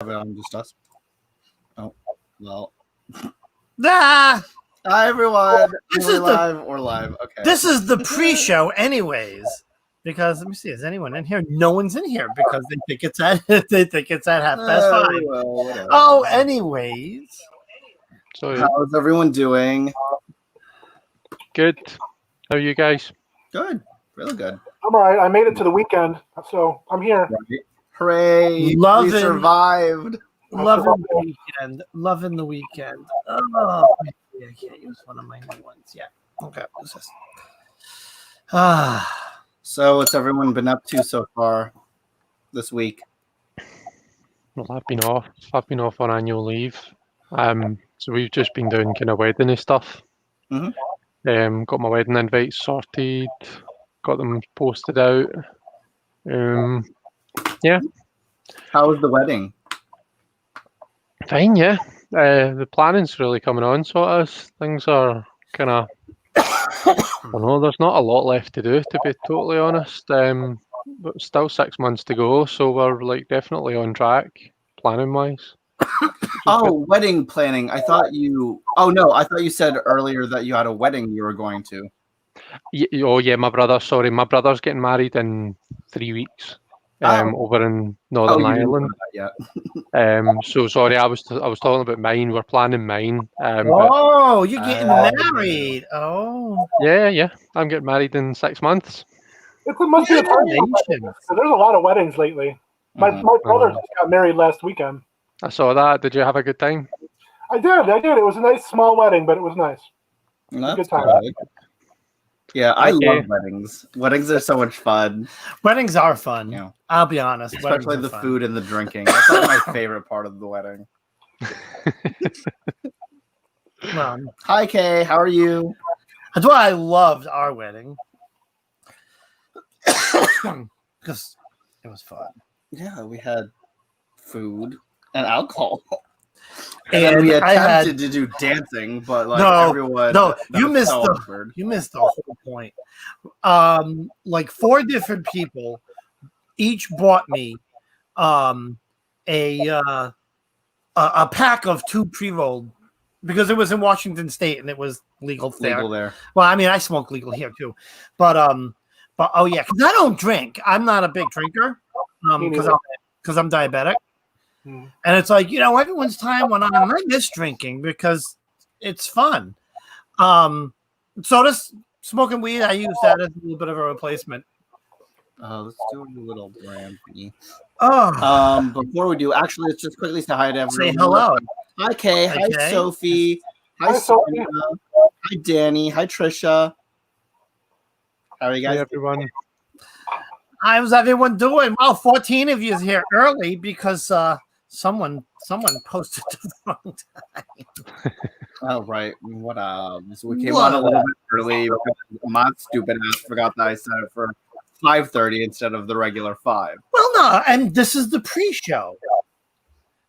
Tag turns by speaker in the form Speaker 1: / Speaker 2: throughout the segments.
Speaker 1: Have it on just us. Oh, well.
Speaker 2: Ah,
Speaker 1: Hi, everyone.
Speaker 2: This
Speaker 1: We're
Speaker 2: is the-
Speaker 1: live or live. Okay.
Speaker 2: this is the pre-show, anyways. Because let me see, is anyone in here? No one's in here because they think it's at half past 5.
Speaker 1: Well, whatever.
Speaker 2: Oh, anyways.
Speaker 3: So
Speaker 1: How's everyone doing?
Speaker 3: good. How are you guys?
Speaker 1: Good. Really good.
Speaker 4: I'm all right. I made it to the weekend, so I'm here.
Speaker 1: Right. Hooray.
Speaker 2: Loving-
Speaker 1: We survived.
Speaker 2: Loving the weekend. Loving the weekend. Oh, I can't use one of my new ones yet. Okay, what's this? Ah,
Speaker 1: So, what's everyone been up to so far this week?
Speaker 3: Well, I've been off. I've been off on annual leave. So we've just been doing kind of wedding stuff.
Speaker 1: Mhm.
Speaker 3: Got my wedding invites sorted. Got them posted out.
Speaker 1: How was the wedding?
Speaker 3: Fine, yeah. The planning's really coming on, sort of. Things are kind of. I know there's not a lot left to do, to be totally honest. But still 6 months to go, so we're like definitely on track, planning wise.
Speaker 1: Oh, wedding planning. I thought you. Oh, no. I thought you said earlier that you had a wedding you were going to.
Speaker 3: Oh yeah, my brother. Sorry, my brother's getting married in 3 weeks. Over in Northern
Speaker 1: you didn't
Speaker 3: Ireland.
Speaker 1: know that yet.
Speaker 3: So sorry, I was talking about mine. We're planning mine. But
Speaker 2: oh, you're getting
Speaker 1: Oh.
Speaker 2: married. Oh,
Speaker 3: yeah, I'm getting married in 6 months.
Speaker 4: It must be a time.
Speaker 2: congratulations.
Speaker 4: There's a lot of weddings lately. My
Speaker 1: Mhm.
Speaker 4: brother just got married last weekend.
Speaker 3: I saw that. Did you have a good time?
Speaker 4: I did. It was a nice small wedding, but it was nice.
Speaker 1: That's
Speaker 4: Good time.
Speaker 1: good. Yeah, I
Speaker 3: Okay.
Speaker 1: love weddings. Weddings are so much fun.
Speaker 2: Weddings are fun.
Speaker 1: Yeah.
Speaker 2: I'll be honest.
Speaker 1: Especially
Speaker 2: weddings
Speaker 1: the
Speaker 2: are fun.
Speaker 1: food and the drinking. That's like my favorite part of the wedding.
Speaker 2: Well,
Speaker 1: Hi, Kay. How are you?
Speaker 2: that's why I loved our wedding. Because it was fun.
Speaker 1: Yeah, we had food and alcohol. And then
Speaker 2: And
Speaker 1: we
Speaker 2: I had
Speaker 1: attempted to do dancing, but like
Speaker 2: No,
Speaker 1: everyone.
Speaker 2: no,
Speaker 1: that
Speaker 2: you
Speaker 1: was
Speaker 2: missed
Speaker 1: so
Speaker 2: the-
Speaker 1: awkward.
Speaker 2: you missed the whole point. Like 4 different people each bought me a pack of 2 pre-rolled because it was in Washington State and it was legal there.
Speaker 1: Legal there.
Speaker 2: Well, I mean, I smoke legal here too, but oh yeah, because I don't drink. I'm not a big drinker
Speaker 4: Me
Speaker 2: because
Speaker 4: neither.
Speaker 2: I'm diabetic,
Speaker 4: Mm.
Speaker 2: and it's like everyone's time went on. And I miss drinking because it's fun. So this smoking weed, I use that as a little bit of a replacement.
Speaker 1: Let's do a little brandy.
Speaker 2: Oh,
Speaker 1: Before we do, actually, let's just quickly say hi to everyone.
Speaker 2: say hello.
Speaker 1: Hi, Kay. Hi,
Speaker 2: Kay.
Speaker 1: Sophie. Hi,
Speaker 4: Hi, Sophie.
Speaker 1: Sophia. Hi, Danny. Hi, Trisha. How are you
Speaker 3: Hey
Speaker 1: guys?
Speaker 3: everyone.
Speaker 2: How's everyone doing? Well, 14 of you is here early because someone posted the wrong time.
Speaker 1: Oh, right. What so we came on a little bit early because my stupid ass forgot that I set it for 5:30 instead of the regular 5.
Speaker 2: Well, no, and this is the pre-show.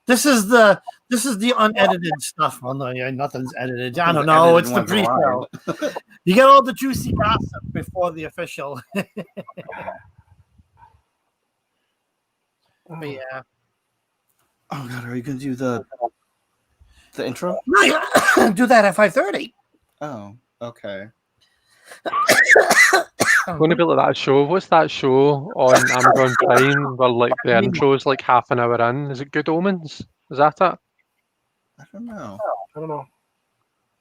Speaker 2: This is the unedited stuff. Well, no, yeah, nothing's edited. I don't know. It's the pre-show. You get all the juicy gossip before the official. But yeah.
Speaker 1: Oh god, are you gonna do the intro?
Speaker 2: No, yeah. Do that at 5:30.
Speaker 1: Oh, okay.
Speaker 3: Going to be like that show. What's that show on Amazon Prime where like the intro is like half an hour in? Is it Good Omens? Is that it?
Speaker 1: I don't know.
Speaker 4: I don't know.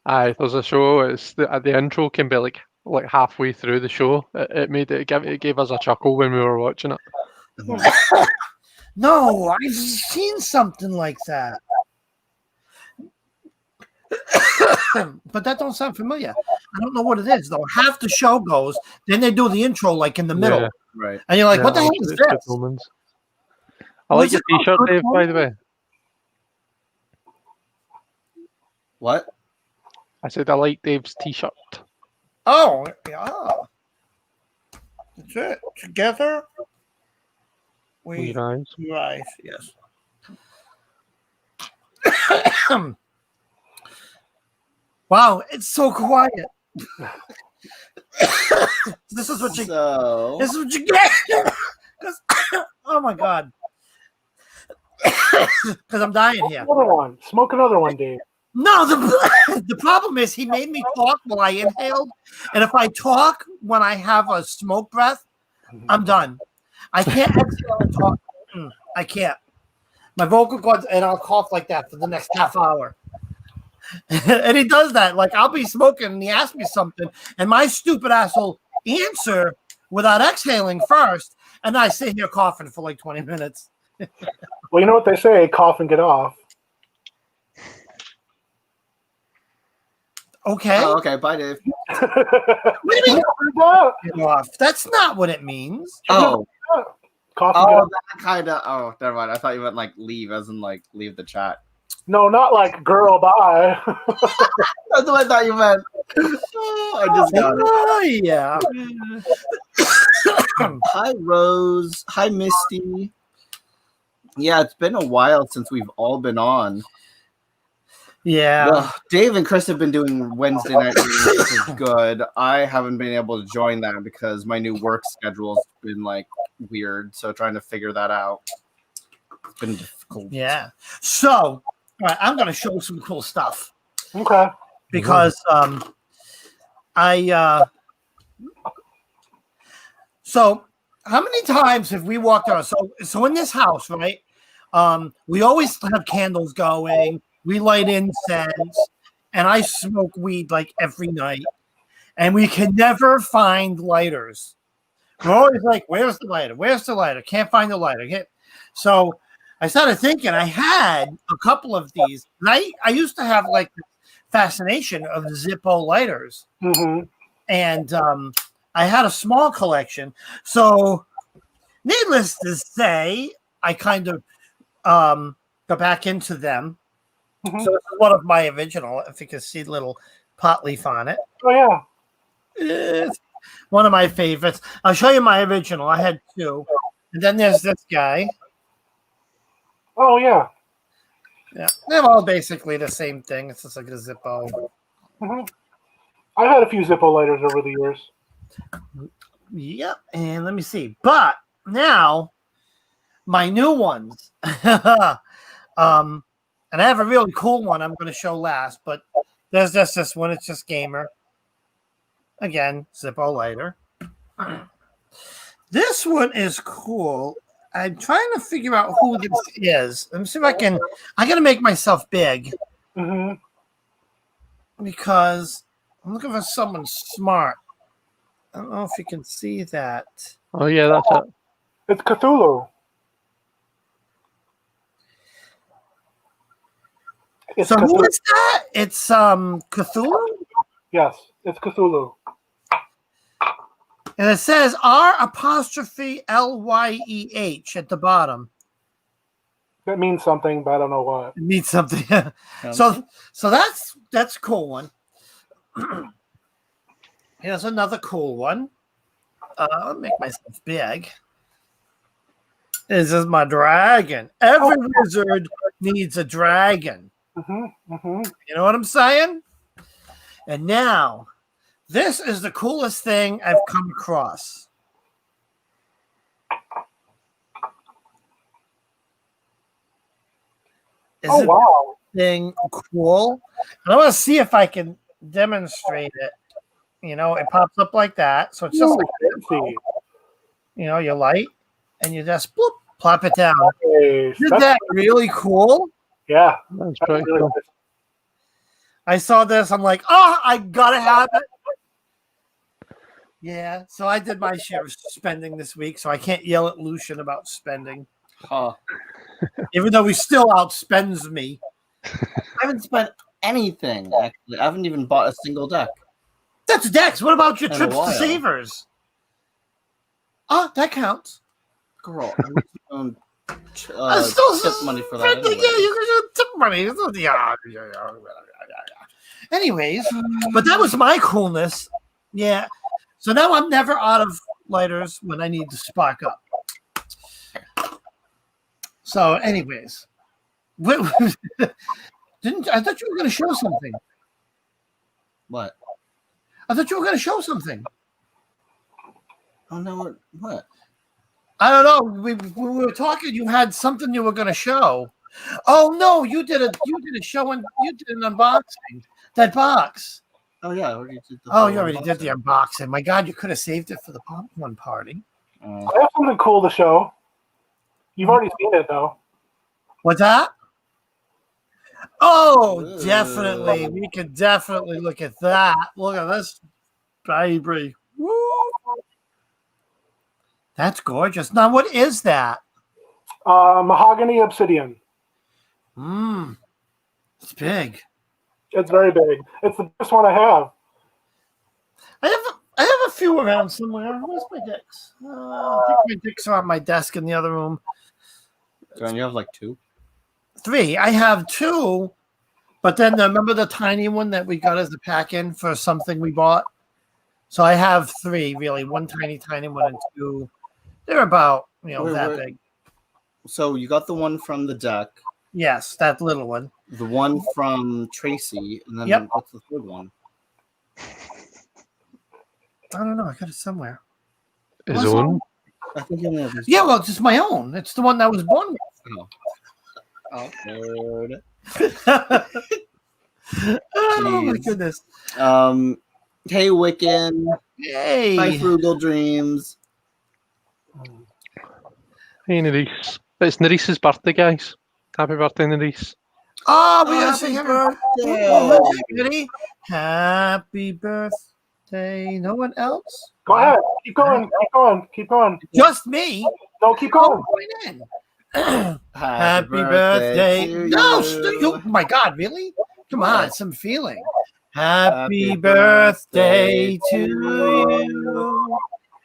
Speaker 3: Aye, there's a show. It's the intro can be like halfway through the show. It gave us a chuckle when we were watching it.
Speaker 2: No, I've seen something like that. But that don't sound familiar. I don't know what it is though. Half the show goes, then they do the intro like in the middle,
Speaker 3: Yeah.
Speaker 1: Right.
Speaker 2: and you're like, "What the
Speaker 3: Yeah,
Speaker 2: heck is
Speaker 3: it's Good
Speaker 2: this?"
Speaker 3: Omens. I
Speaker 2: What's
Speaker 3: like your
Speaker 2: it
Speaker 3: t-shirt,
Speaker 2: called?
Speaker 3: Dave, by the way.
Speaker 1: What?
Speaker 3: I said I like Dave's t-shirt.
Speaker 2: Oh, yeah. That's it. Together, we
Speaker 3: Your eyes.
Speaker 2: rise. Yes. Wow, it's so quiet. This is what you.
Speaker 1: So
Speaker 2: This is what you get. 'Cause- oh my god. because I'm dying here.
Speaker 4: Another one. Smoke another one, Dave.
Speaker 2: No, the problem is he made me talk while I inhaled, and if I talk when I have a smoke breath, I'm done. I can't exhale and talk. I can't. My vocal cords, and I'll cough like that for the next half hour. And he does that. Like I'll be smoking, and he asks me something, and my stupid ass will answer without exhaling first, and I sit here coughing for like 20 minutes.
Speaker 4: Well, you know what they say: cough and get off.
Speaker 2: Okay.
Speaker 1: Oh, okay, bye, Dave.
Speaker 2: What do you mean? Get off? That's not what it means.
Speaker 1: Oh,
Speaker 4: Cough and get off.
Speaker 1: that kind of. Oh, never mind. I thought you meant like leave, as in like leave the chat.
Speaker 4: No, not like girl, bye.
Speaker 1: That's what I thought you meant. Oh, I just got it.
Speaker 2: Oh, yeah.
Speaker 1: Hi, Rose. Hi, Misty. Yeah, it's been a while since we've all been on.
Speaker 2: Yeah.
Speaker 1: Well, Dave and Chris have been doing Wednesday night meetings, which is good. I haven't been able to join that because my new work schedule's been like weird. So trying to figure that out. It's been difficult.
Speaker 2: Yeah. So, all right, I'm going to show some cool stuff
Speaker 4: Okay.
Speaker 2: because so how many times have we walked around? So in this house, right? We always have candles going. We light incense, and I smoke weed like every night, and we can never find lighters. We're always like, "Where's the lighter? Where's the lighter? Can't find the lighter." So I started thinking I had a couple of these. And I used to have like fascination of Zippo lighters, and I had a small collection. So, needless to say, I kind of got back into them. So this is one of my original. If you can see the little pot leaf on it.
Speaker 4: Oh yeah.
Speaker 2: It's one of my favorites. I'll show you my original. I had two, and then there's this guy.
Speaker 4: Oh yeah.
Speaker 2: Yeah, they're all basically the same thing. It's just like a Zippo.
Speaker 4: I've had a few Zippo lighters over the years.
Speaker 2: Yep, and let me see. But now, my new ones. And I have a really cool one I'm going to show last, but there's just this one. It's just gamer. Again, Zippo lighter. This one is cool. I'm trying to figure out who this is. Let me see if I can. I got to make myself big because I'm looking for someone smart. I don't know if you can see that.
Speaker 3: Oh yeah, that's it.
Speaker 4: It's Cthulhu. It's
Speaker 2: So
Speaker 4: Cthulhu.
Speaker 2: who is that? It's Cthulhu?
Speaker 4: Yes, it's Cthulhu.
Speaker 2: And it says R''Lyeh at the bottom.
Speaker 4: That means something, but I don't know what.
Speaker 2: It means something. So that's a cool one. Here's another cool one. I'll make myself big. This is my dragon. Every wizard needs a dragon. You know what I'm saying? And now, this is the coolest thing I've come across. Isn't
Speaker 4: wow.
Speaker 2: this thing cool? And I want to see if I can demonstrate it. You know, it pops up like that. So it's just like,
Speaker 4: Fancy.
Speaker 2: you know, you light and you just bloop, plop it down.
Speaker 4: Hey,
Speaker 2: Isn't that really cool?
Speaker 4: yeah.
Speaker 3: That's
Speaker 4: That's
Speaker 3: pretty
Speaker 4: really
Speaker 3: cool.
Speaker 4: nice.
Speaker 2: I saw this. I'm like, oh, I gotta have it. Yeah. So I did my share of spending this week, so I can't yell at Lucian about spending, even though he still outspends me.
Speaker 1: I haven't spent anything, actually. I haven't even bought a single deck.
Speaker 2: That's Dex. What about your
Speaker 1: In a
Speaker 2: trips to
Speaker 1: while.
Speaker 2: Savers? Oh, that counts.
Speaker 1: Girl, I'm
Speaker 2: I'm still
Speaker 1: tip money for that.
Speaker 2: spending.
Speaker 1: Anyway.
Speaker 2: Yeah, you can tip money. Yeah. Anyways, but that was my coolness. Yeah. So now I'm never out of lighters when I need to spark up. So, anyways, didn't I thought you were going to show something?
Speaker 1: What?
Speaker 2: I thought you were going to show something.
Speaker 1: Oh no! What?
Speaker 2: I don't know. We were talking. You had something you were going to show. Oh no, you did a show and you did an unboxing. That box.
Speaker 1: Oh yeah, I already did the
Speaker 2: Oh,
Speaker 1: whole
Speaker 2: you already did the unboxing. My God, you could have saved it for the popcorn party.
Speaker 1: unboxing.
Speaker 4: I have something cool to show. You've already seen it though.
Speaker 2: What's that? Oh,
Speaker 1: Ooh.
Speaker 2: definitely. We could definitely look at that. Look at this baby. Woo. That's gorgeous. Now, what is that?
Speaker 4: Mahogany obsidian.
Speaker 2: It's big.
Speaker 4: It's very big. It's the best one I have.
Speaker 2: I have a few around somewhere. Where's my dicks? I think my dicks are on my desk in the other room.
Speaker 1: John, you have like 2?
Speaker 2: 3. I have 2, but then remember the tiny one that we got as a pack-in for something we bought? So I have 3, really. 1 tiny one and 2. They're about, that big.
Speaker 1: So you got the one from the deck,
Speaker 2: Yes, that little one.
Speaker 1: the one from Tracy, and then
Speaker 2: Yep.
Speaker 1: what's the third one?
Speaker 2: I don't know. I got it somewhere.
Speaker 3: His
Speaker 2: What's
Speaker 3: own.
Speaker 1: I think you only have this.
Speaker 2: Yeah, well, it's just my own. It's the one that I was born with.
Speaker 1: Oh, Lord.
Speaker 2: Oh, my
Speaker 1: Jeez.
Speaker 2: goodness.
Speaker 1: Hey, Wiccan.
Speaker 2: Hey.
Speaker 1: Hi, Frugal Dreams.
Speaker 3: Hey, Nerisse. It's Nerisse's birthday, guys. Happy birthday, Nerisse.
Speaker 2: Oh, we gotta
Speaker 1: Happy
Speaker 2: sing happy
Speaker 1: birthday.
Speaker 2: birthday. Ready? Happy birthday. No one else?
Speaker 4: Go ahead. Keep going. Keep going. Keep going.
Speaker 2: Just me?
Speaker 4: No, keep
Speaker 2: Oh,
Speaker 4: going.
Speaker 2: join in. Happy birthday.
Speaker 1: to
Speaker 2: No,
Speaker 1: you.
Speaker 2: oh my God, really? Come on, some feeling. Happy
Speaker 1: Happy
Speaker 2: birthday
Speaker 1: birthday
Speaker 2: to
Speaker 1: to
Speaker 2: you.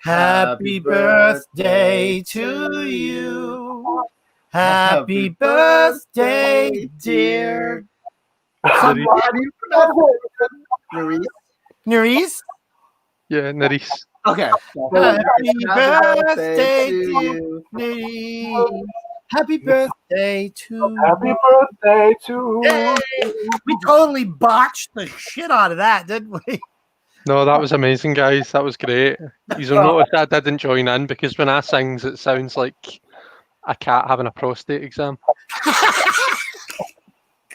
Speaker 2: Happy birthday to you. Happy birthday, dear.
Speaker 1: Somebody pronounce it. Nerisse?
Speaker 2: Nerisse?
Speaker 3: Yeah, Nerisse.
Speaker 1: Okay.
Speaker 2: Happy birthday
Speaker 1: to
Speaker 2: to
Speaker 1: you.
Speaker 2: Nerisse. Happy birthday to
Speaker 4: Happy birthday to
Speaker 2: Yay! We totally botched the shit out of that, didn't we?
Speaker 3: No, that was amazing, guys. That was great. You'll notice I didn't join in because when I sings, it sounds like a cat having a prostate exam.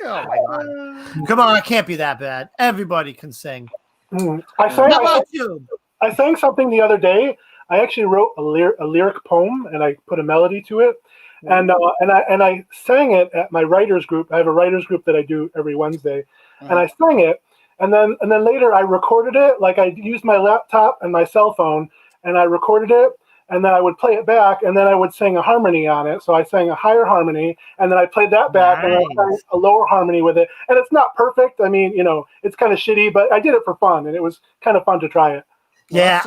Speaker 2: Oh my God. Come on, it can't be that bad. Everybody can sing.
Speaker 4: I sang,
Speaker 2: How about you?
Speaker 4: I sang something the other day. I actually wrote a lyric poem and I put a melody to it, and I sang it at my writers group. I have a writers group that I do every Wednesday, and I sang it, and then later I recorded it. Like I used my laptop and my cell phone, and I recorded it, and then I would play it back, and then I would sing a harmony on it. So I sang a higher harmony, and then I played that back, and I sang a lower harmony with it. And it's not perfect. I mean, it's kind of shitty, but I did it for fun, and it was kind of fun to try it.
Speaker 2: Yeah,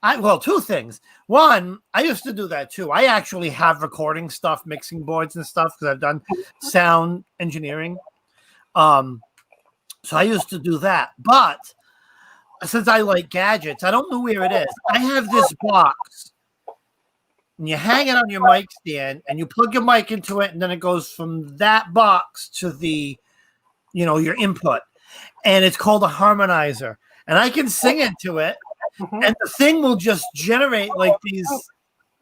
Speaker 1: Well,
Speaker 2: well, 2 things. One, I used to do that too. I actually have recording stuff, mixing boards and stuff because I've done sound engineering. So I used to do that. But since I like gadgets, I don't know where it is. I have this box, and you hang it on your mic stand, and you plug your mic into it, and then it goes from that box to the, your input, and it's called a harmonizer. And I can sing into it, and the thing will just generate like these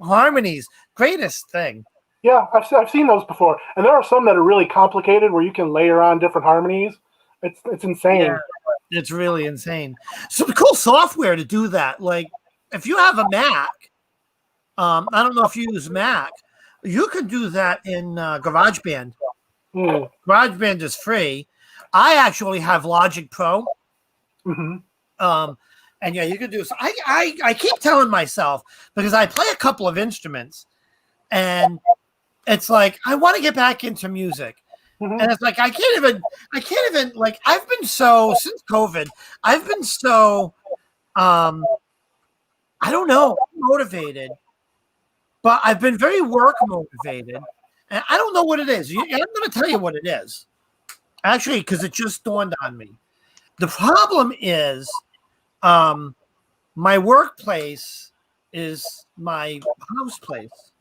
Speaker 2: harmonies. Greatest thing.
Speaker 4: Yeah, I've seen those before, and there are some that are really complicated where you can layer on different harmonies. It's insane.
Speaker 2: Yeah, it's really insane. Some cool software to do that. Like if you have a Mac, I don't know if you use Mac, you could do that in GarageBand. GarageBand is free. I actually have Logic Pro. And yeah, you could do so. I keep telling myself, because I play a couple of instruments, and it's like I want to get back into music. And it's like I can't even like I've been so since COVID, I've been so I don't know, motivated, but I've been very work motivated. And I don't know what it is. I'm going to tell you what it is. Actually, because it just dawned on me. The problem is my workplace is my house place.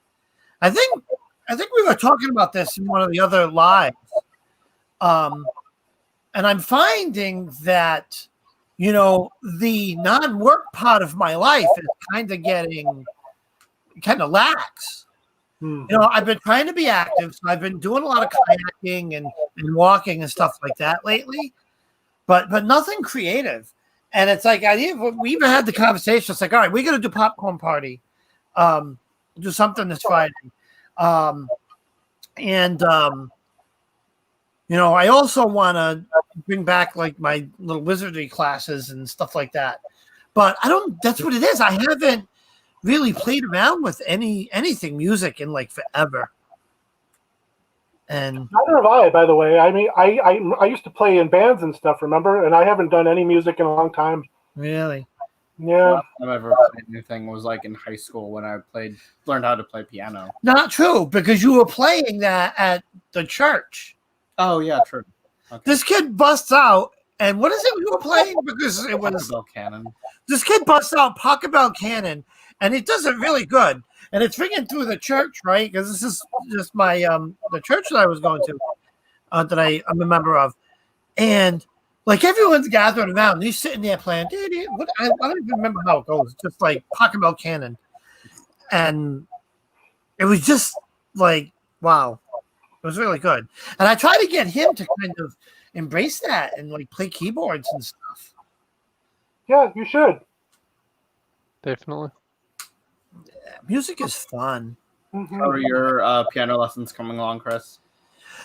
Speaker 2: I think we were talking about this in one of the other lives. And I'm finding that, the non-work part of my life is kind of getting kind of lax.
Speaker 4: Hmm.
Speaker 2: You know, I've been trying to be active, so I've been doing a lot of kayaking and walking and stuff like that lately, but nothing creative. And it's like we even had the conversation. It's like, all right, we're gonna do popcorn party, do something this Friday, and you know, I also want to bring back like my little wizardry classes and stuff like that. But I don't. That's what it is. I haven't really played around with anything music in like forever. And
Speaker 4: Neither have I, by the way. I mean, I used to play in bands and stuff, remember? And I haven't done any music in a long time.
Speaker 2: really,
Speaker 4: Yeah.
Speaker 1: Last time I ever played anything was like in high school when I learned how to play piano.
Speaker 2: not true because you were playing that at the church.
Speaker 1: Oh yeah, true. Okay.
Speaker 2: This kid busts out, and what is it you were playing? Because it was
Speaker 1: Bell Cannon.
Speaker 2: this kid busts out Pocket Bell Cannon, and it does it really good. And it's ringing through the church, right? Because this is just my the church that I was going to, that I'm a member of, and like everyone's gathering around, and he's sitting there playing. I don't even remember how it goes. Just like Pocket Bell Cannon, and it was just like wow, it was really good. And I tried to get him to kind of embrace that and like play keyboards and stuff.
Speaker 4: Yeah, you should.
Speaker 3: Definitely.
Speaker 2: Music is fun.
Speaker 4: Mhm.
Speaker 1: How are your piano lessons coming along, Chris?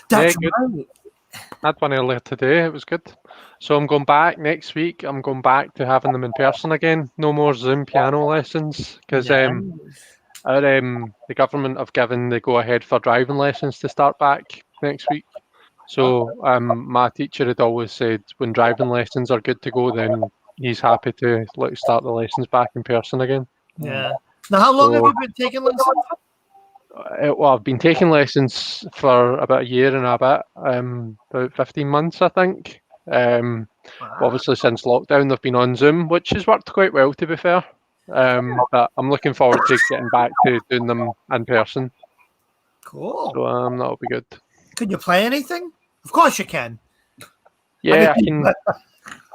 Speaker 2: That's
Speaker 3: good.
Speaker 2: right.
Speaker 3: I had one earlier today. It was good. So I'm going back next week. I'm going back to having them in person again. No more Zoom piano lessons because the government have given the go ahead for driving lessons to start back next week. So my teacher had always said when driving lessons are good to go, then he's happy to start the lessons back in person again.
Speaker 2: Yeah. Now, how long have
Speaker 3: So-
Speaker 2: you been taking lessons?
Speaker 3: Well, I've been taking lessons for about a year and a bit, about 15 months, I think. Obviously, since lockdown, they've been on Zoom, which has worked quite well, to be fair. But I'm looking forward to getting back to doing them in person.
Speaker 2: Cool.
Speaker 3: So that'll be good.
Speaker 2: Can you play anything? Of course you can.
Speaker 3: Yeah,
Speaker 2: I mean,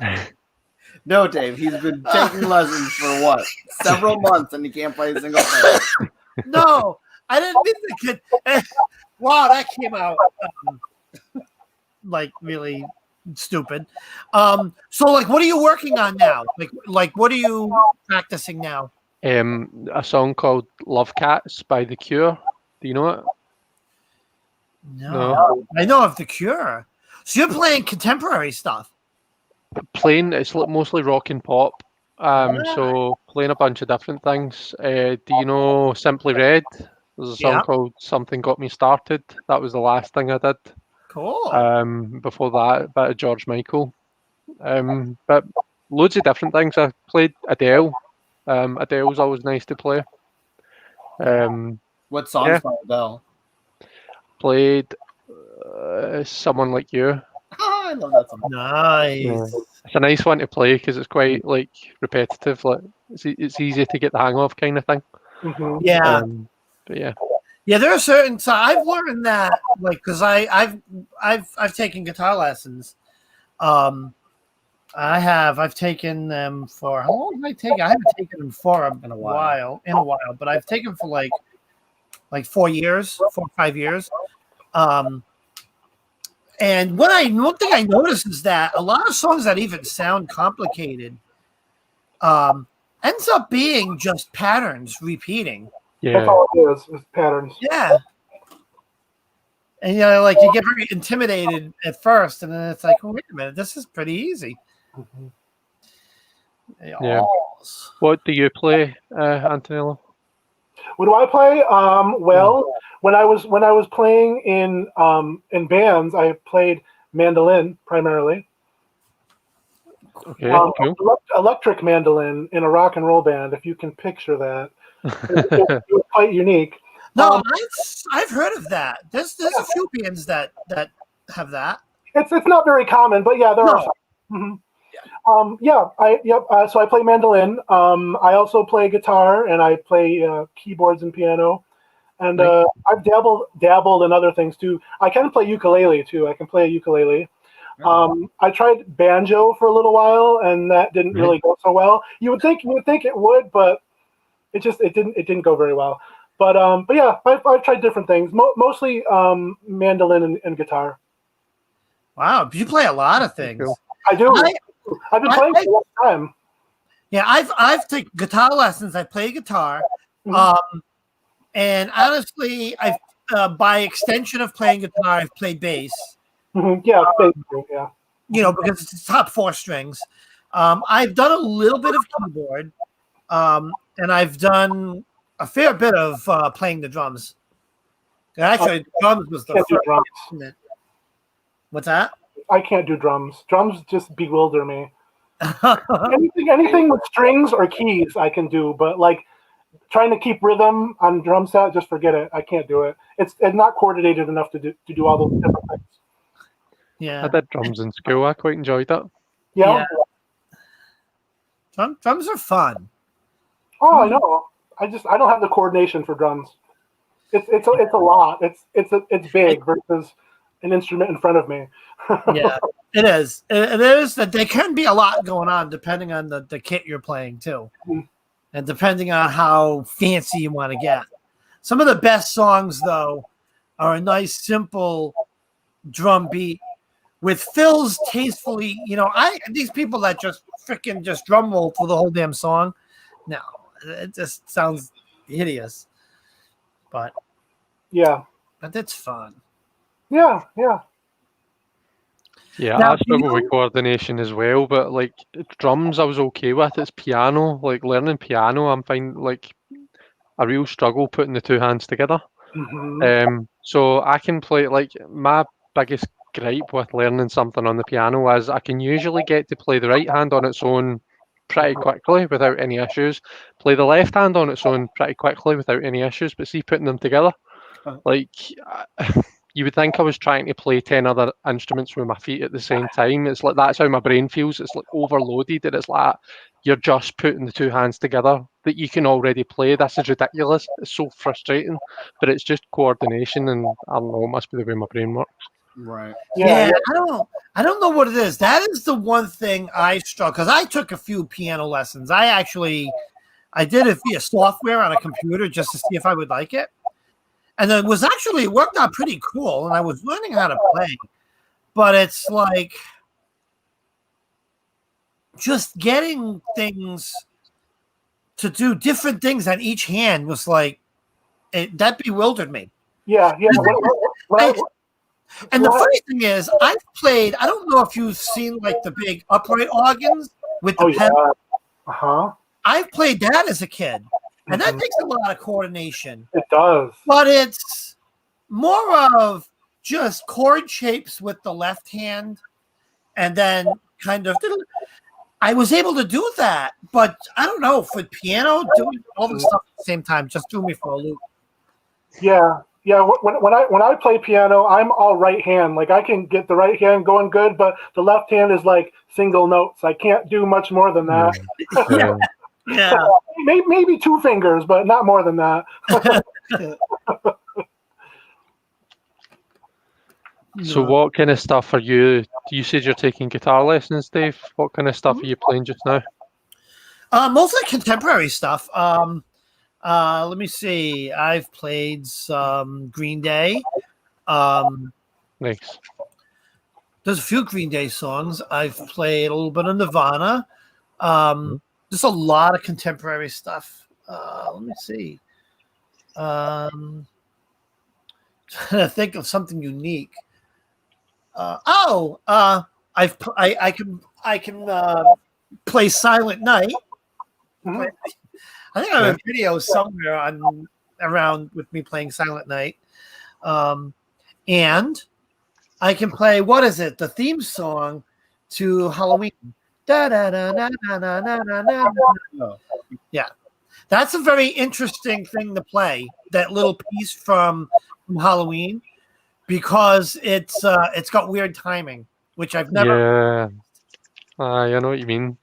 Speaker 3: I can.
Speaker 1: No, Dave. He's been taking lessons for what? Several months, and he can't play a single thing.
Speaker 2: No, I didn't mean the kid. Wow, that came out like really stupid. So like, what are you working on now? Like, what are you practicing now?
Speaker 3: A song called Love Cats by The Cure. Do you know it?
Speaker 2: No, I know of The Cure. So you're playing contemporary stuff.
Speaker 3: Playing, it's mostly rock and pop. So playing a bunch of different things. Do you know Simply Red? There's a song
Speaker 2: Yeah.
Speaker 3: called Something Got Me Started. That was the last thing I did.
Speaker 2: Cool.
Speaker 3: Before that, a bit of George Michael. But loads of different things. I played Adele. Adele's always nice to play.
Speaker 1: What songs
Speaker 3: Yeah.
Speaker 1: by Adele?
Speaker 3: Played Someone Like You.
Speaker 1: I love that song.
Speaker 2: Nice.
Speaker 3: Yeah. It's a nice one to play because it's quite like repetitive. Like it's easy to get the hang of, kind of thing.
Speaker 4: Mhm.
Speaker 2: Yeah.
Speaker 3: But yeah,
Speaker 2: Yeah, there are certain. So I've learned that, like, because I've taken guitar lessons. I've taken them for how long have I taken? I haven't taken them for in a while, but I've taken for like 4 years, 4 or 5 years. And one thing I noticed is that a lot of songs that even sound complicated ends up being just patterns repeating.
Speaker 4: That's
Speaker 3: yeah,
Speaker 4: all it is patterns.
Speaker 2: Yeah. And like you get very intimidated at first, and then it's like, oh, wait a minute, this is pretty easy.
Speaker 4: Mhm.
Speaker 3: Yeah. What do you play, Antonello?
Speaker 4: What do I play? Well, when I was playing in bands, I played mandolin primarily.
Speaker 3: Okay,
Speaker 2: Um,
Speaker 3: cool.
Speaker 4: Electric mandolin in a rock and roll band, if you can picture that. It was quite unique.
Speaker 2: No, I've heard of that. There's a few bands that have that.
Speaker 4: It's not very common, but yeah, there are some. Mhm. So I play mandolin. I also play guitar and I play keyboards and piano. And
Speaker 3: Nice.
Speaker 4: I've dabbled in other things too. I can play ukulele too. I can play a ukulele. I tried banjo for a little while, and that didn't really go so well. You would think it would, but it didn't go very well. But yeah, I've tried different things, mostly mandolin and guitar.
Speaker 2: Wow, you play a lot of things.
Speaker 3: Cool.
Speaker 4: I do. I've been playing for a long time.
Speaker 2: Yeah, I've taken guitar lessons. I play guitar, and honestly, I've by extension of playing guitar, I've played bass.
Speaker 4: Yeah, basically, yeah.
Speaker 2: You know, because it's the top 4 strings. I've done a little bit of keyboard, and I've done a fair bit of playing the drums. Actually, the drums was the
Speaker 4: Can't do
Speaker 2: first
Speaker 4: drums.
Speaker 2: instrument. What's that?
Speaker 4: I can't do drums. Drums just bewilder me. Anything with strings or keys I can do, but like trying to keep rhythm on drum set, just forget it. I can't do it. It's not coordinated enough to do all those different things.
Speaker 2: Yeah,
Speaker 3: I did drums in school. I quite enjoyed it.
Speaker 4: Yeah.
Speaker 2: Drums are fun.
Speaker 4: Oh, I know. I don't have the coordination for drums. It's a lot. It's big versus an instrument in front of me.
Speaker 2: Yeah, it is. It is that there can be a lot going on depending on the kit you're playing too, and depending on how fancy you want to get. Some of the best songs though are a nice simple drum beat with fills tastefully. You know, these people that just freaking just drum roll for the whole damn song. No, it just sounds hideous. But it's fun.
Speaker 4: Yeah.
Speaker 3: Yeah,
Speaker 2: Now,
Speaker 3: I struggle with coordination as well, but like drums I was okay with. It's piano, like learning piano, I'm finding like a real struggle putting the 2 hands together. So I can play, like, my biggest gripe with learning something on the piano is I can usually get to play the right hand on its own pretty quickly without any issues, play the left hand on its own pretty quickly without any issues, but see, putting them together, like, you would think I was trying to play 10 other instruments with my feet at the same time. It's like, that's how my brain feels. It's like overloaded, and it's like you're just putting the 2 hands together that you can already play. This is ridiculous. It's so frustrating, but it's just coordination, and I don't know, it must be the way my brain works.
Speaker 1: Right.
Speaker 2: Yeah, I don't know what it is. That is the one thing I struggle, because I took a few piano lessons. I did it via software on a computer just to see if I would like it. And it worked out pretty cool, and I was learning how to play. But it's like just getting things to do different things on each hand was like that bewildered me.
Speaker 4: Yeah.
Speaker 2: And the funny thing is, I've played. I don't know if you've seen like the big upright organs with the pedal. I've played that as a kid, and that takes a lot of coordination.
Speaker 4: It does,
Speaker 2: but it's more of just chord shapes with the left hand, and then kind of. I was able to do that, but I don't know, for piano, doing all the stuff at the same time just threw me for a loop.
Speaker 4: Yeah. When I play piano, I'm all right hand. Like I can get the right hand going good, but the left hand is like single notes. I can't do much more than that.
Speaker 2: Yeah.
Speaker 4: Maybe 2 fingers, but not more than that.
Speaker 3: So what kind of stuff are you? You said you're taking guitar lessons, Dave. What kind of stuff are you playing just now?
Speaker 2: Mostly contemporary stuff. Let me see. I've played some Green Day.
Speaker 3: Nice.
Speaker 2: There's a few Green Day songs. I've played a little bit of Nirvana. There's a lot of contemporary stuff. Let me see. Trying to think of something unique. I can play Silent Night. I think I have a video somewhere around with me playing Silent Night. And I can play, what is it? The theme song to Halloween. Da, da, da, da, da, da, da, da, da. Yeah. That's a very interesting thing to play, that little piece from Halloween, because it's got weird timing, which I've never.
Speaker 3: Yeah. I know what you mean.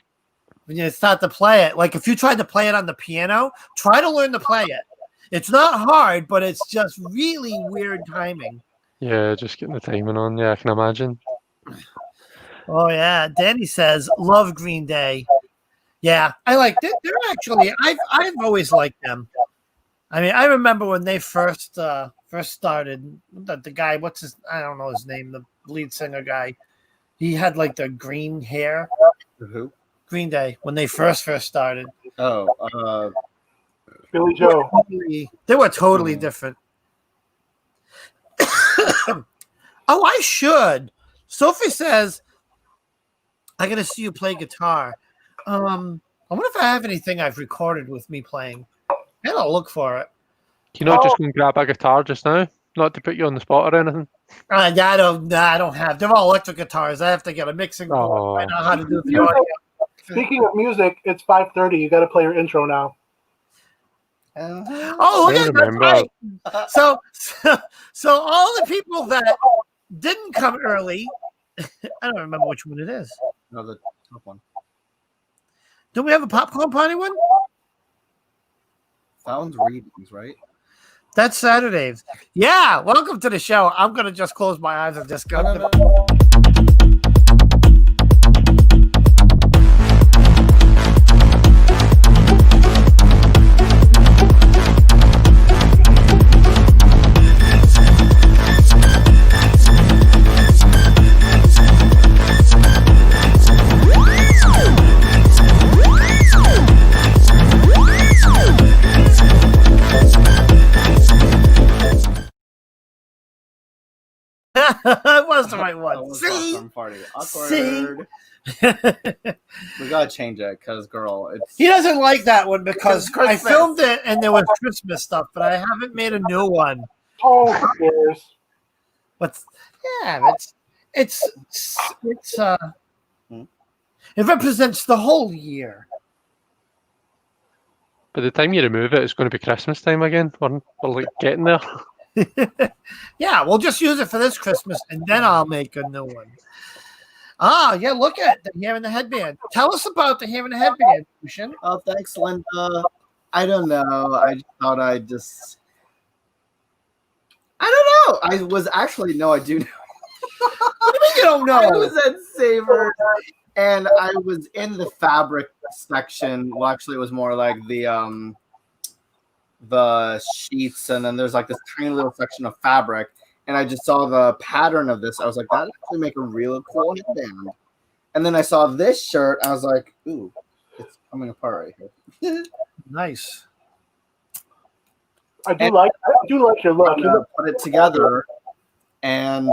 Speaker 2: When you start to play it, like if you tried to play it on the piano, try to learn to play it. It's not hard, but it's just really weird timing.
Speaker 3: Yeah, just getting the timing on. Yeah, I can imagine.
Speaker 2: Oh yeah, Danny says love Green Day. Yeah, I like it. They're actually I've always liked them. I mean, I remember when they first started. The guy, I don't know his name, the lead singer guy. He had like the green hair.
Speaker 1: Who?
Speaker 2: Green Day when they first started.
Speaker 1: Oh,
Speaker 4: Billy Joe.
Speaker 2: They were totally different. Oh, I should. Sophie says, I gotta see you play guitar. I wonder if I have anything I've recorded with me playing. And I'll look for it.
Speaker 3: Can you not just go and grab a guitar just now? Not to put you on the spot or anything.
Speaker 2: I don't have. They're all electric guitars. I have to get a mixing board. I know how to do the audio.
Speaker 4: Speaking of music, it's 5:30. You got to play your intro now.
Speaker 2: Oh, look at that! Right. So all the people that didn't come early, I don't remember which one it is.
Speaker 1: No, the top one.
Speaker 2: Don't we have a popcorn party one?
Speaker 1: That one's readings, right?
Speaker 2: That's Saturdays. Yeah, welcome to the show. I'm gonna just close my eyes and just go.
Speaker 1: No.
Speaker 2: It was the right one.
Speaker 1: Was
Speaker 2: See?
Speaker 1: popcorn party.
Speaker 2: See?
Speaker 1: Awkward. We gotta change it because, girl, it's
Speaker 2: He doesn't like that one because
Speaker 1: Because
Speaker 2: I
Speaker 1: Christmas.
Speaker 2: filmed it and there was Christmas stuff, but I haven't made a new one.
Speaker 4: Oh, who cares?
Speaker 2: But yeah, it's it represents the whole year.
Speaker 3: By the time you remove it, it's going to be Christmas time again. We're like getting there.
Speaker 2: Yeah, we'll just use it for this Christmas and then I'll make a new one. Ah, yeah, look at the hair and the headband. Tell us about the hair and the headband, Lucian.
Speaker 1: Oh, thanks, Linda. I don't know. I just thought I don't know. I was actually I do know.
Speaker 2: What do you mean you don't
Speaker 1: I
Speaker 2: know?
Speaker 1: was at Savers and I was in the fabric section. Well, actually, it was more like the sheets, and then there's like this tiny little section of fabric. And I just saw the pattern of this. I was like, that actually make a really cool headband. And then I saw this shirt. I was like, ooh, it's coming apart right here.
Speaker 2: Nice.
Speaker 4: I do like your look.
Speaker 1: I'm
Speaker 4: You
Speaker 1: gonna
Speaker 4: look
Speaker 1: put it together, and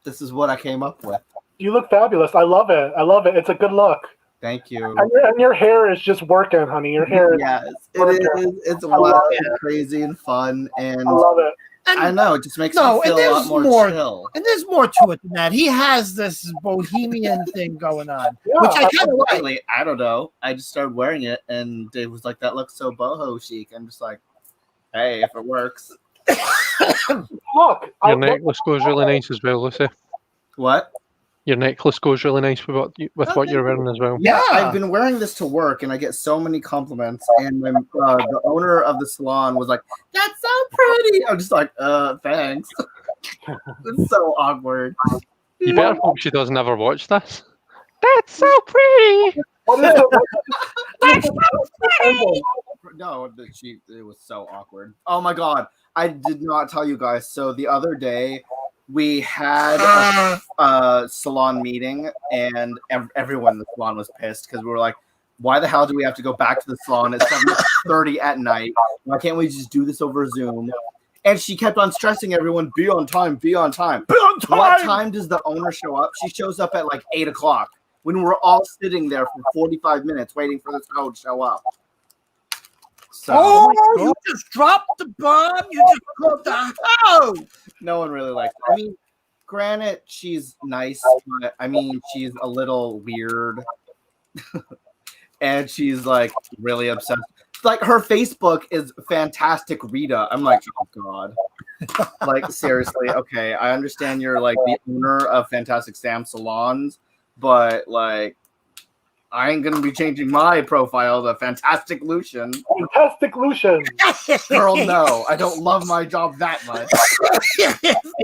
Speaker 1: this is what I came up with.
Speaker 4: you look fabulous. I love it. It's a good look.
Speaker 1: Thank you.
Speaker 4: And your hair is just working, honey. Your hair is
Speaker 1: Yes, it is. It's wild and crazy and fun, and
Speaker 4: I love it.
Speaker 1: I know it just makes me
Speaker 2: No,
Speaker 1: feel
Speaker 2: and
Speaker 1: a lot
Speaker 2: there's
Speaker 1: more
Speaker 2: more.
Speaker 1: chill.
Speaker 2: And there's more to it than that. He has this bohemian thing going on,
Speaker 4: Yeah,
Speaker 2: which I kind of like.
Speaker 1: Lately, I don't know. I just started wearing it, and it was like that looks so boho chic. I'm just like, hey, if it works.
Speaker 4: Look,
Speaker 3: Your necklace goes really nice as well, Lucy.
Speaker 1: What?
Speaker 3: Your necklace goes really nice with what you're wearing as well.
Speaker 1: Yeah,
Speaker 2: Yeah.
Speaker 1: I've been wearing this to work, and I get so many compliments. And my, the owner of the salon was like, "That's so pretty." I'm just like, thanks." It's so awkward.
Speaker 3: You better hope she doesn't ever watch this. That's so pretty.
Speaker 4: what is it?
Speaker 1: No, it was so awkward. Oh my god, I did not tell you guys. So the other day we had a salon meeting, and everyone in the salon was pissed because we were like, "Why the hell do we have to go back to the salon at 7:30 at night? Why can't we just do this over Zoom?" And she kept on stressing everyone, "Be on time, be on time."
Speaker 2: Be on time.
Speaker 1: What time does the owner show up? She shows up at like 8 o'clock when we're all sitting there for 45 minutes waiting for this hoe to show up. So
Speaker 2: Oh, you just dropped the bomb. You just dropped the oh.
Speaker 1: no one really likes it. I mean, granted, she's nice, but I mean, she's a little weird. And she's like really obsessed. Like her Facebook is Fantastic Rita. I'm like, oh god. Like seriously, okay. I understand you're like the owner of Fantastic Sam Salons, but like I ain't gonna be changing my profile to Fantastic Lucian.
Speaker 4: Fantastic Lucian.
Speaker 1: Girl, no, I don't love my job that much.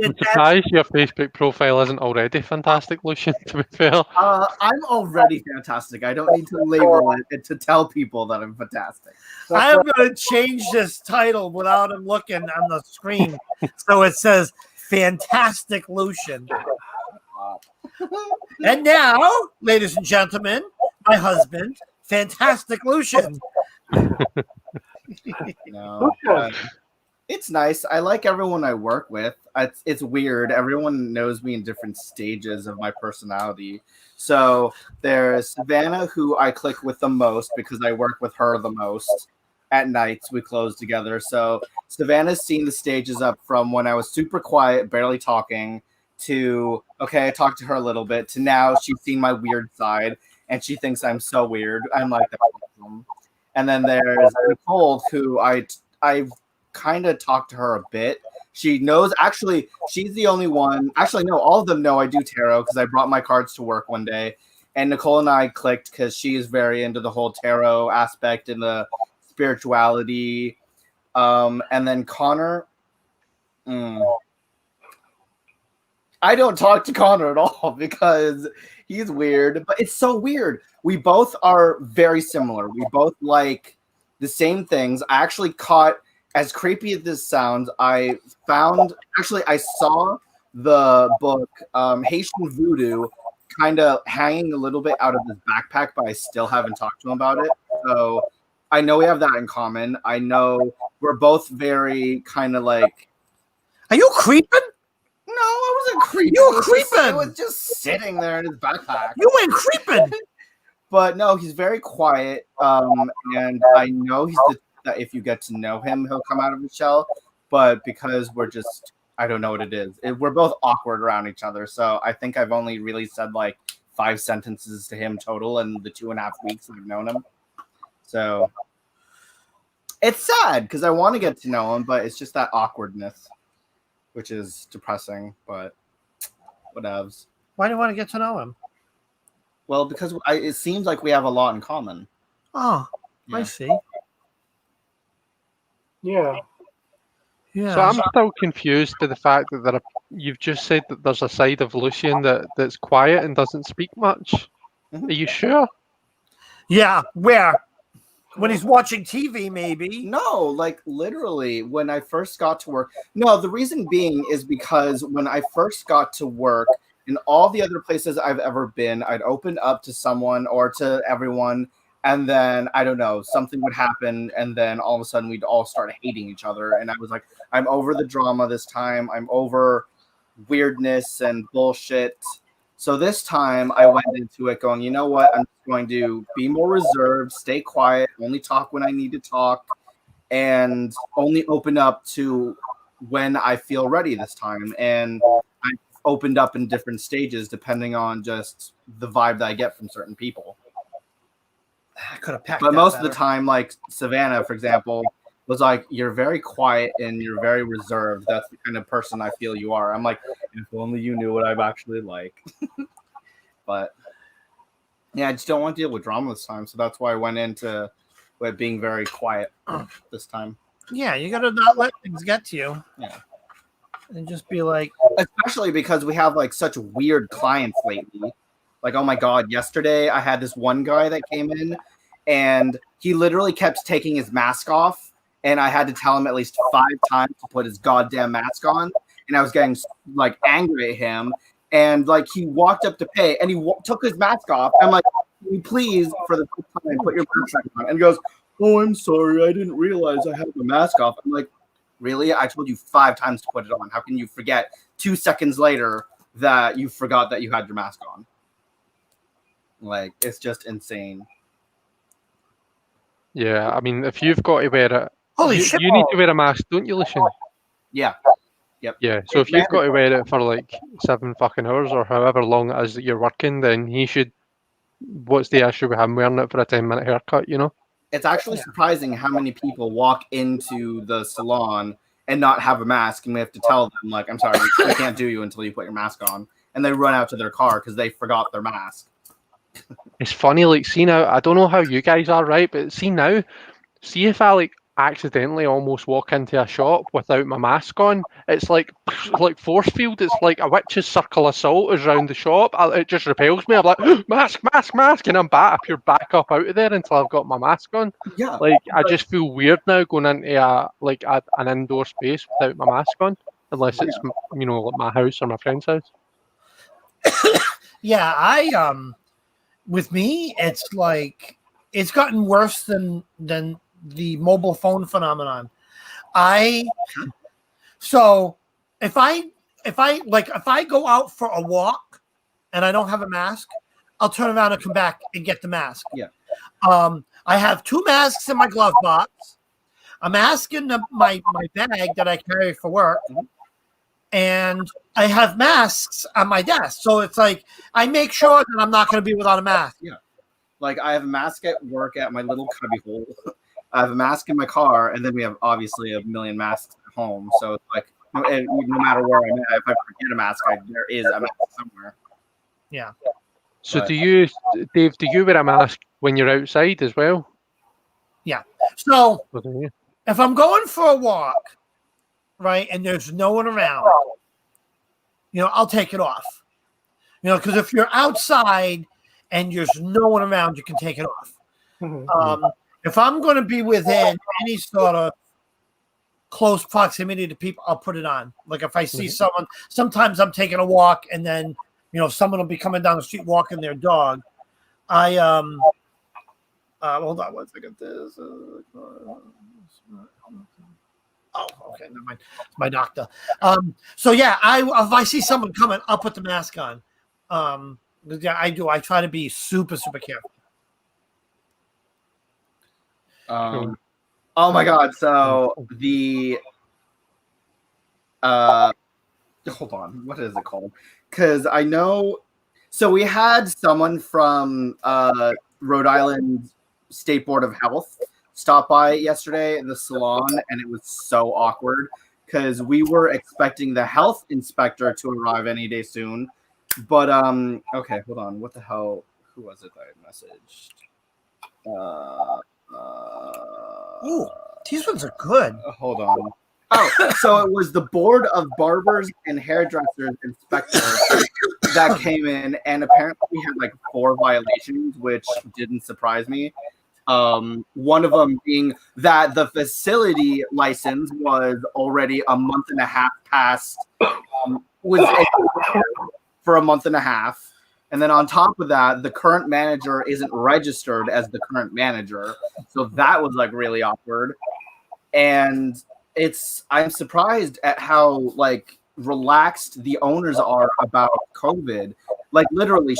Speaker 3: I'm surprised your Facebook profile isn't already Fantastic Lucian, to be fair.
Speaker 1: I'm already fantastic. I don't need to label it to tell people that I'm fantastic.
Speaker 2: I'm going to change this title without him looking on the screen. So it says Fantastic Lucian. And now, ladies and gentlemen, my husband, Fantastic Lucian.
Speaker 1: No, but it's nice. I like everyone I work with. It's weird. Everyone knows me in different stages of my personality. So there's Savannah, who I click with the most because I work with her the most. At nights, we close together. So Savannah's seen the stages up from when I was super quiet, barely talking, to, okay, I talked to her a little bit, to now she's seen my weird side, and she thinks I'm so weird. I'm like that. And then there's Nicole, who I've kind of talked to her a bit. She knows, actually, she's the only one. Actually, no, all of them know I do tarot because I brought my cards to work one day. And Nicole and I clicked because she is very into the whole tarot aspect and the spirituality. And then Connor, I don't talk to Connor at all because he's weird, but it's so weird. We both are very similar. We both like the same things. I actually caught, as creepy as this sounds, I saw the book Haitian Voodoo kind of hanging a little bit out of his backpack, but I still haven't talked to him about it. So I know we have that in common. I know we're both very kind of like...
Speaker 2: Are you creeping?
Speaker 1: No, I wasn't creeping.
Speaker 2: You were creeping.
Speaker 1: It was just sitting there in his backpack.
Speaker 2: You went creeping.
Speaker 1: But no, he's very quiet. And I know he's that if you get to know him, he'll come out of his shell. But because we're just, I don't know what it is. We're both awkward around each other. So I think I've only really said like 5 sentences to him total in the 2.5 weeks I've known him. So it's sad because I want to get to know him, but it's just that awkwardness, which is depressing, but whatevs.
Speaker 2: Why do you want to get to know him?
Speaker 1: Well, because it seems like we have a lot in common.
Speaker 2: Oh,
Speaker 1: Yeah.
Speaker 2: I see.
Speaker 4: Yeah.
Speaker 2: Yeah.
Speaker 3: So I'm still confused by the fact that you've just said that there's a side of Lucian that's quiet and doesn't speak much.
Speaker 1: Mhm.
Speaker 3: Are you sure?
Speaker 2: Yeah, where? When he's watching TV, maybe.
Speaker 1: No, like literally when I first got to work. No, the reason being is because when I first got to work, in all the other places I've ever been, I'd open up to someone or to everyone, and then I don't know, something would happen, and then all of a sudden we'd all start hating each other. And I was like, I'm over the drama this time. I'm over weirdness and bullshit. So this time I went into it going, you know what? I'm going to be more reserved, stay quiet, only talk when I need to talk, and only open up to when I feel ready this time. And I opened up in different stages depending on just the vibe that I get from certain people.
Speaker 2: I could have packed.
Speaker 1: But
Speaker 2: that
Speaker 1: most of
Speaker 2: better.
Speaker 1: the time, like Savannah, for example, was like, you're very quiet and you're very reserved. That's the kind of person I feel you are. I'm like, if only you knew what I'm actually like. But yeah, I just don't want to deal with drama this time. So that's why I went into it being very quiet this time.
Speaker 2: Yeah, you gotta not let things get to you.
Speaker 1: Yeah.
Speaker 2: And just be like,
Speaker 1: Especially because we have like such weird clients lately. Like, oh my God, yesterday I had this one guy that came in and he literally kept taking his mask off. And I had to tell him at least 5 times to put his goddamn mask on. And I was getting like angry at him. And like he walked up to pay and he took his mask off. I'm like, can you please, for the first time, put your mask on? And he goes, oh, I'm sorry. I didn't realize I had the mask off. I'm like, really? I told you 5 times to put it on. How can you forget 2 seconds later that you forgot that you had your mask on? Like, it's just insane.
Speaker 3: Yeah, I mean, if you've got to wear it,
Speaker 2: holy
Speaker 3: you,
Speaker 2: shit!
Speaker 3: you need to wear a mask, don't you, Lucian?
Speaker 1: Yeah. Yep.
Speaker 3: Yeah, so if you've got to wear it for like 7 fucking hours or however long it is that you're working, then he should. What's the issue with him wearing it for a 10-minute haircut, you know?
Speaker 1: It's actually surprising how many people walk into the salon and not have a mask, and we have to tell them, like, I'm sorry, we can't do you until you put your mask on. And they run out to their car because they forgot their mask.
Speaker 3: It's funny, like, see now, I don't know how you guys are, right? But see now, see if I like accidentally almost walk into a shop without my mask on, it's like force field. It's like a witch's circle of salt is around the shop. It just repels me. I'm like, mask, mask, mask, and I'm back up out of there until I've got my mask on.
Speaker 1: Yeah.
Speaker 3: Like, I just feel weird now going into an indoor space without my mask on, unless it's like my house or my friend's house.
Speaker 2: Yeah, with me, it's like it's gotten worse than the mobile phone phenomenon. So if I go out for a walk and I don't have a mask, I'll turn around and come back and get the mask.
Speaker 1: Yeah.
Speaker 2: I have 2 masks in my glove box, a mask in my bag that I carry for work, and I have masks on my desk. So it's like I make sure that I'm not going to be without a mask.
Speaker 1: Yeah. Like I have a mask at work at my little cubby hole. I have a mask in my car, and then we have obviously a million masks at home. So it's like no matter where I'm at, if I forget a mask, there is a mask somewhere.
Speaker 2: Yeah.
Speaker 3: So
Speaker 1: But-
Speaker 3: do you, Dave? Do you wear a mask when you're outside as well?
Speaker 2: Yeah. So
Speaker 3: Or do you?
Speaker 2: if I'm going for a walk, right, and there's no one around, I'll take it off. Because if you're outside and there's no one around, you can take it off.
Speaker 4: Mhm.
Speaker 2: If I'm going to be within any sort of close proximity to people, I'll put it on. Like if I see someone, sometimes I'm taking a walk and then, someone will be coming down the street walking their dog. Hold on one second. Oh, okay, never mind. It's my doctor. So yeah, if I see someone coming, I'll put the mask on. Yeah, I do. I try to be super, super careful.
Speaker 1: Oh my god, so the hold on, what is it called? Because I know, so we had someone from Rhode Island State Board of Health stop by yesterday in the salon, and it was so awkward because we were expecting the health inspector to arrive any day soon. But okay, hold on, what the hell? Who was it that I messaged?
Speaker 2: Ooh, these ones are good.
Speaker 1: Hold on. Oh, so it was the Board of Barbers and Hairdressers Inspector that came in, and apparently we had like 4 violations, which didn't surprise me. One of them being that the facility license was already a month and a half past, was for a month and a half. And then on top of that, the current manager isn't registered as the current manager. So that was like really awkward. And I'm surprised at how like relaxed the owners are about COVID. Like literally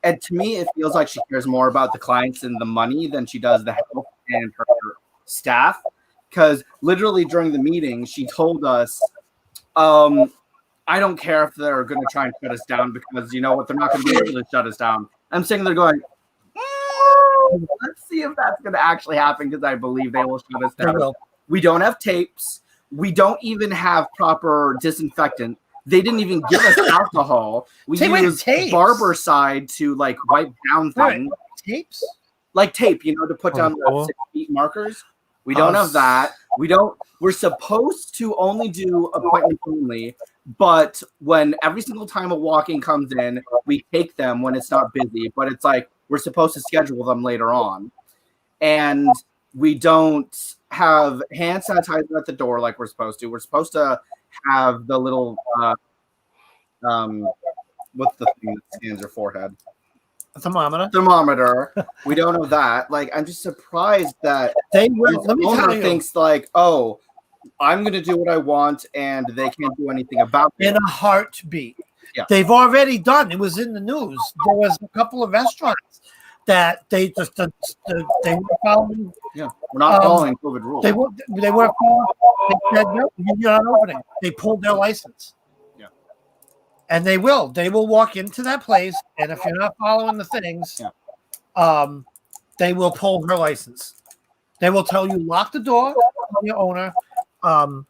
Speaker 1: and to me, it feels like she cares more about the clients and the money than she does the health and her staff. Because literally during the meeting, she told us, I don't care if they're going to try and shut us down because you know what? They're not going to be able to shut us down. I'm sitting there going, let's see if that's going to actually happen because I believe they will shut us down. We don't have tapes. We don't even have proper disinfectant. They didn't even give us alcohol. We use Barbicide to like wipe down things.
Speaker 2: Tapes?
Speaker 1: Like tape, to put down the 6 feet markers. We don't have that. We're supposed to only do appointments only, but when every single time a walk-in comes in, we take them when it's not busy, but it's like we're supposed to schedule them later on. And we don't have hand sanitizer at the door like we're supposed to. We're supposed to have the little what's the thing that scans your forehead?
Speaker 2: A thermometer.
Speaker 1: We don't know that. Like, I'm just surprised that
Speaker 2: they will.
Speaker 1: the owner thinks like, oh, I'm going to do what I want, and they can't do anything about it.
Speaker 2: In a heartbeat.
Speaker 1: Yeah.
Speaker 2: They've already done. It was in the news. There was a couple of restaurants that they just they were following.
Speaker 1: Yeah, we're not following COVID rules.
Speaker 2: They were following. They said no, you're not opening. They pulled their license. And they will walk into that place, and if you're not following the things, they will pull her license. They will tell you lock the door, tell your owner. And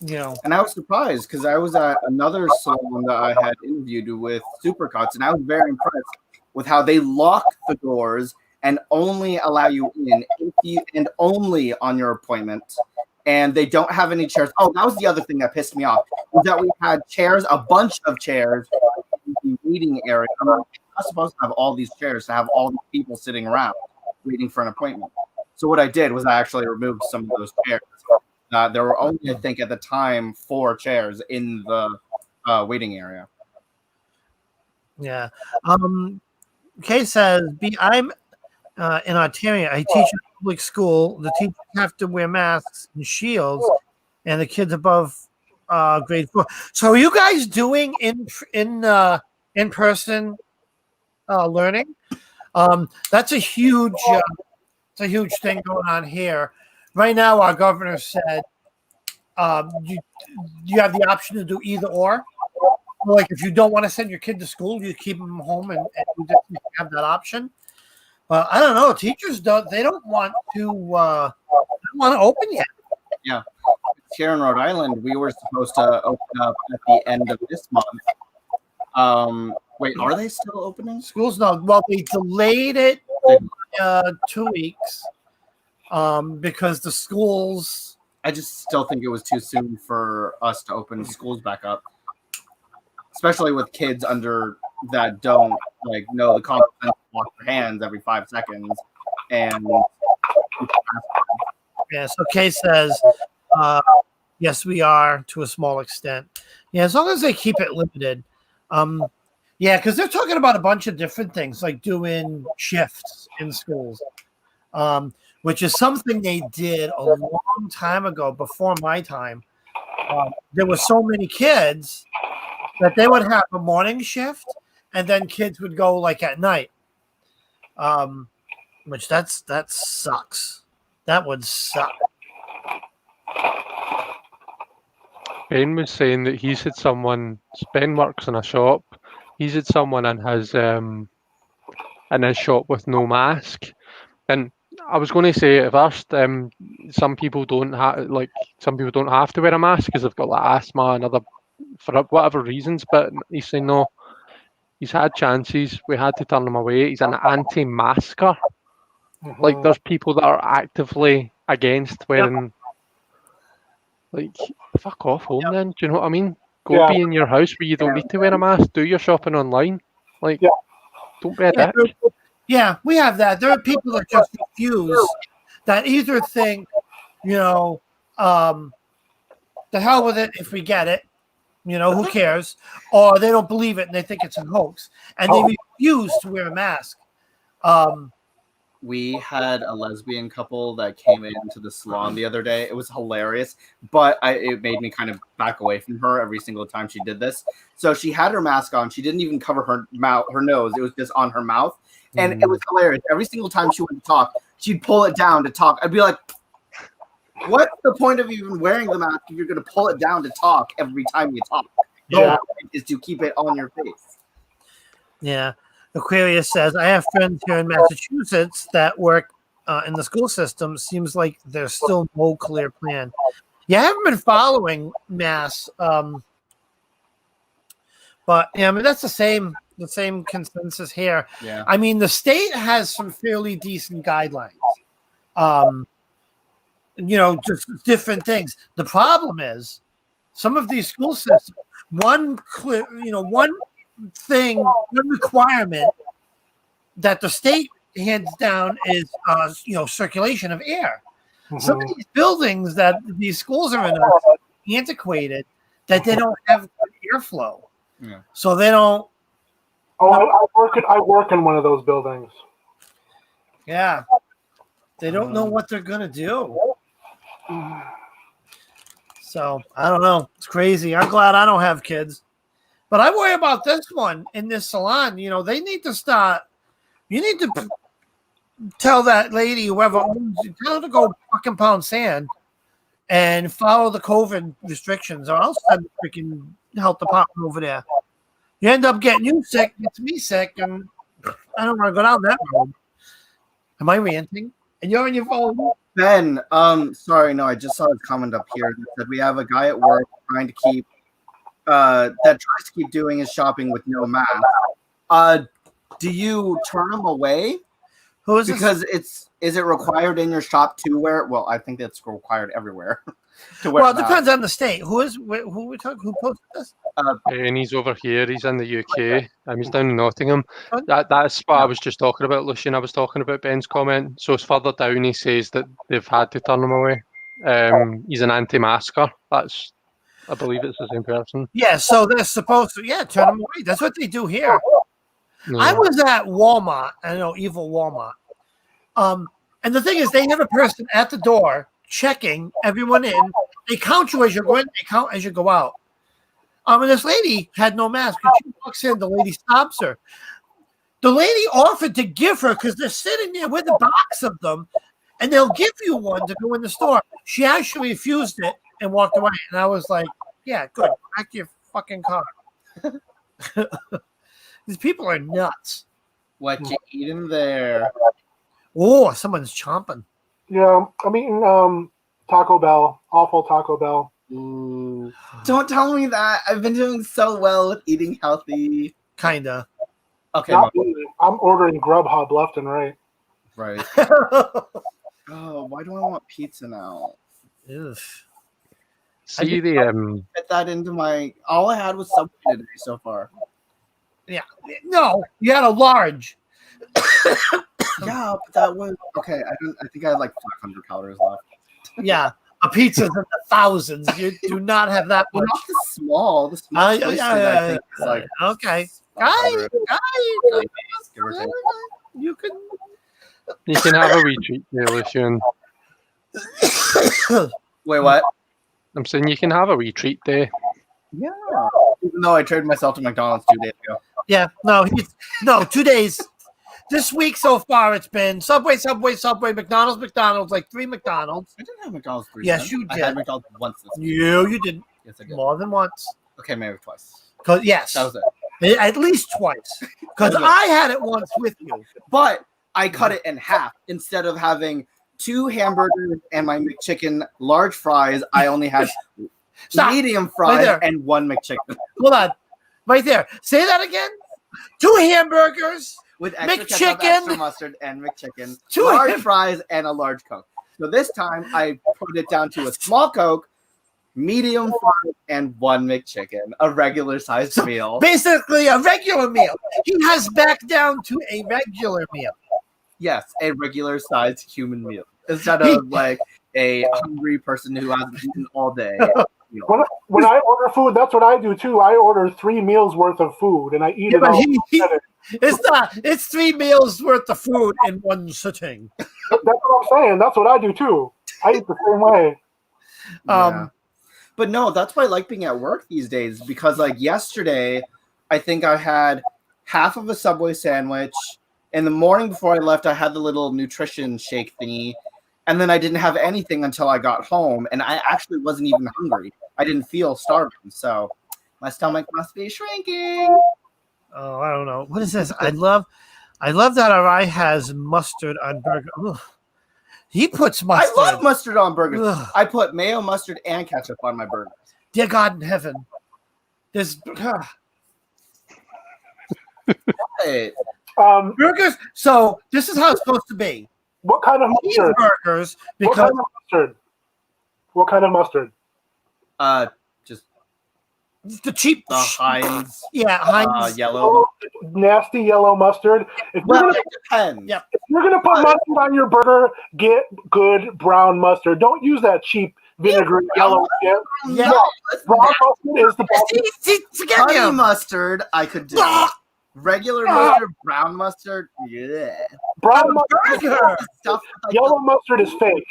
Speaker 1: I was surprised because I was at another salon that I had interviewed with Supercuts, and I was very impressed with how they lock the doors and only allow you in if you and only on your appointment. And they don't have any chairs. Oh, that was the other thing that pissed me off, was that we had chairs, a bunch of chairs in the waiting area. I'm not supposed to have all these chairs to have all these people sitting around waiting for an appointment. So what I did was I actually removed some of those chairs. There were only, I think, at the time, 4 chairs in the waiting area.
Speaker 2: Yeah. Kay says, I'm in Ontario. I teach in a public school. The teachers have to wear masks and shields, and the kids above grade 4. So are you guys doing in person learning? That's a huge thing going on here. Right now, our governor said you have the option to do either or. Like if you don't want to send your kid to school, you keep them home and you just have that option. But I don't know. Teachers don't want to open yet.
Speaker 1: Yeah. Here in Rhode Island, we were supposed to open up at the end of this month. Wait, are they still opening?
Speaker 2: Schools no. Well, they delayed it 2 weeks because the schools.
Speaker 1: I just still think it was too soon for us to open schools back up, especially with kids under that don't know the common sense to wash their hands every 5 seconds. And
Speaker 2: yeah, so Kay says, yes, we are to a small extent. Yeah, as long as they keep it limited. Yeah, because they're talking about a bunch of different things, like doing shifts in schools, which is something they did a long time ago, before my time. There were so many kids that they would have a morning shift, and then kids would go at night. Which that sucks. That would suck.
Speaker 3: Ben was saying that he's had someone. Ben works in a shop. He's had someone in his shop with no mask, and I was going to say at first, some people don't have to wear a mask because they've got asthma and other for whatever reasons. But he's saying no. He's had chances. We had to turn him away. He's an anti-masker. Mm-hmm. There's people that are actively against wearing. Fuck off home then. Do you know what I mean? Go be in your house where you don't need to wear a mask. Do your shopping online. Don't be a dick.
Speaker 2: Yeah, we have that. There are people that just refuse, that either think, the hell with it if we get it, who cares? Or they don't believe it and they think it's a hoax. And they refuse to wear a mask.
Speaker 1: We had a lesbian couple that came into the salon the other day. It was hilarious, but it made me kind of back away from her every single time she did this. So she had her mask on. She didn't even cover her nose. It was just on her mouth. And it was hilarious. Every single time she went to talk, she'd pull it down to talk. I'd be like, what's the point of even wearing the mask if you're going to pull it down to talk every time you talk? The whole point is to keep it on your face.
Speaker 2: Yeah. Aquarius says, I have friends here in Massachusetts that work in the school system. Seems like there's still no clear plan. Yeah, I haven't been following Mass. But yeah, I mean, that's the same consensus here.
Speaker 1: Yeah.
Speaker 2: I mean, the state has some fairly decent guidelines. Just different things. The problem is some of these school systems, one requirement that the state hands down is circulation of air. Mm-hmm. Some of these buildings that these schools are in are antiquated, that they don't have airflow.
Speaker 1: Yeah.
Speaker 2: So they don't.
Speaker 4: I work in one of those buildings.
Speaker 2: Yeah. They don't know what they're gonna do. So I don't know. It's crazy. I'm glad I don't have kids. But I worry about this one in this salon. They need to start. You need to tell that lady, whoever owns it, tell her to go fucking pound sand and follow the COVID restrictions, or I'll send the freaking health department over there. You end up getting you sick, gets me sick, and I don't want to go down that road. Am I ranting? And you're on your phone.
Speaker 1: Ben, sorry, no, I just saw a comment up here that said we have a guy at work trying to keep that tries to keep doing his shopping with no mask. do you turn them away?
Speaker 2: Who is this?
Speaker 1: Because is it required in your shop to wear? Well, I think it's required everywhere to wear.
Speaker 2: Well, it
Speaker 1: that.
Speaker 2: depends on the state. Who we talking? Who posted this?
Speaker 3: And he's over here. He's in the UK. He's down in Nottingham. That's what I was just talking about, Lucian. I was talking about Ben's comment. So it's further down. He says that they've had to turn him away. He's an anti-masker. I believe it's the same person.
Speaker 2: Yeah, so they're supposed to turn them away. That's what they do here.
Speaker 3: Yeah.
Speaker 2: I was at Walmart. I know, evil Walmart. And the thing is, they have a person at the door checking everyone in. They count you as you go in. They count as you go out. And this lady had no mask. When she walks in, the lady stops her. The lady offered to give her, because they're sitting there with a box of them, and they'll give you one to go in the store. She actually refused it and walked away. And I was like, yeah, good. Back to your fucking car. These people are nuts.
Speaker 1: What you eating there?
Speaker 2: Oh, someone's chomping.
Speaker 4: Yeah, I'm eating Taco Bell. Awful Taco Bell.
Speaker 1: Ooh. Don't tell me that. I've been doing so well with eating healthy.
Speaker 2: Kinda.
Speaker 1: Okay,
Speaker 4: Not really. I'm ordering Grubhub left and right.
Speaker 1: right. Oh, why do I want pizza now?
Speaker 2: Ugh.
Speaker 3: See the
Speaker 1: Fit that into my. All I had was Subway today so far.
Speaker 2: Yeah. No, you had a large.
Speaker 1: Yeah, but that was okay. I think I had like 500 calories left.
Speaker 2: Yeah. A pizza's in the thousands. You do not have that
Speaker 1: Well,
Speaker 2: much.
Speaker 1: not the small. The small twisted, I think is like
Speaker 2: okay.
Speaker 1: 500, give or take.
Speaker 2: You can.
Speaker 3: you can have a wee treat there, Lucian.
Speaker 1: Wait, what?
Speaker 3: I'm saying you can have a wee treat there.
Speaker 1: Yeah. Even though I traded myself to McDonald's 2 days ago.
Speaker 2: Yeah. No, 2 days. This week so far, it's been Subway, McDonald's, like 3 McDonald's.
Speaker 1: I didn't have McDonald's 3
Speaker 2: Yes,
Speaker 1: times.
Speaker 2: you
Speaker 1: I
Speaker 2: did.
Speaker 1: had McDonald's once this week.
Speaker 2: You didn't.
Speaker 1: Yes, I did.
Speaker 2: More than once.
Speaker 1: Okay, maybe twice.
Speaker 2: Yes.
Speaker 1: That was it.
Speaker 2: At least twice. Because
Speaker 1: Okay.
Speaker 2: I had it once with you.
Speaker 1: But I cut it in half. Instead of having 2 hamburgers and my McChicken large fries, I only had
Speaker 2: Stop.
Speaker 1: medium
Speaker 2: Right
Speaker 1: fries
Speaker 2: there.
Speaker 1: and 1 McChicken.
Speaker 2: Hold on. Right there. Say that again. 2 hamburgers.
Speaker 1: With extra ketchup,
Speaker 2: McChicken.
Speaker 1: extra mustard, and McChicken.
Speaker 2: 2
Speaker 1: large
Speaker 2: ham-
Speaker 1: fries and a large Coke. So this time I put it down to a small Coke, medium fries, and 1 McChicken. A regular sized meal.
Speaker 2: Basically, a regular meal. He has backed down to a regular meal.
Speaker 1: Yes, a regular sized human meal. Instead of like a hungry person who hasn't eaten all day. meal.
Speaker 4: When I order food, that's what I do too. I order 3 meals worth of food and I eat
Speaker 2: Yeah,
Speaker 4: it
Speaker 2: but
Speaker 4: all.
Speaker 2: it's not. It's 3 meals worth of food in one sitting.
Speaker 4: That's what I'm saying. That's what I do too. I eat the same way.
Speaker 1: Yeah. But no, that's why I like being at work these days because like yesterday, I think I had half of a Subway sandwich. In the morning before I left, I had the little nutrition shake thingy. And then I didn't have anything until I got home. And I actually wasn't even hungry. I didn't feel starving. So my stomach must be shrinking.
Speaker 2: Oh, I don't know. What is this? I love that Arai has mustard on burger. Ugh. He puts mustard.
Speaker 1: I love mustard on burgers.
Speaker 2: Ugh.
Speaker 1: I put mayo, mustard, and ketchup on my burgers.
Speaker 2: Dear God in heaven. There's
Speaker 1: Hey,
Speaker 2: burgers. So this is how it's supposed to be.
Speaker 4: What kind of mustard?
Speaker 2: Cheeseburgers
Speaker 4: What
Speaker 2: because
Speaker 4: kind of mustard? What kind of mustard?
Speaker 1: just
Speaker 2: the cheap.
Speaker 1: the Heinz
Speaker 2: Yeah, Heinz.
Speaker 1: yellow.
Speaker 4: Nasty yellow mustard. If
Speaker 1: Well, it depends.
Speaker 2: Yep.
Speaker 4: you're gonna put mustard on your burger, get good brown mustard. Don't use that cheap vinegar yellow shit.
Speaker 2: Yeah.
Speaker 1: No, that's
Speaker 4: Brown
Speaker 1: nasty.
Speaker 4: mustard is the best.
Speaker 2: See, forget
Speaker 1: Honey
Speaker 2: him.
Speaker 1: mustard, I could do.
Speaker 2: Ah!
Speaker 1: Regular mustard, brown mustard, yeah.
Speaker 4: Brown mustard,
Speaker 2: Burger.
Speaker 1: Stuff like
Speaker 4: yellow mustard is fake.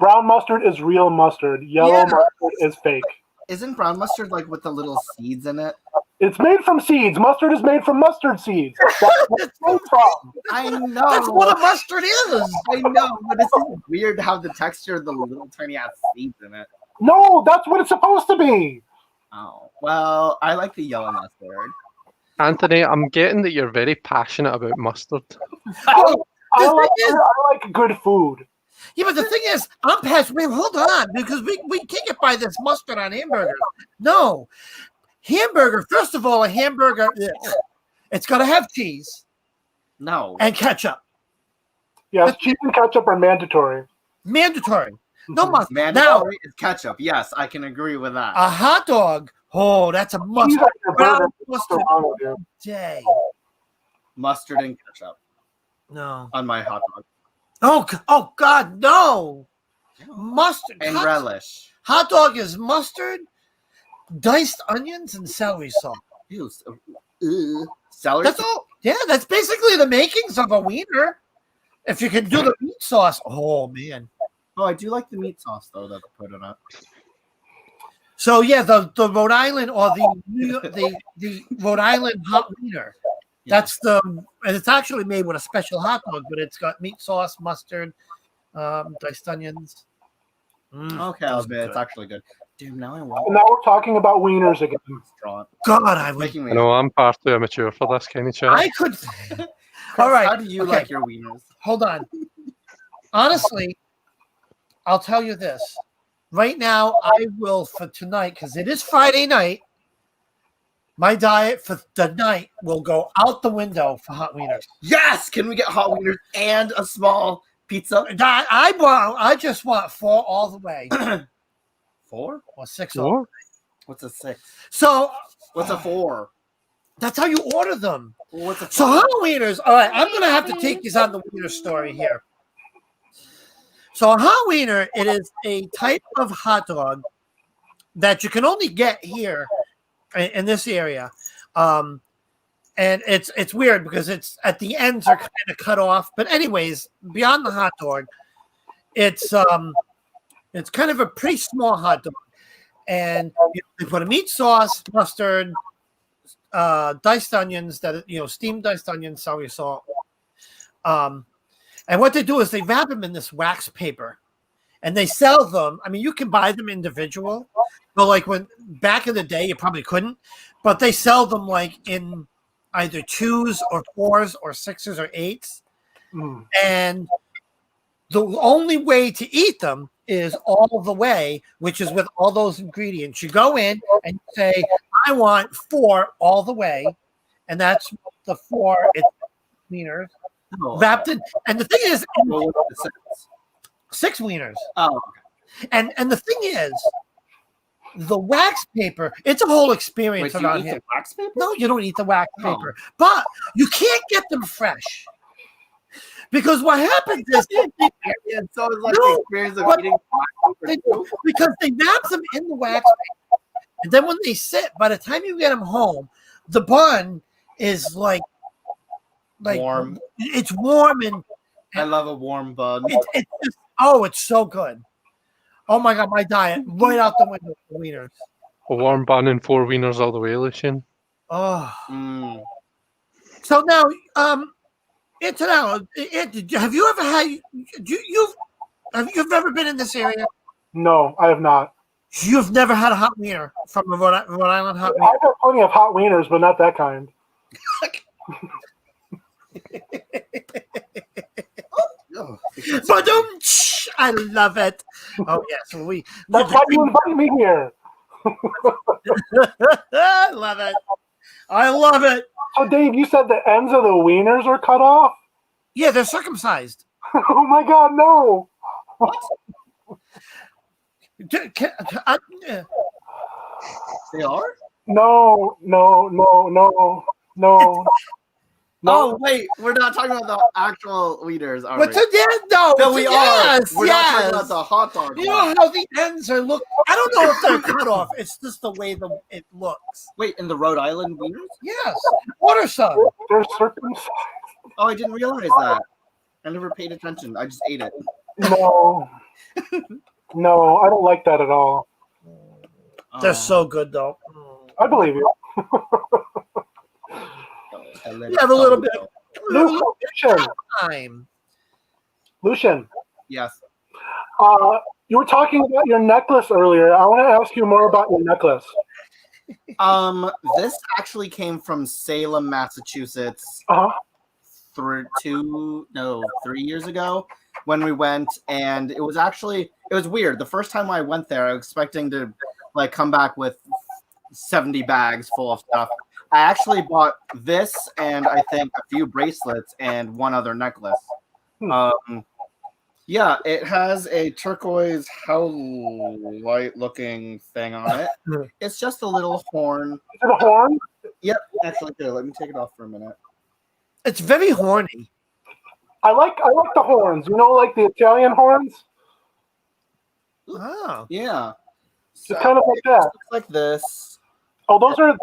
Speaker 4: Brown mustard is real mustard. Yellow
Speaker 1: Yeah.
Speaker 4: mustard is fake.
Speaker 1: Isn't brown mustard like with the little seeds in it?
Speaker 4: It's made from seeds. Mustard is made from mustard seeds. That's what it's made from.
Speaker 1: I know.
Speaker 2: That's what a mustard is.
Speaker 1: I know, but it's just weird how the texture of the little tiny ass seeds in it.
Speaker 4: No, that's what it's supposed to be.
Speaker 1: Oh, well, I like the yellow mustard.
Speaker 3: Anthony, I'm getting that you're very passionate about mustard.
Speaker 4: I
Speaker 2: The
Speaker 4: like,
Speaker 2: thing is-
Speaker 4: I like good food.
Speaker 2: Yeah, but the thing is, I'm past. Wait, hold on, because we can't get by this mustard on hamburgers. No, hamburger. First of all, a hamburger. It's got to have cheese
Speaker 1: No.
Speaker 2: and ketchup.
Speaker 4: Yes, cheese and ketchup are mandatory.
Speaker 2: Mandatory. No mustard. Now,
Speaker 1: Mandatory is ketchup. Yes, I can agree with that.
Speaker 2: a hot dog. Oh, that's a
Speaker 4: Cheese
Speaker 2: mustard.
Speaker 4: on your burger.
Speaker 2: Brown
Speaker 4: What's
Speaker 2: mustard
Speaker 4: wrong with you?
Speaker 2: day.
Speaker 1: Mustard and ketchup
Speaker 2: No.
Speaker 1: on my hot dog.
Speaker 2: Oh God, no. Mustard.
Speaker 1: And relish.
Speaker 2: Hot dog is mustard, diced onions, and celery salt.
Speaker 1: Ew, celery
Speaker 2: That's
Speaker 1: salt?
Speaker 2: all. Yeah, that's basically the makings of a wiener. If you can do the meat sauce, oh man.
Speaker 1: Oh, I do like the meat sauce though that they put in it.
Speaker 2: So yeah, the Rhode Island or the Rhode Island hot wiener. That's and it's actually made with a special hot dog, but it's got meat sauce, mustard, diced onions.
Speaker 1: Okay, I'll admit it's actually good. Dude, now I want
Speaker 4: And now we're talking about wieners again.
Speaker 1: restaurant.
Speaker 2: God, I would.
Speaker 1: Making me.
Speaker 3: I know I'm far too immature for this kind of chat.
Speaker 2: I could.
Speaker 1: Chris,
Speaker 2: All right.
Speaker 1: How do you
Speaker 2: okay.
Speaker 1: like your wieners?
Speaker 2: Hold on. Honestly, I'll tell you this. Right now, I will for tonight because it is Friday night. My diet for the night will go out the window for hot wieners.
Speaker 1: Yes! Can we get hot wieners and a small pizza?
Speaker 2: I just want 4 all the way
Speaker 1: 4?
Speaker 2: or 6 all.
Speaker 3: What?
Speaker 1: What's a 6?
Speaker 2: So
Speaker 1: What's a 4?
Speaker 2: that's how you order them.
Speaker 1: What's a
Speaker 2: So hot wieners. All right, I'm gonna have to take you on the wiener story here. So a hot wiener, it is a type of hot dog that you can only get here in this area, and it's weird because it's at the ends are kind of cut off. But anyways, beyond the hot dog, it's kind of a pretty small hot dog, and they put a meat sauce, mustard, diced onions steamed diced onions, celery salt. And what they do is they wrap them in this wax paper and they sell them. I mean, you can buy them individual, but like when back in the day, you probably couldn't, but they sell them like in either 2s or 4s or 6s or 8s.
Speaker 4: Mm.
Speaker 2: And the only way to eat them is all the way, which is with all those ingredients. You go in and you say, I want 4 all the way. And that's the 4 it's wieners wrapped in. And the thing is,
Speaker 1: Well, what's the 6?
Speaker 2: 6 wieners.
Speaker 1: Oh, okay.
Speaker 2: And the thing is, the wax paper, it's a whole experience
Speaker 1: Wait, do you
Speaker 2: around
Speaker 1: eat
Speaker 2: here.
Speaker 1: the wax paper?
Speaker 2: No, you don't eat the wax
Speaker 1: Oh.
Speaker 2: paper, but you can't get them fresh. Because what happens is
Speaker 1: So it's like
Speaker 2: No,
Speaker 1: the experience of
Speaker 2: but-
Speaker 1: eating wax
Speaker 2: they,
Speaker 1: paper too?
Speaker 2: because they wrap them in the wax paper, and then when they sit, by the time you get them home, the bun is like
Speaker 1: Warm.
Speaker 2: It's warm and
Speaker 1: I love a warm bun.
Speaker 2: it's just it's so good. Oh my god, my diet right out the window for wieners.
Speaker 3: A warm bun and 4 wieners all the way, Lucian.
Speaker 2: Oh,
Speaker 1: Mm.
Speaker 2: so now, Antonello, have you ever had you've ever been in this area?
Speaker 4: No, I have not.
Speaker 2: You've never had a hot wiener from a Rhode Island hot wiener?
Speaker 4: I've had plenty of hot wieners, but not that kind.
Speaker 1: Oh,
Speaker 2: But I love it. Oh yes,
Speaker 4: That's why you invited me here.
Speaker 2: I love it. I love it.
Speaker 4: So, Dave, you said the ends of the wieners are cut off?
Speaker 2: Yeah, they're circumcised.
Speaker 4: Oh my God, no!
Speaker 1: they are?
Speaker 4: No.
Speaker 1: Oh, wait. We're not talking about the actual wieners, are
Speaker 2: But
Speaker 1: we?
Speaker 2: no,
Speaker 1: No, we are.
Speaker 2: yes,
Speaker 1: We're not talking
Speaker 2: yes.
Speaker 1: about the hot dog.
Speaker 2: You know how the ends are look. I don't know if they're cut off. It's just the way it looks.
Speaker 1: Wait, in the Rhode Island wieners?
Speaker 2: Yes, order some.
Speaker 4: They're circumcised.
Speaker 1: Oh, I didn't realize that. I never paid attention. I just ate it.
Speaker 4: No. No, I don't like that at all.
Speaker 2: They're so good though.
Speaker 4: I believe you.
Speaker 1: You
Speaker 2: have a little bit.
Speaker 4: Lucian,
Speaker 2: Time.
Speaker 4: Lucian,
Speaker 1: Yes.
Speaker 4: you were talking about your necklace earlier. I want to ask you more about your necklace.
Speaker 1: This actually came from Salem, Massachusetts.
Speaker 4: Uh-huh.
Speaker 1: 3 years ago when we went, and it was weird. The first time I went there, I was expecting to like come back with 70 bags full of stuff, I actually bought this and I think a few bracelets and one other necklace. Yeah, it has a turquoise howlite looking thing on it. It's just a little horn.
Speaker 4: Is it a horn?
Speaker 1: Yep, actually, here, let me take it off for a minute.
Speaker 2: It's very horny.
Speaker 4: I like the horns. You know, like the Italian horns.
Speaker 2: Oh.
Speaker 1: Yeah. So
Speaker 4: It's kind of like that.
Speaker 1: it looks like this.
Speaker 4: Oh, those are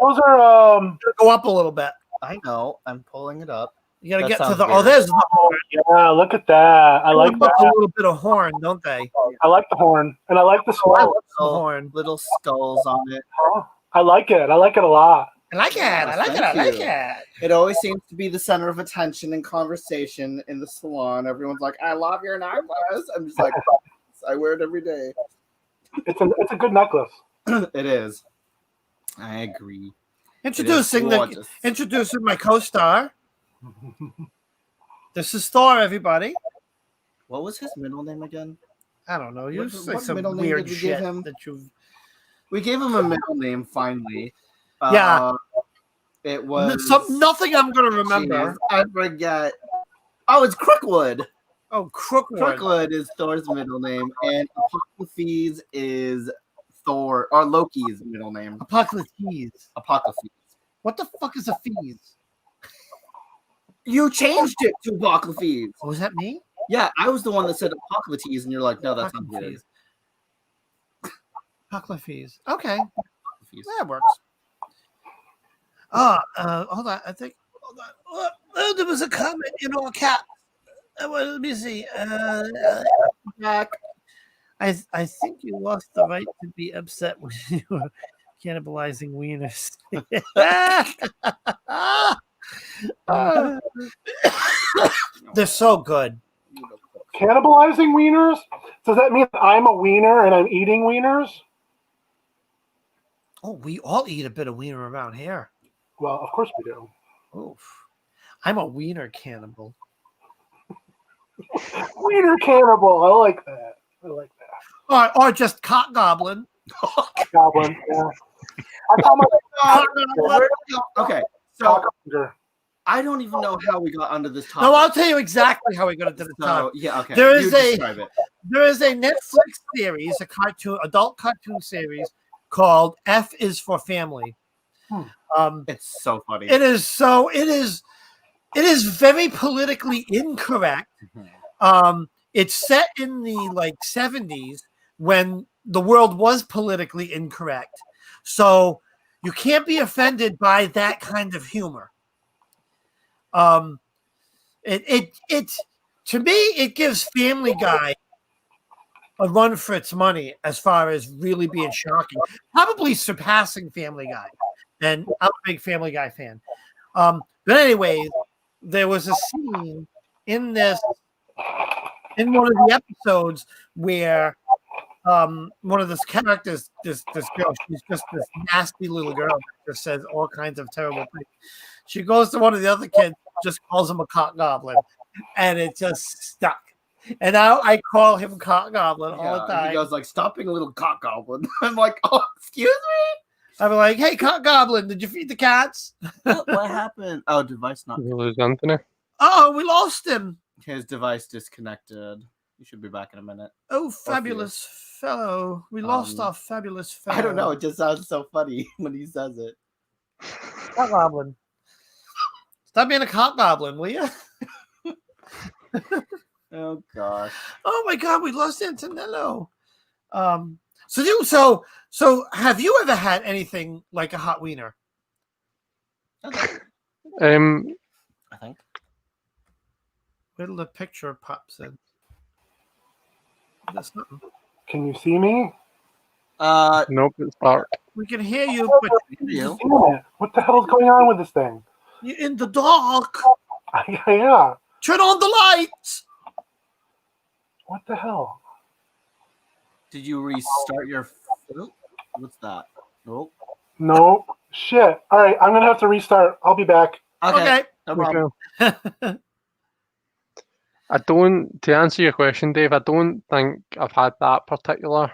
Speaker 2: Go up a little bit.
Speaker 1: I know. I'm pulling it up.
Speaker 2: You gotta
Speaker 1: That
Speaker 2: get to
Speaker 1: sounds
Speaker 2: the. Oh,
Speaker 1: weird.
Speaker 2: there's the horn.
Speaker 4: yeah. Look at that. I like
Speaker 2: They look a
Speaker 4: that.
Speaker 2: little bit of horn, don't they?
Speaker 4: I like the horn, and I like the
Speaker 2: I
Speaker 4: skull.
Speaker 2: love the
Speaker 1: Little,
Speaker 2: horn.
Speaker 1: little skulls on it.
Speaker 4: I like it. I like it a lot.
Speaker 2: I like it. I like it. I
Speaker 1: Thank
Speaker 2: like
Speaker 1: you.
Speaker 2: it.
Speaker 1: It always seems to be the center of attention and conversation in the salon. Everyone's like, "I love your necklace." I'm just like, I wear it every day.
Speaker 4: It's a good necklace.
Speaker 1: It is. I agree.
Speaker 2: Introducing
Speaker 1: gorgeous.
Speaker 2: introducing my co-star. This is Thor, everybody.
Speaker 1: What was his middle name again?
Speaker 2: I don't know. You
Speaker 1: What-
Speaker 2: say
Speaker 1: what
Speaker 2: some
Speaker 1: middle name
Speaker 2: weird
Speaker 1: did we give
Speaker 2: shit
Speaker 1: him?
Speaker 2: that you've.
Speaker 1: We gave him a middle name finally.
Speaker 2: Yeah.
Speaker 1: It was
Speaker 2: Nothing I'm gonna remember.
Speaker 1: Jeez, I forget. Oh, it's Crookwood.
Speaker 2: Oh, Crookwood.
Speaker 1: Crookwood is Thor's middle name, and Apophis is Thor or Loki's middle name.
Speaker 2: Apocalypse.
Speaker 1: Apophis.
Speaker 2: What the fuck is a fees?
Speaker 1: You changed it to Apophis.
Speaker 2: Oh, was that me?
Speaker 1: Yeah, I was the one that said Apocalypse, and you're like, no, that's not what it is.
Speaker 2: Apocalypse. Okay,
Speaker 1: Apophis.
Speaker 2: that works. Hold on. I think. Hold on. Oh, there was a comment in all caps. Let me see.
Speaker 1: Back.
Speaker 2: I think you lost the right to be upset when you were cannibalizing wieners. They're so good.
Speaker 4: Cannibalizing wieners? Does that mean I'm a wiener and I'm eating wieners?
Speaker 2: Oh, we all eat a bit of wiener around here.
Speaker 4: Well, of course we do.
Speaker 2: Oof. I'm a wiener cannibal.
Speaker 4: Wiener cannibal. I like that. I like that.
Speaker 2: Or just cock goblin.
Speaker 4: Goblin. Yeah. I call my
Speaker 1: Okay, so
Speaker 4: cockfinger.
Speaker 1: I don't even know how we got onto this topic.
Speaker 2: No, I'll tell you exactly how we got into the
Speaker 1: So,
Speaker 2: top.
Speaker 1: yeah, okay.
Speaker 2: There
Speaker 1: You
Speaker 2: is a-
Speaker 1: describe it.
Speaker 2: There is a Netflix series, adult cartoon series called F is for Family.
Speaker 1: It's so funny.
Speaker 2: It is very politically incorrect. It's set in the 70s when the world was politically incorrect. So you can't be offended by that kind of humor. It to me, it gives Family Guy a run for its money as far as really being shocking, probably surpassing Family Guy. And I'm a big Family Guy fan. But anyways, there was a scene in one of the episodes where one of the characters, this girl, she's just this nasty little girl that just says all kinds of terrible things. She goes to one of the other kids, just calls him a cock goblin, and it just stuck. And now I call him cock goblin all the
Speaker 1: and
Speaker 2: time.
Speaker 1: he goes like, "Stop being a little cock goblin." I'm like, "Oh, excuse me."
Speaker 2: I'm like, "Hey, cock goblin, did you feed the cats?"
Speaker 1: What happened? Oh, device not.
Speaker 3: We lose Anthony.
Speaker 2: Oh, we lost him.
Speaker 1: His device disconnected. You should be back in a minute.
Speaker 2: Oh, fabulous fellow. We lost our fabulous fellow.
Speaker 1: I don't know. It just sounds so funny when he says it.
Speaker 2: Cock goblin. Stop being a cock goblin, will you?
Speaker 1: Oh gosh.
Speaker 2: Oh my God, we lost Antonello. So have you ever had anything like a hot wiener?
Speaker 1: Okay. I think.
Speaker 2: Where the picture pops in. That's nothing.
Speaker 4: Can you see me?
Speaker 3: Nope, it's dark.
Speaker 2: We can hear you, but
Speaker 1: You.
Speaker 4: Damn it. What the hell is going on with this thing?
Speaker 2: you're in the dark.
Speaker 4: Yeah.
Speaker 2: Turn on the lights.
Speaker 4: What the hell?
Speaker 1: Did you restart your? Oh, what's that? Nope.
Speaker 4: No. Shit. All right. I'm going to have to restart. I'll be back.
Speaker 1: Okay. No problem.
Speaker 3: I don't, to answer your question, Dave, I don't think I've had that particular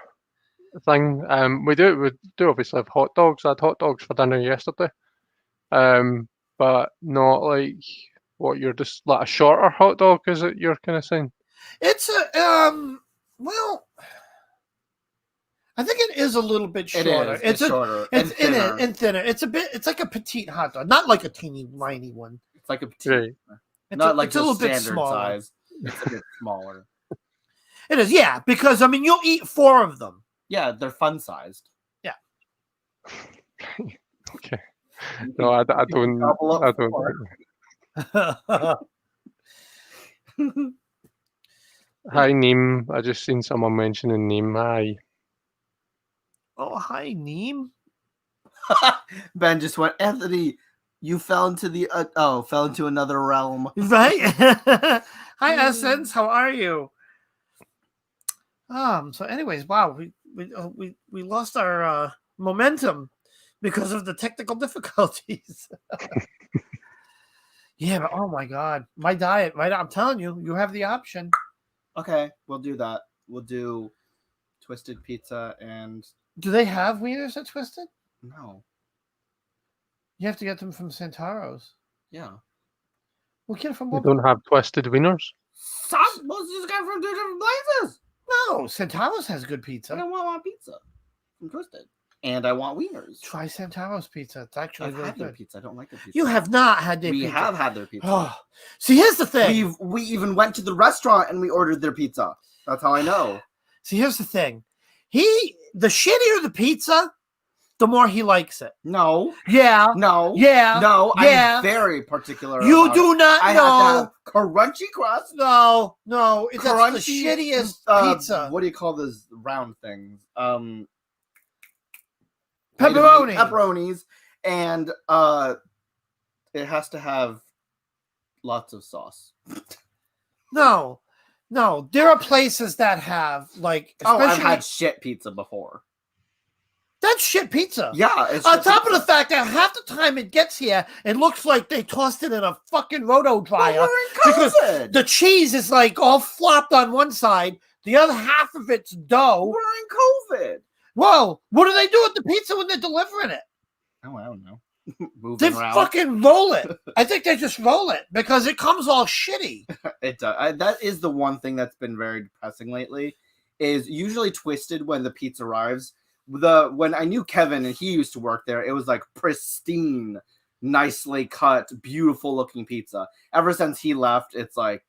Speaker 3: thing. We do obviously have hot dogs. I had hot dogs for dinner yesterday. but not like what you're just like a shorter hot dog. Is it you're kind of saying?
Speaker 2: It's a well, I think it is a little bit shorter.
Speaker 1: It's shorter.
Speaker 2: It's
Speaker 1: and thinner.
Speaker 2: and thinner. It's a bit. It's like a petite hot dog, not like a teeny whiny one.
Speaker 1: It's like a petite,
Speaker 3: Right.
Speaker 2: It's
Speaker 1: not like
Speaker 2: it's a
Speaker 1: the
Speaker 2: little bit
Speaker 1: standard
Speaker 2: smaller.
Speaker 1: size. It's a bit smaller.
Speaker 2: It is, yeah, because I mean you'll eat 4 of them.
Speaker 1: Yeah, they're fun sized.
Speaker 3: Okay. No, I don't.
Speaker 1: Gobble up
Speaker 3: I don't.
Speaker 1: four.
Speaker 3: Hi, Neem. I just seen someone mentioning Neem. Hi.
Speaker 2: Oh, hi, Neem.
Speaker 1: Ben just went, Anthony, you fell into another realm.
Speaker 2: Right? Hi, Essence. How are you? So anyways, wow, we lost our momentum because of the technical difficulties. Yeah, but oh my god, my diet, right? I'm telling you, you have the option.
Speaker 1: Okay, we'll do that. We'll do twisted pizza and
Speaker 2: Do they have wieners at Twisted?
Speaker 1: no.
Speaker 2: You have to get them from Santaro's.
Speaker 1: Yeah.
Speaker 2: We'll get it from
Speaker 3: We
Speaker 2: one.
Speaker 3: don't have twisted wieners.
Speaker 1: Stop! Most just got from 2 different places.
Speaker 2: No, Santaro's has good
Speaker 1: I
Speaker 2: pizza.
Speaker 1: don't want pizza from Twisted, and I want wieners.
Speaker 2: Try Santaro's pizza. It's actually
Speaker 1: I've
Speaker 2: really
Speaker 1: had their
Speaker 2: good.
Speaker 1: pizza. I don't like their pizza.
Speaker 2: You have not had their
Speaker 1: We
Speaker 2: pizza.
Speaker 1: have had their pizza.
Speaker 2: Oh, see, here's the thing.
Speaker 1: We even went to the restaurant and we ordered their pizza. That's how I know.
Speaker 2: See, here's the thing. The shittier the pizza, the more he likes it.
Speaker 1: No,
Speaker 2: Yeah.
Speaker 1: no,
Speaker 2: Yeah.
Speaker 1: no.
Speaker 2: Yeah.
Speaker 1: I'm very particular.
Speaker 2: You
Speaker 1: about
Speaker 2: do
Speaker 1: it.
Speaker 2: not
Speaker 1: I
Speaker 2: know.
Speaker 1: have to have crunchy crust.
Speaker 2: No. That's the
Speaker 1: Crunchy,
Speaker 2: shittiest pizza.
Speaker 1: What do you call those round things?
Speaker 2: Pepperoni.
Speaker 1: Pepperonis, and it has to have lots of sauce.
Speaker 2: No. There are places that have like.
Speaker 1: Oh, I've
Speaker 2: especially-
Speaker 1: had shit pizza before.
Speaker 2: That's shit pizza.
Speaker 1: Yeah, it's
Speaker 2: On
Speaker 1: shit
Speaker 2: top of
Speaker 1: pizza.
Speaker 2: the fact that half the time it gets here, it looks like they tossed it in a fucking roto
Speaker 1: But
Speaker 2: dryer.
Speaker 1: we're in
Speaker 2: because
Speaker 1: COVID.
Speaker 2: The cheese is like all flopped on one side. The other half of it's dough.
Speaker 1: We're in COVID.
Speaker 2: Whoa, what do they do with the pizza when they're delivering it?
Speaker 1: Oh, I don't know. Moving
Speaker 2: They
Speaker 1: around.
Speaker 2: fucking roll it. I think they just roll it because it comes all shitty.
Speaker 1: It does. That is the one thing that's been very depressing lately. Is usually Twisted when the pizza arrives. When I knew Kevin and he used to work there, it was like pristine, nicely cut, beautiful looking pizza. Ever since he left, it's like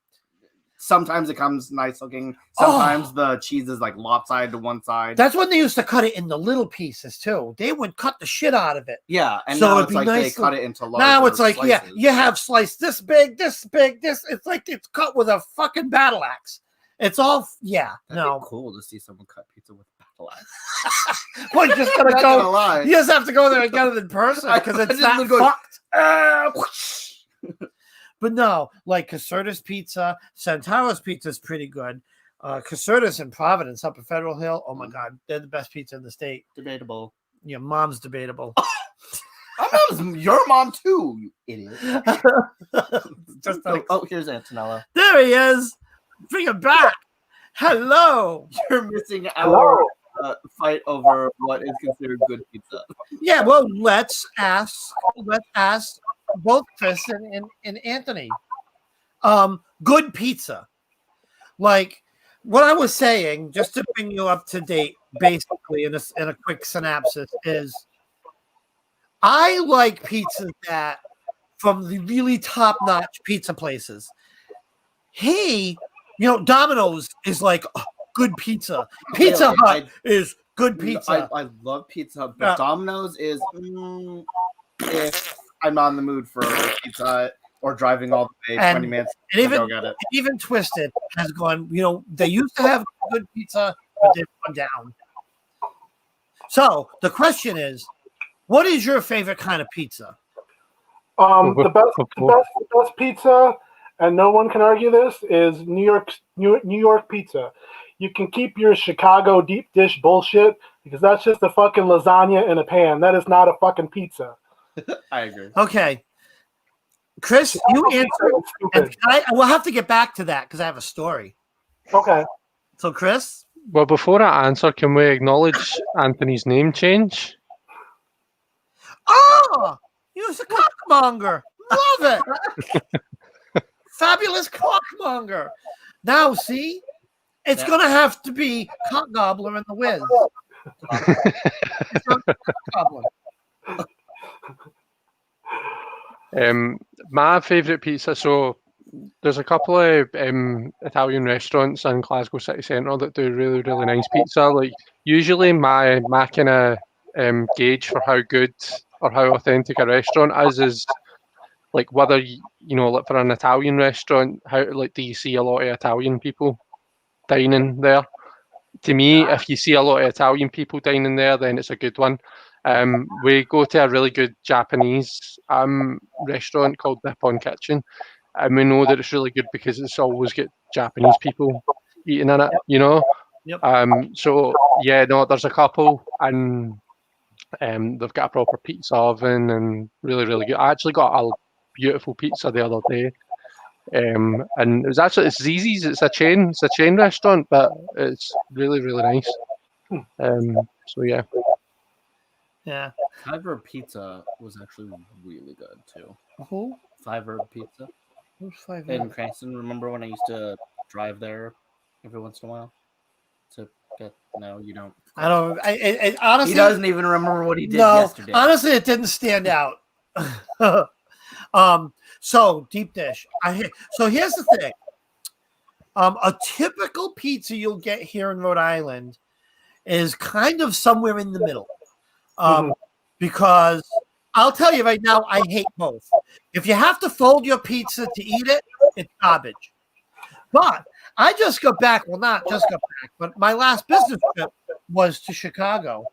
Speaker 1: sometimes it comes nice looking. Sometimes the cheese is like lopsided to one side.
Speaker 2: That's when they used to cut it in the little pieces too. They would cut the shit out of it.
Speaker 1: Yeah, and
Speaker 2: So
Speaker 1: now
Speaker 2: it'd
Speaker 1: it's
Speaker 2: be
Speaker 1: like
Speaker 2: nice
Speaker 1: they cut it into larger
Speaker 2: Now it's like,
Speaker 1: slices.
Speaker 2: you have sliced this big, this big, this. It's like it's cut with a fucking battle axe. It's all,
Speaker 1: That'd
Speaker 2: no.
Speaker 1: be cool to see someone cut pizza with a battle axe.
Speaker 2: Well, you just gotta
Speaker 1: Not gonna
Speaker 2: go.
Speaker 1: lie.
Speaker 2: You just have to go there and get it in person because
Speaker 1: I
Speaker 2: it's
Speaker 1: just
Speaker 2: that
Speaker 1: would go,
Speaker 2: fucked. But no, like Caserta's Pizza, Santaro's Pizza is pretty good. Caserta's in Providence up at Federal Hill. Oh my God, they're the best pizza in the state.
Speaker 1: Debatable.
Speaker 2: Your mom's debatable.
Speaker 1: My mom's your mom too, you idiot.
Speaker 2: Just
Speaker 1: Oh,
Speaker 2: like,
Speaker 1: here's Antonella.
Speaker 2: there he is. Bring him back. Hello.
Speaker 1: You're missing
Speaker 4: Hello.
Speaker 1: our fight over what is considered good pizza.
Speaker 2: Yeah, well, let's ask both Chris and Anthony. Good pizza. Like what I was saying, just to bring you up to date, basically in a quick synopsis, is I like pizzas that from the really top-notch pizza places. Domino's is like good pizza. Pizza
Speaker 1: Really,
Speaker 2: Hut is good pizza.
Speaker 1: I love pizza, but
Speaker 2: Yeah.
Speaker 1: Domino's is if I'm not in the mood for Pizza Hut or driving all the way 20
Speaker 2: And-
Speaker 1: minutes
Speaker 2: and
Speaker 1: to
Speaker 2: even
Speaker 1: go get it.
Speaker 2: even Twisted has gone, they used to have good pizza, but they've gone down. So the question is, what is your favorite kind of pizza?
Speaker 4: The best pizza, and no one can argue this, is New York pizza. You can keep your Chicago deep dish bullshit because that's just a fucking lasagna in a pan. That is not a fucking pizza.
Speaker 1: I agree.
Speaker 2: Okay, Chris, you answer. And
Speaker 4: Stupid.
Speaker 2: we'll have to get back to that because I have a story.
Speaker 4: Okay.
Speaker 2: So, Chris,
Speaker 3: Well, before I answer, can we acknowledge Anthony's name change?
Speaker 2: oh, you He was a cockmonger. Love it. Fabulous cockmonger. Now, see, it's
Speaker 1: Yeah.
Speaker 2: going to have to be Cock Gobbler and the Wiz. Goblin.
Speaker 3: My favourite pizza. So there's a couple of Italian restaurants in Glasgow city centre that do really, really nice pizza. Like usually my kind of gauge for how good or how authentic a restaurant is like whether like for an Italian restaurant, how like do you see a lot of Italian people dining there? To me, if you see a lot of Italian people dining there, then it's a good one. We go to a really good Japanese restaurant called Nippon Kitchen, and we know that it's really good because it's always got Japanese people eating in it,
Speaker 2: Yep.
Speaker 3: So yeah, no, there's a couple, and they've got a proper pizza oven and really, really good. I actually got a beautiful pizza the other day. And it's Zizzi's. It's a chain restaurant, but it's really, really nice. So yeah.
Speaker 2: Yeah.
Speaker 1: Five Herb Pizza was actually really good too.
Speaker 2: Who?
Speaker 1: Five Herb Pizza
Speaker 2: Who's 5
Speaker 1: in Cranston. Remember when I used to drive there every once in a while to get? No, you don't.
Speaker 2: I don't. It honestly,
Speaker 5: He doesn't even remember what he did
Speaker 2: no.
Speaker 5: yesterday.
Speaker 2: Honestly, it didn't stand out. So deep dish. So here's the thing. A typical pizza you'll get here in Rhode Island is kind of somewhere in the middle. Because I'll tell you right now, I hate both. If you have to fold your pizza to eat it, it's garbage. But I just got back. Well, not just got back, but my last business trip was to Chicago,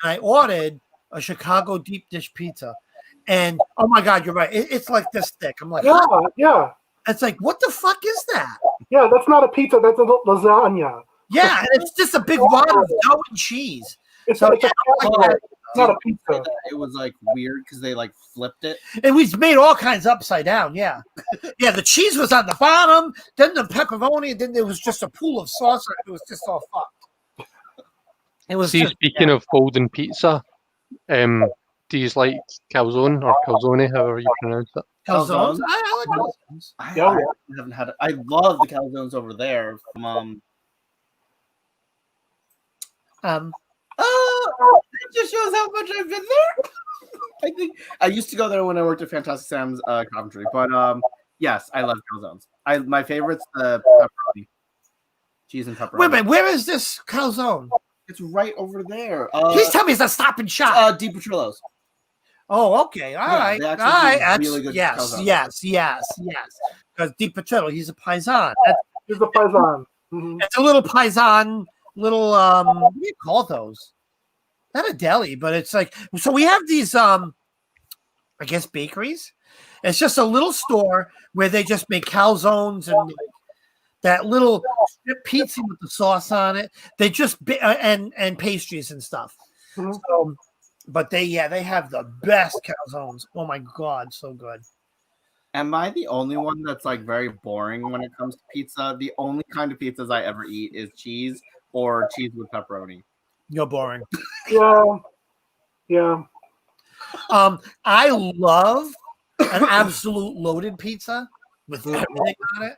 Speaker 2: and I ordered a Chicago deep dish pizza. And oh my God, you're right. It's like this thick. I'm like,
Speaker 4: Yeah.
Speaker 2: it's like, what the fuck is that?
Speaker 4: Yeah, that's not a pizza. That's a lasagna.
Speaker 2: Yeah, and it's just a big wad of dough and cheese.
Speaker 4: It's,
Speaker 2: So
Speaker 4: it's,
Speaker 2: yeah,
Speaker 4: a,
Speaker 2: I like that.
Speaker 4: it's not a pizza.
Speaker 1: It was like weird because they like flipped it.
Speaker 2: And we made all kinds upside down. Yeah, yeah. The cheese was on the bottom, then the pepperoni, and then there was just a pool of sauce. It was just all fucked. It was.
Speaker 3: See,
Speaker 2: just,
Speaker 3: speaking of folding pizza, do you like calzone or calzone, however you pronounce it?
Speaker 2: calzones.
Speaker 1: calzones.
Speaker 2: I like calzones.
Speaker 1: I
Speaker 4: Yeah.
Speaker 1: haven't had it. I love the calzones over there from
Speaker 5: Oh, it just shows how much I've been there.
Speaker 1: I think I used to go there when I worked at Fantastic Sam's Coventry, but yes, I love calzones. My favorite's the pepperoni, cheese and pepperoni.
Speaker 2: Wait a minute, where is this calzone?
Speaker 1: It's right over there.
Speaker 2: Please tell me it's a Stop and Shop.
Speaker 1: Di Petrillo's.
Speaker 2: Oh, okay, all
Speaker 1: Yeah,
Speaker 2: right,
Speaker 1: they
Speaker 2: all
Speaker 1: actually
Speaker 2: right.
Speaker 1: do
Speaker 2: That's,
Speaker 1: really good
Speaker 2: yes,
Speaker 1: calzone.
Speaker 2: yes. Because Di Petrillo, he's a paisan.
Speaker 4: Here's a paisan. Mhm.
Speaker 2: It's a little paisan, little what do you call those? Not a deli, but it's like, so we have these I guess bakeries. It's just a little store where they just make calzones and like that little strip pizza with the sauce on it. They just and pastries and stuff.
Speaker 4: Mhm.
Speaker 2: So, but they have the best calzones. Oh my God, so good.
Speaker 1: Am I the only one that's like very boring when it comes to pizza? The only kind of pizzas I ever eat is cheese or cheese with pepperoni.
Speaker 2: You're boring.
Speaker 4: Yeah.
Speaker 2: I love an absolute loaded pizza with everything on it.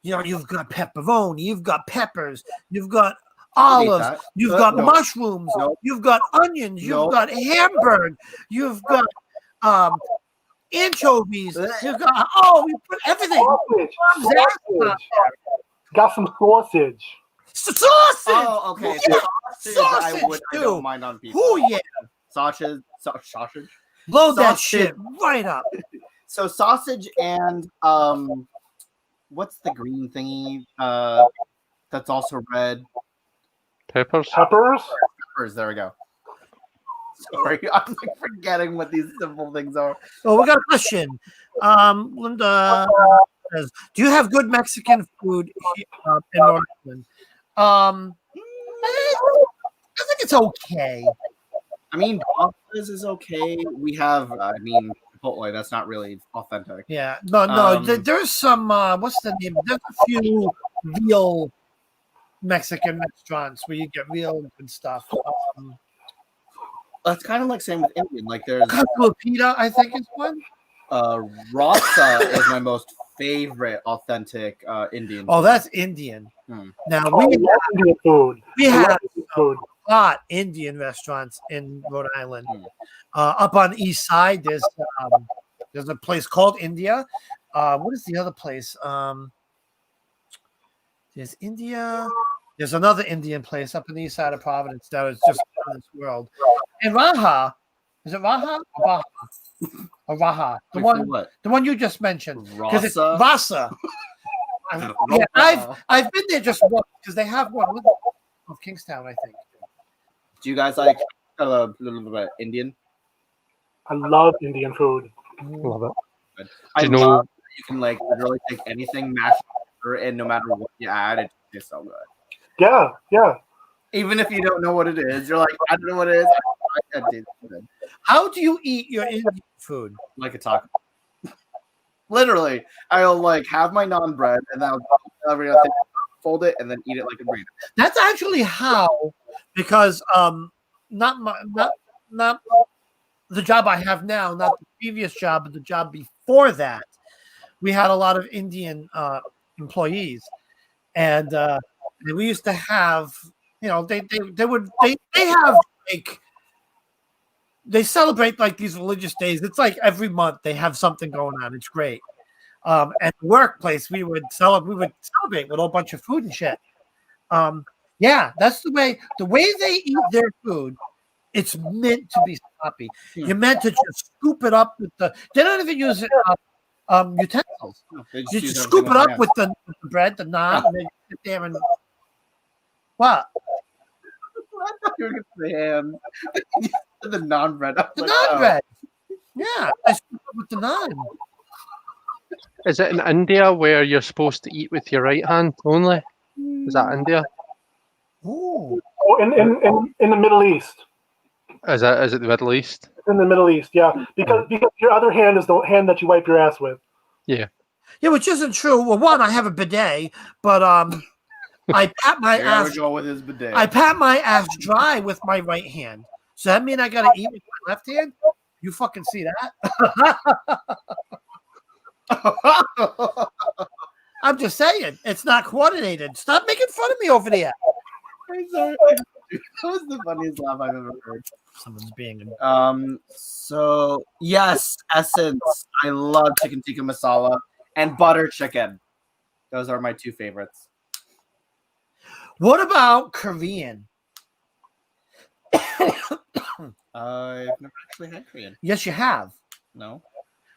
Speaker 2: You know, you've got pepperoni, you've got peppers, you've got olives,
Speaker 1: that.
Speaker 2: you've got
Speaker 1: No.
Speaker 2: mushrooms,
Speaker 1: No.
Speaker 2: you've got onions, you've
Speaker 1: No.
Speaker 2: got hamburg, you've got anchovies, you've got you put everything.
Speaker 4: Sausage. Got some sausage.
Speaker 2: Sausage.
Speaker 1: Oh, okay.
Speaker 2: Yeah,
Speaker 1: Sausage,
Speaker 2: sausage,
Speaker 1: I don't mind on pizza.
Speaker 2: Oh yeah,
Speaker 1: Sausage.
Speaker 2: blow that
Speaker 1: Sausage.
Speaker 2: shit right up.
Speaker 1: So sausage and what's the green thingy? That's also red.
Speaker 3: Peppers.
Speaker 4: Peppers.
Speaker 1: Peppers. There we go. Sorry, I'm like forgetting what these simple things are.
Speaker 2: Oh, we got a question. Linda says, "Do you have good Mexican food in Rhode Island?" I think it's okay.
Speaker 1: I mean, Boston's is okay. We have, Chipotle. That's not really authentic.
Speaker 2: Yeah, no.
Speaker 1: Um,
Speaker 2: There's some. What's the name? There's a few real Mexican restaurants where you get real good stuff.
Speaker 1: That's kind of like same with Indian. Like there's
Speaker 2: Lupita, I think is one.
Speaker 1: Rasa is my most favorite authentic Indian.
Speaker 2: Oh, that's Indian. Now
Speaker 4: Oh, I love Indian food.
Speaker 2: we
Speaker 4: I love
Speaker 2: have
Speaker 4: Indian food.
Speaker 2: a lot Indian restaurants in Rhode Island. Up on the east side, there's a place called India. What is the other place? There's India. There's another Indian place up on the east side of Providence that is just out of this world. And Raha, is it Raha or Baha? Or Raha?
Speaker 1: Wait, for what?
Speaker 2: The one you just mentioned. Because it's
Speaker 1: Rasa?
Speaker 2: Vasa. Yeah, I've been there just once because they have one of Kingstown, I think.
Speaker 1: Do you guys like a little bit Indian?
Speaker 4: I love Indian food.
Speaker 3: Love it.
Speaker 1: I
Speaker 3: Do you know-
Speaker 1: love that you can like literally take anything, mash it, and no matter what you add, it tastes so good.
Speaker 4: Yeah, yeah.
Speaker 1: Even if you don't know what it is, you're like, I don't know what it is. That tastes good.
Speaker 2: How do you eat your Indian food?
Speaker 1: Like a taco. Literally, I'll like have my naan bread and then I'll fold it and then eat it like a burrito.
Speaker 2: That's actually how, because not the job I have now, not the previous job, but the job before that, we had a lot of Indian employees, and we used to have, they have like they celebrate like these religious days. It's like every month they have something going on. It's great. At the workplace, we would celebrate with a whole bunch of food and shit. Yeah, that's the way they eat their food. It's meant to be sloppy. You're meant to just scoop it up with they don't even use utensils.
Speaker 1: No, they
Speaker 2: You
Speaker 1: use
Speaker 2: just
Speaker 1: everything
Speaker 2: scoop it
Speaker 1: their
Speaker 2: up
Speaker 1: hands.
Speaker 2: with the bread, the naan, and then you sit there and what?
Speaker 1: I thought you were gonna say ham. The naan bread. I was
Speaker 2: The
Speaker 1: like,
Speaker 2: naan
Speaker 1: oh.
Speaker 2: bread. Yeah, I scoop it with the naan.
Speaker 3: Is it in India where you're supposed to eat with your right hand only? Is that India?
Speaker 2: Ooh.
Speaker 4: Oh, in the Middle East.
Speaker 3: Is it the Middle East?
Speaker 4: In the Middle East, yeah. Because your other hand is the hand that you wipe your ass with.
Speaker 2: Yeah, which isn't true. Well, one, I have a bidet, but I pat my
Speaker 1: There
Speaker 2: ass.
Speaker 1: we go with his bidet.
Speaker 2: I pat my ass dry with my right hand. So that mean I gotta eat with my left hand? You fucking see that? I'm just saying, it's not coordinated. Stop making fun of me over there.
Speaker 1: I'm sorry. That was the funniest laugh I've ever heard.
Speaker 2: Someone's being
Speaker 1: So yes, Essence. I love chicken tikka masala and butter chicken. Those are my two favorites.
Speaker 2: What about Korean?
Speaker 1: I've never actually had Korean.
Speaker 2: Yes, you have.
Speaker 1: No.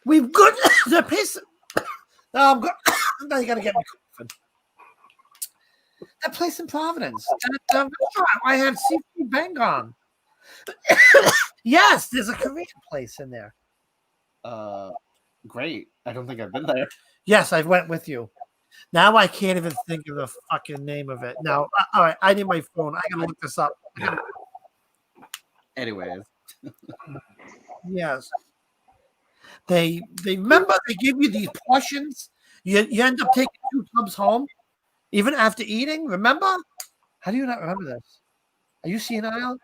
Speaker 2: We've got the piece. Now I'm good. Now you gotta get me coughing. That place in Providence. That restaurant. I had seafood bangong. Yes, there's a Korean place in there.
Speaker 1: Great. I don't think I've been there.
Speaker 2: Yes, I went with you. Now I can't even think of the fucking name of it. Now, all right, I need my phone. I gotta look this up.
Speaker 1: Anyways,
Speaker 2: Yes. They remember they give you these portions. You end up taking 2 tubs home, even after eating. Remember? How do you not remember this? Are you senile?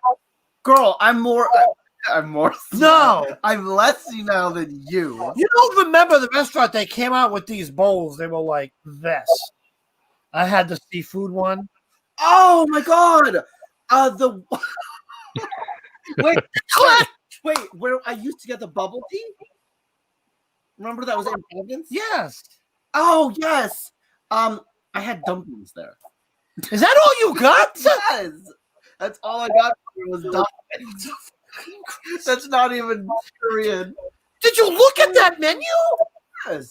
Speaker 1: girl, I'm more.
Speaker 2: No.
Speaker 1: I'm less senile than you.
Speaker 2: You don't remember the restaurant? They came out with these bowls. They were like this. I had the seafood one.
Speaker 1: Oh my god. The wait, wait, where I used to get the bubble tea? Remember that was in Providence?
Speaker 2: Yes.
Speaker 1: Oh yes. I had dumplings there.
Speaker 2: Is that all you got?
Speaker 1: Yes. That's all I got was dumplings. That's not even Korean.
Speaker 2: Did you look at that menu?
Speaker 1: Yes.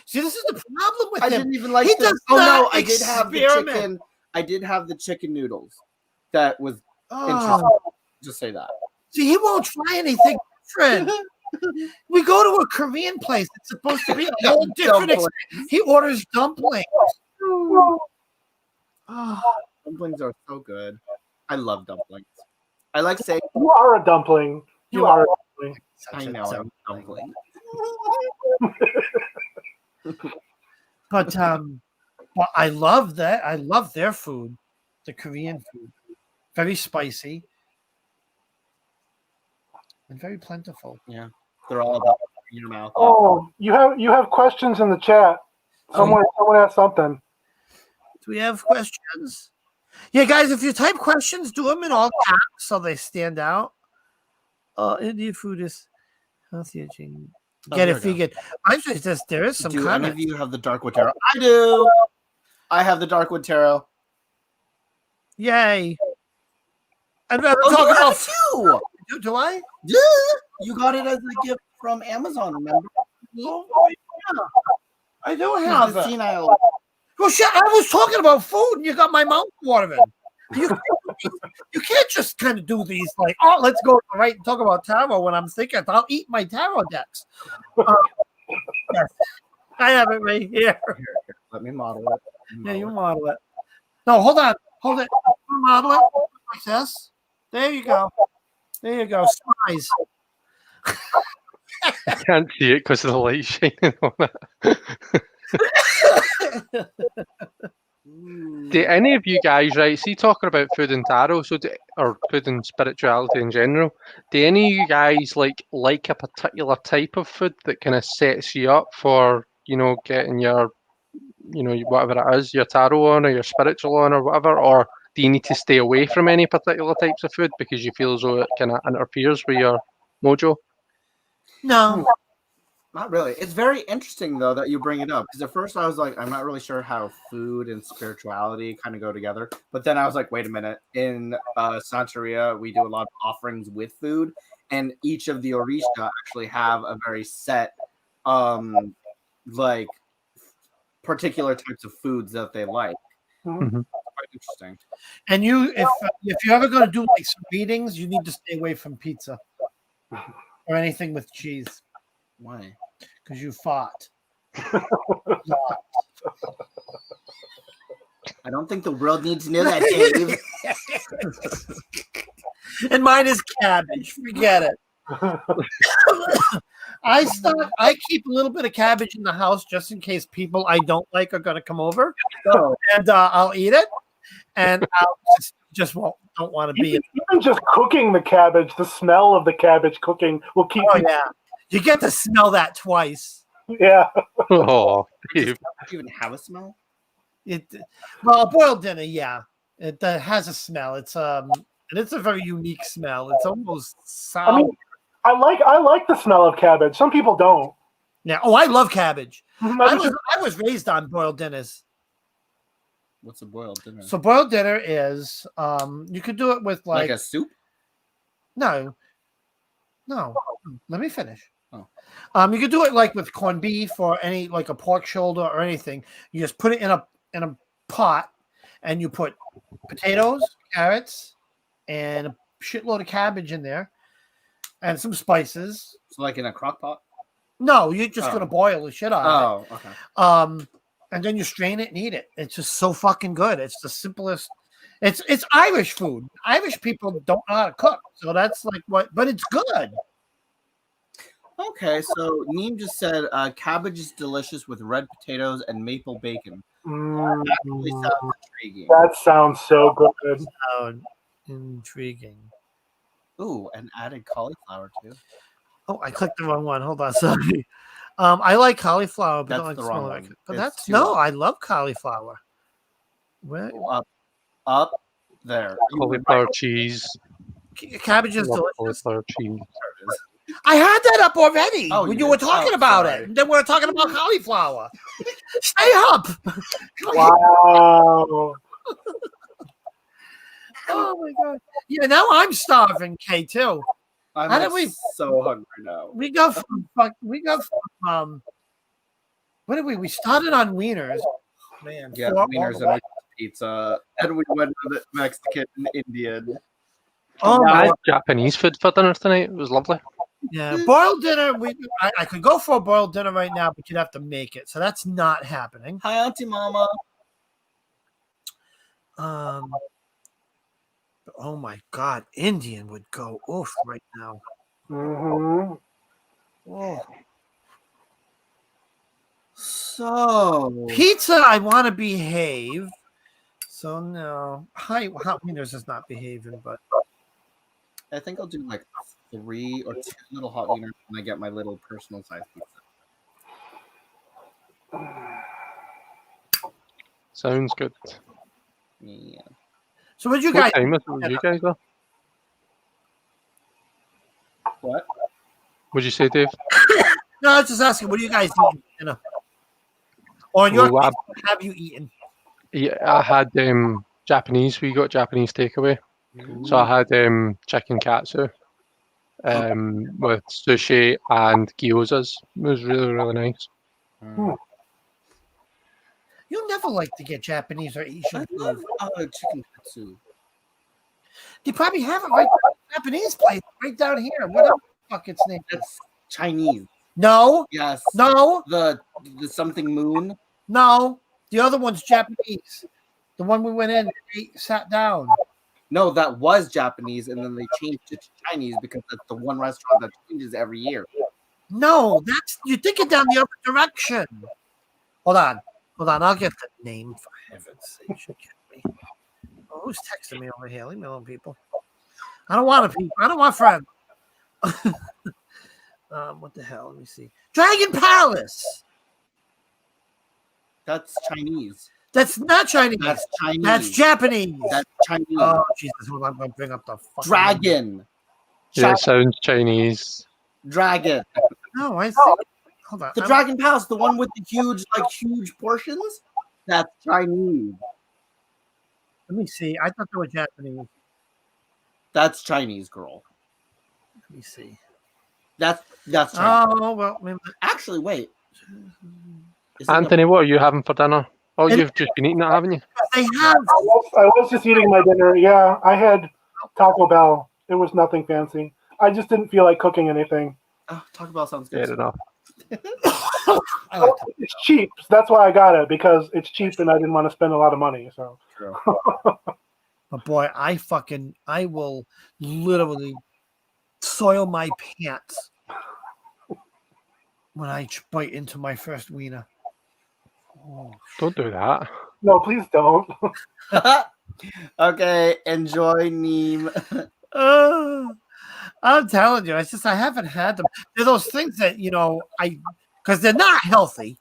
Speaker 2: See, this is the problem with
Speaker 1: I
Speaker 2: him.
Speaker 1: didn't even like
Speaker 2: He
Speaker 1: the,
Speaker 2: does
Speaker 1: oh no,
Speaker 2: not
Speaker 1: I did have the
Speaker 2: experiment.
Speaker 1: chicken. I did have the chicken noodles. That was interesting.
Speaker 2: Oh.
Speaker 1: Just say that.
Speaker 2: See, he won't try anything different. We go to a Korean place. It's supposed to be a whole different
Speaker 1: Dumplings.
Speaker 2: experience. He orders dumplings. Oh,
Speaker 1: Dumplings are so good. I love dumplings. I like saying
Speaker 4: You are a dumpling. You are a dumpling.
Speaker 1: I know I'm a dumpling.
Speaker 2: But I love that. I love their food, the Korean food. Very spicy. and very plentiful.
Speaker 1: They're all about in your mouth.
Speaker 4: Oh, you have questions in the chat. Someone asked something.
Speaker 2: Do we have questions? Yeah, guys, if you type questions, do them in all caps so they stand out. Indian food is healthier. Get
Speaker 1: there
Speaker 2: it
Speaker 1: we go.
Speaker 2: vegan. I just there is some
Speaker 1: Do any of
Speaker 2: comments.
Speaker 1: you have the Darkwood Tarot? I do. I have the Darkwood Tarot.
Speaker 2: Yay! I'd rather
Speaker 5: Oh,
Speaker 2: talk
Speaker 5: you have
Speaker 2: about.
Speaker 5: it too.
Speaker 2: Do I?
Speaker 5: Yeah. You got it as a gift from Amazon, remember?
Speaker 2: Oh, yeah. I do
Speaker 5: He's
Speaker 2: have
Speaker 5: the
Speaker 2: it.
Speaker 5: senile.
Speaker 2: Well, shit, I was talking about food, and you got my mouth watering. You can't just kind of do these like, oh, let's go right and talk about tarot when I'm thinking I'll eat my tarot decks. Yes, I have it right here.
Speaker 1: Let me model it.
Speaker 2: Yeah, you model it. No, hold on, hold it. Model it like this. There you go. There you go. Spies.
Speaker 3: I can't see it because of the light shining on it. Do any of you guys, right, see talking about food and tarot, or food and spirituality in general, do any of you guys like a particular type of food that kind of sets you up for, getting your, whatever it is, your tarot on or your spiritual on or whatever, or do you need to stay away from any particular types of food because you feel as though it kind of interferes with your mojo?
Speaker 2: No.
Speaker 1: Not really. It's very interesting though that you bring it up because at first I was like, I'm not really sure how food and spirituality kind of go together. But then I was like, wait a minute. In Santeria, we do a lot of offerings with food, and each of the Orisha actually have a very set, like particular types of foods that they like.
Speaker 3: Mm-hmm.
Speaker 1: Quite interesting.
Speaker 2: And if you're ever going to do like some readings, you need to stay away from pizza or anything with cheese
Speaker 1: Why?
Speaker 2: because you fought.
Speaker 1: I don't think the world needs to know that, Dave.
Speaker 2: And mine is cabbage. Forget it. I keep a little bit of cabbage in the house just in case people I don't like are going to come over, and I'll eat it, and I'll just don't want to be.
Speaker 4: Even just cooking the cabbage, the smell of the cabbage cooking will keep.
Speaker 2: Oh yeah, you get to smell that twice.
Speaker 4: Yeah.
Speaker 3: Oh, Dave.
Speaker 1: Do you even have a smell?
Speaker 2: Well, a boiled dinner, yeah, it has a smell. It's and it's a very unique smell. It's almost sour.
Speaker 4: I mean, I like the smell of cabbage. Some people don't.
Speaker 2: Yeah. Oh, I love cabbage.
Speaker 4: I
Speaker 2: I was raised on boiled dinners.
Speaker 1: What's a boiled dinner?
Speaker 2: So boiled dinner is you could do it with
Speaker 1: Like a soup?
Speaker 2: no. Let me finish.
Speaker 1: Oh.
Speaker 2: You could do it like with corned beef or any like a pork shoulder or anything. You just put it in a pot and you put potatoes, carrots, and a shitload of cabbage in there and some spices.
Speaker 1: So like in a crock pot?
Speaker 2: No, you're just gonna boil the shit out of it.
Speaker 1: Oh, okay.
Speaker 2: And then you strain it and eat it. It's just so fucking good. It's the simplest. It's Irish food. Irish people don't know how to cook, so that's like but it's good.
Speaker 1: Okay, so Neem just said cabbage is delicious with red potatoes and maple bacon. That really sounds intriguing.
Speaker 4: That sounds so good.
Speaker 2: Sound intriguing.
Speaker 1: Ooh, and added cauliflower too.
Speaker 2: Oh, I clicked the wrong one. Hold on, sorry. I like cauliflower, but
Speaker 1: That's
Speaker 2: don't like
Speaker 1: the
Speaker 2: the
Speaker 1: wrong
Speaker 2: smell
Speaker 1: one.
Speaker 2: like it. But
Speaker 1: It's
Speaker 2: that's
Speaker 1: too
Speaker 2: no,
Speaker 1: up.
Speaker 2: I love cauliflower. Where
Speaker 1: Up there.
Speaker 3: Cauliflower cheese.
Speaker 2: cabbage is
Speaker 3: Love
Speaker 2: delicious.
Speaker 3: cauliflower cheese.
Speaker 2: I had that up already
Speaker 1: Oh,
Speaker 2: when
Speaker 1: you
Speaker 2: you were
Speaker 1: did?
Speaker 2: talking
Speaker 1: Oh,
Speaker 2: about
Speaker 1: sorry.
Speaker 2: it. And then we were talking about cauliflower. Stay up.
Speaker 4: Wow.
Speaker 2: Oh my god. Yeah, now I'm starving, K too.
Speaker 1: I'm
Speaker 2: How
Speaker 1: like
Speaker 2: did we-
Speaker 1: so hungry now.
Speaker 2: We got from what did we started on wieners. Man,
Speaker 1: Yeah,
Speaker 2: four-
Speaker 1: wieners and pizza, and we went with it Mexican and Indian.
Speaker 2: Oh
Speaker 3: I
Speaker 2: my
Speaker 3: had Japanese food for dinner tonight. It was lovely.
Speaker 2: yeah, boiled dinner. I could go for a boiled dinner right now, but you'd have to make it, so that's not happening.
Speaker 1: Hi, Auntie Mama.
Speaker 2: Oh my god, Indian would go oof right now.
Speaker 4: Hmm.
Speaker 2: Oh.
Speaker 1: So
Speaker 2: Pizza, I want to behave. So no, hot wieners is not behaving, but
Speaker 1: I think I'll do like 3 or 2 little hot wieners when I get my little personal size pizza.
Speaker 3: Sounds good.
Speaker 1: Yeah.
Speaker 2: So what you
Speaker 3: What
Speaker 2: guys?
Speaker 3: time is it with you guys though?
Speaker 1: What?
Speaker 3: What'd you say, Dave?
Speaker 2: No, I was just asking. What do you guys eat? You know, or in your
Speaker 3: Well,
Speaker 2: case, what have you eaten?
Speaker 3: Yeah, I had Japanese. We got Japanese takeaway, so I had chicken katsu with sushi and gyozas. It was really nice.
Speaker 2: You'll never like to get Japanese or
Speaker 1: I
Speaker 2: Asian
Speaker 1: love
Speaker 2: food.
Speaker 1: chicken katsu.
Speaker 2: They probably have it right there, Japanese place right down here. Whatever the fuck its name is.
Speaker 1: That's Chinese.
Speaker 2: No,
Speaker 1: Yes.
Speaker 2: no,
Speaker 1: The something moon.
Speaker 2: no. The other one's Japanese. The one we went in, ate, sat down.
Speaker 1: No, that was Japanese, and then they changed it to Chinese because that's the one restaurant that changes every year.
Speaker 2: No, that's you're thinking down the other direction. Hold on. I'll get the name for heaven's sake. Should get me. Oh, who's texting me over here? Leave me alone, people. I don't want people. I don't want friends. What the hell? Let me see. Dragon Palace.
Speaker 1: That's Chinese.
Speaker 2: That's not Chinese.
Speaker 1: That's Chinese.
Speaker 2: That's Japanese.
Speaker 1: That's Chinese.
Speaker 2: Oh Jesus! Hold on, I'm gonna bring up the fucking
Speaker 1: Dragon.
Speaker 3: Yeah, it sounds Chinese.
Speaker 1: Dragon.
Speaker 2: No, I see. Hold on.
Speaker 1: The Dragon Palace, the one with the huge portions. That's Chinese.
Speaker 2: Let me see. I thought they were Japanese.
Speaker 1: That's Chinese, girl.
Speaker 2: Let me see.
Speaker 1: That's Chinese.
Speaker 2: Oh well. Maybe.
Speaker 1: Actually, wait. Is it
Speaker 3: Anthony, what are you having for dinner? Oh,
Speaker 2: And-
Speaker 3: you've just been eating it, haven't you?
Speaker 2: They have.
Speaker 4: I was just eating my dinner. Yeah, I had Taco Bell. It was nothing fancy. I just didn't feel like cooking anything.
Speaker 1: Taco Bell sounds good.
Speaker 3: Fair enough.
Speaker 2: I like
Speaker 4: It's cheap. So that's why I got it, because it's cheap and I didn't want to spend a lot of money. So
Speaker 1: True.
Speaker 2: But boy, I will literally soil my pants when I bite into my first wiener. Oh.
Speaker 3: Don't do that.
Speaker 4: no, please don't.
Speaker 1: Okay, enjoy Neem.
Speaker 2: I'm telling you, it's just I haven't had them. They're those things that because they're not healthy,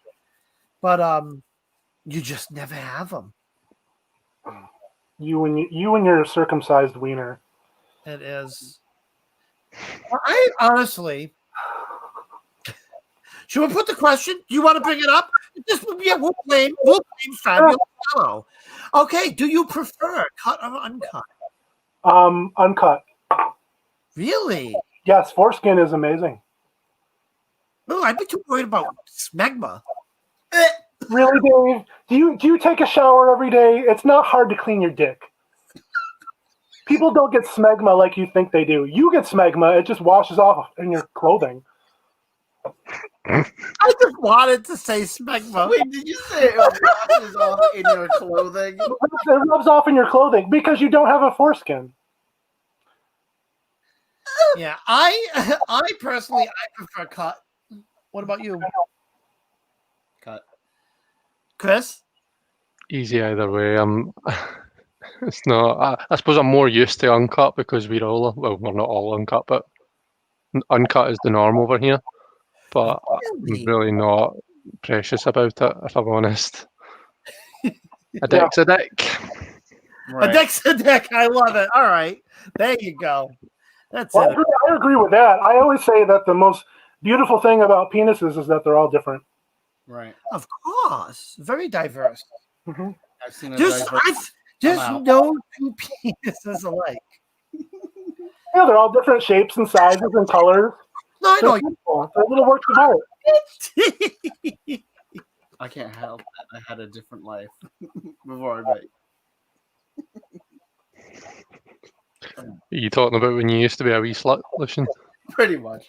Speaker 2: but you just never have them.
Speaker 4: You and your circumcised wiener.
Speaker 2: It is. I honestly. Should we put the question? Do you want to bring it up? This would be a we'll blame Fabulous Fellow. Okay, do you prefer cut or uncut?
Speaker 4: Uncut.
Speaker 2: Really?
Speaker 4: Yes, foreskin is amazing.
Speaker 2: Oh, I'd be too worried about smegma.
Speaker 4: Really, Dave? Do you take a shower every day? It's not hard to clean your dick. People don't get smegma like you think they do. You get smegma; it just washes off in your clothing.
Speaker 2: I just wanted to say smegma.
Speaker 1: Wait, did you say it washes off in your clothing?
Speaker 4: It rubs off in your clothing because you don't have a foreskin.
Speaker 2: Yeah, I personally prefer cut. What about you,
Speaker 1: Cut.
Speaker 2: Chris?
Speaker 3: Easy either way. It's not. I suppose I'm more used to uncut because we're not all uncut, but uncut is the norm over here. But
Speaker 2: Really?
Speaker 3: I'm really not precious about it, if I'm honest. A dick's a dick.
Speaker 2: A dick's a dick. I love it. All right, there you go. That's
Speaker 4: Well,
Speaker 2: it.
Speaker 4: I agree with that. I always say that the most beautiful thing about penises is that they're all different.
Speaker 1: Right.
Speaker 2: Of course, very diverse.
Speaker 4: Mhm.
Speaker 1: I've seen a
Speaker 2: There's
Speaker 1: diverse-
Speaker 2: no two penises alike.
Speaker 4: Yeah, they're all different shapes and sizes and colors.
Speaker 2: No, I
Speaker 4: They're
Speaker 2: know.
Speaker 4: beautiful. They're little works of art.
Speaker 1: I can't help that. I had a different life before I met you.
Speaker 3: Are you talking about when you used to be a wee slut, Lucian?
Speaker 1: Pretty much.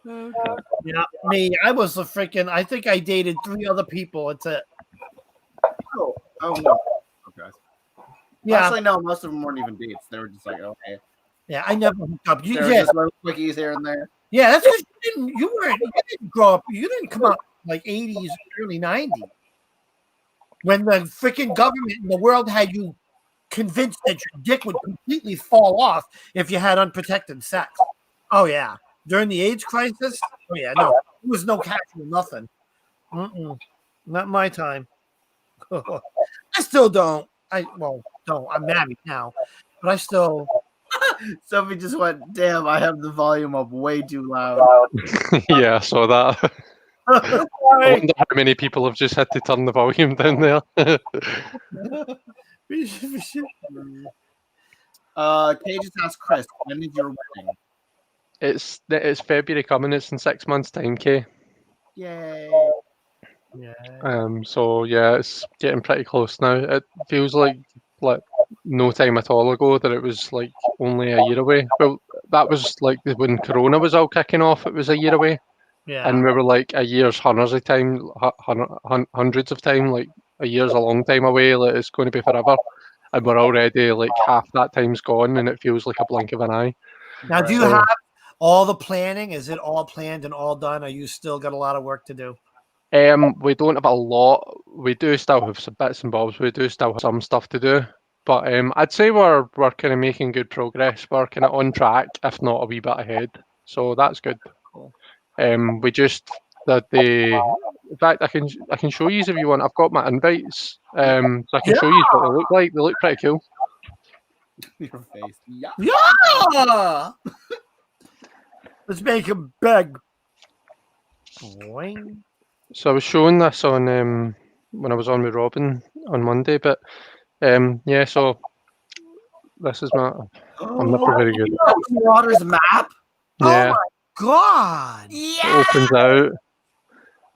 Speaker 2: Yeah, me. I was a freaking. I think I dated 3 other people. It's it.
Speaker 1: Oh no. Okay.
Speaker 2: Yeah,
Speaker 1: Actually, no. Most of them weren't even dates. They were just like, okay.
Speaker 2: yeah. I never hooked up.
Speaker 1: They were
Speaker 2: Yeah,
Speaker 1: just little quickies here and there.
Speaker 2: yeah. That's because you didn't grow up. You didn't come out like 80s, early 90s, when the freaking government in the world had you convinced that your dick would completely fall off if you had unprotected sex. Oh yeah, during the AIDS crisis. Oh yeah, no, there was no casual nothing. Not my time. I still don't. No, I'm married now, but I still.
Speaker 1: Sophie just went, damn, I have the volume up way too loud.
Speaker 3: Yeah, I saw that. I
Speaker 2: Sorry.
Speaker 3: wonder how many people have just had to turn the volume down there.
Speaker 1: Kay just asked Chris, when is your wedding?
Speaker 3: It's February coming. It's in 6 months' time, Kay.
Speaker 1: Yay.
Speaker 2: Yeah.
Speaker 3: So yeah, it's getting pretty close now. It feels like no time at all ago that it was like only a year away. Well, that was like when Corona was all kicking off. It was a year away,
Speaker 2: Yeah.
Speaker 3: and we were like a year's hundreds of time, hundreds of time. Like a year's a long time away. Like it's going to be forever, and we're already like half that time's gone, and it feels like a blink of an eye.
Speaker 2: Now, do you
Speaker 3: So-
Speaker 2: have all the planning? Is it all planned and all done? Or you still got a lot of work to do?
Speaker 3: We don't have a lot. We do still have some bits and bobs. We do still have some stuff to do, but I'd say we're kind of making good progress. We're kind of on track, if not a wee bit ahead. So that's good.
Speaker 1: Cool.
Speaker 3: We just in fact, I can show you if you want. I've got my invites. So I can show you what they look like. They look pretty cool.
Speaker 1: Your face. Yeah.
Speaker 2: Yeah. Let's make him beg. Boing.
Speaker 3: So I was showing this on when I was on with Robin on Monday, but yeah. So this is my. I'm not very good.
Speaker 1: Waters map.
Speaker 3: Yeah.
Speaker 2: Oh my god.
Speaker 3: It opens out,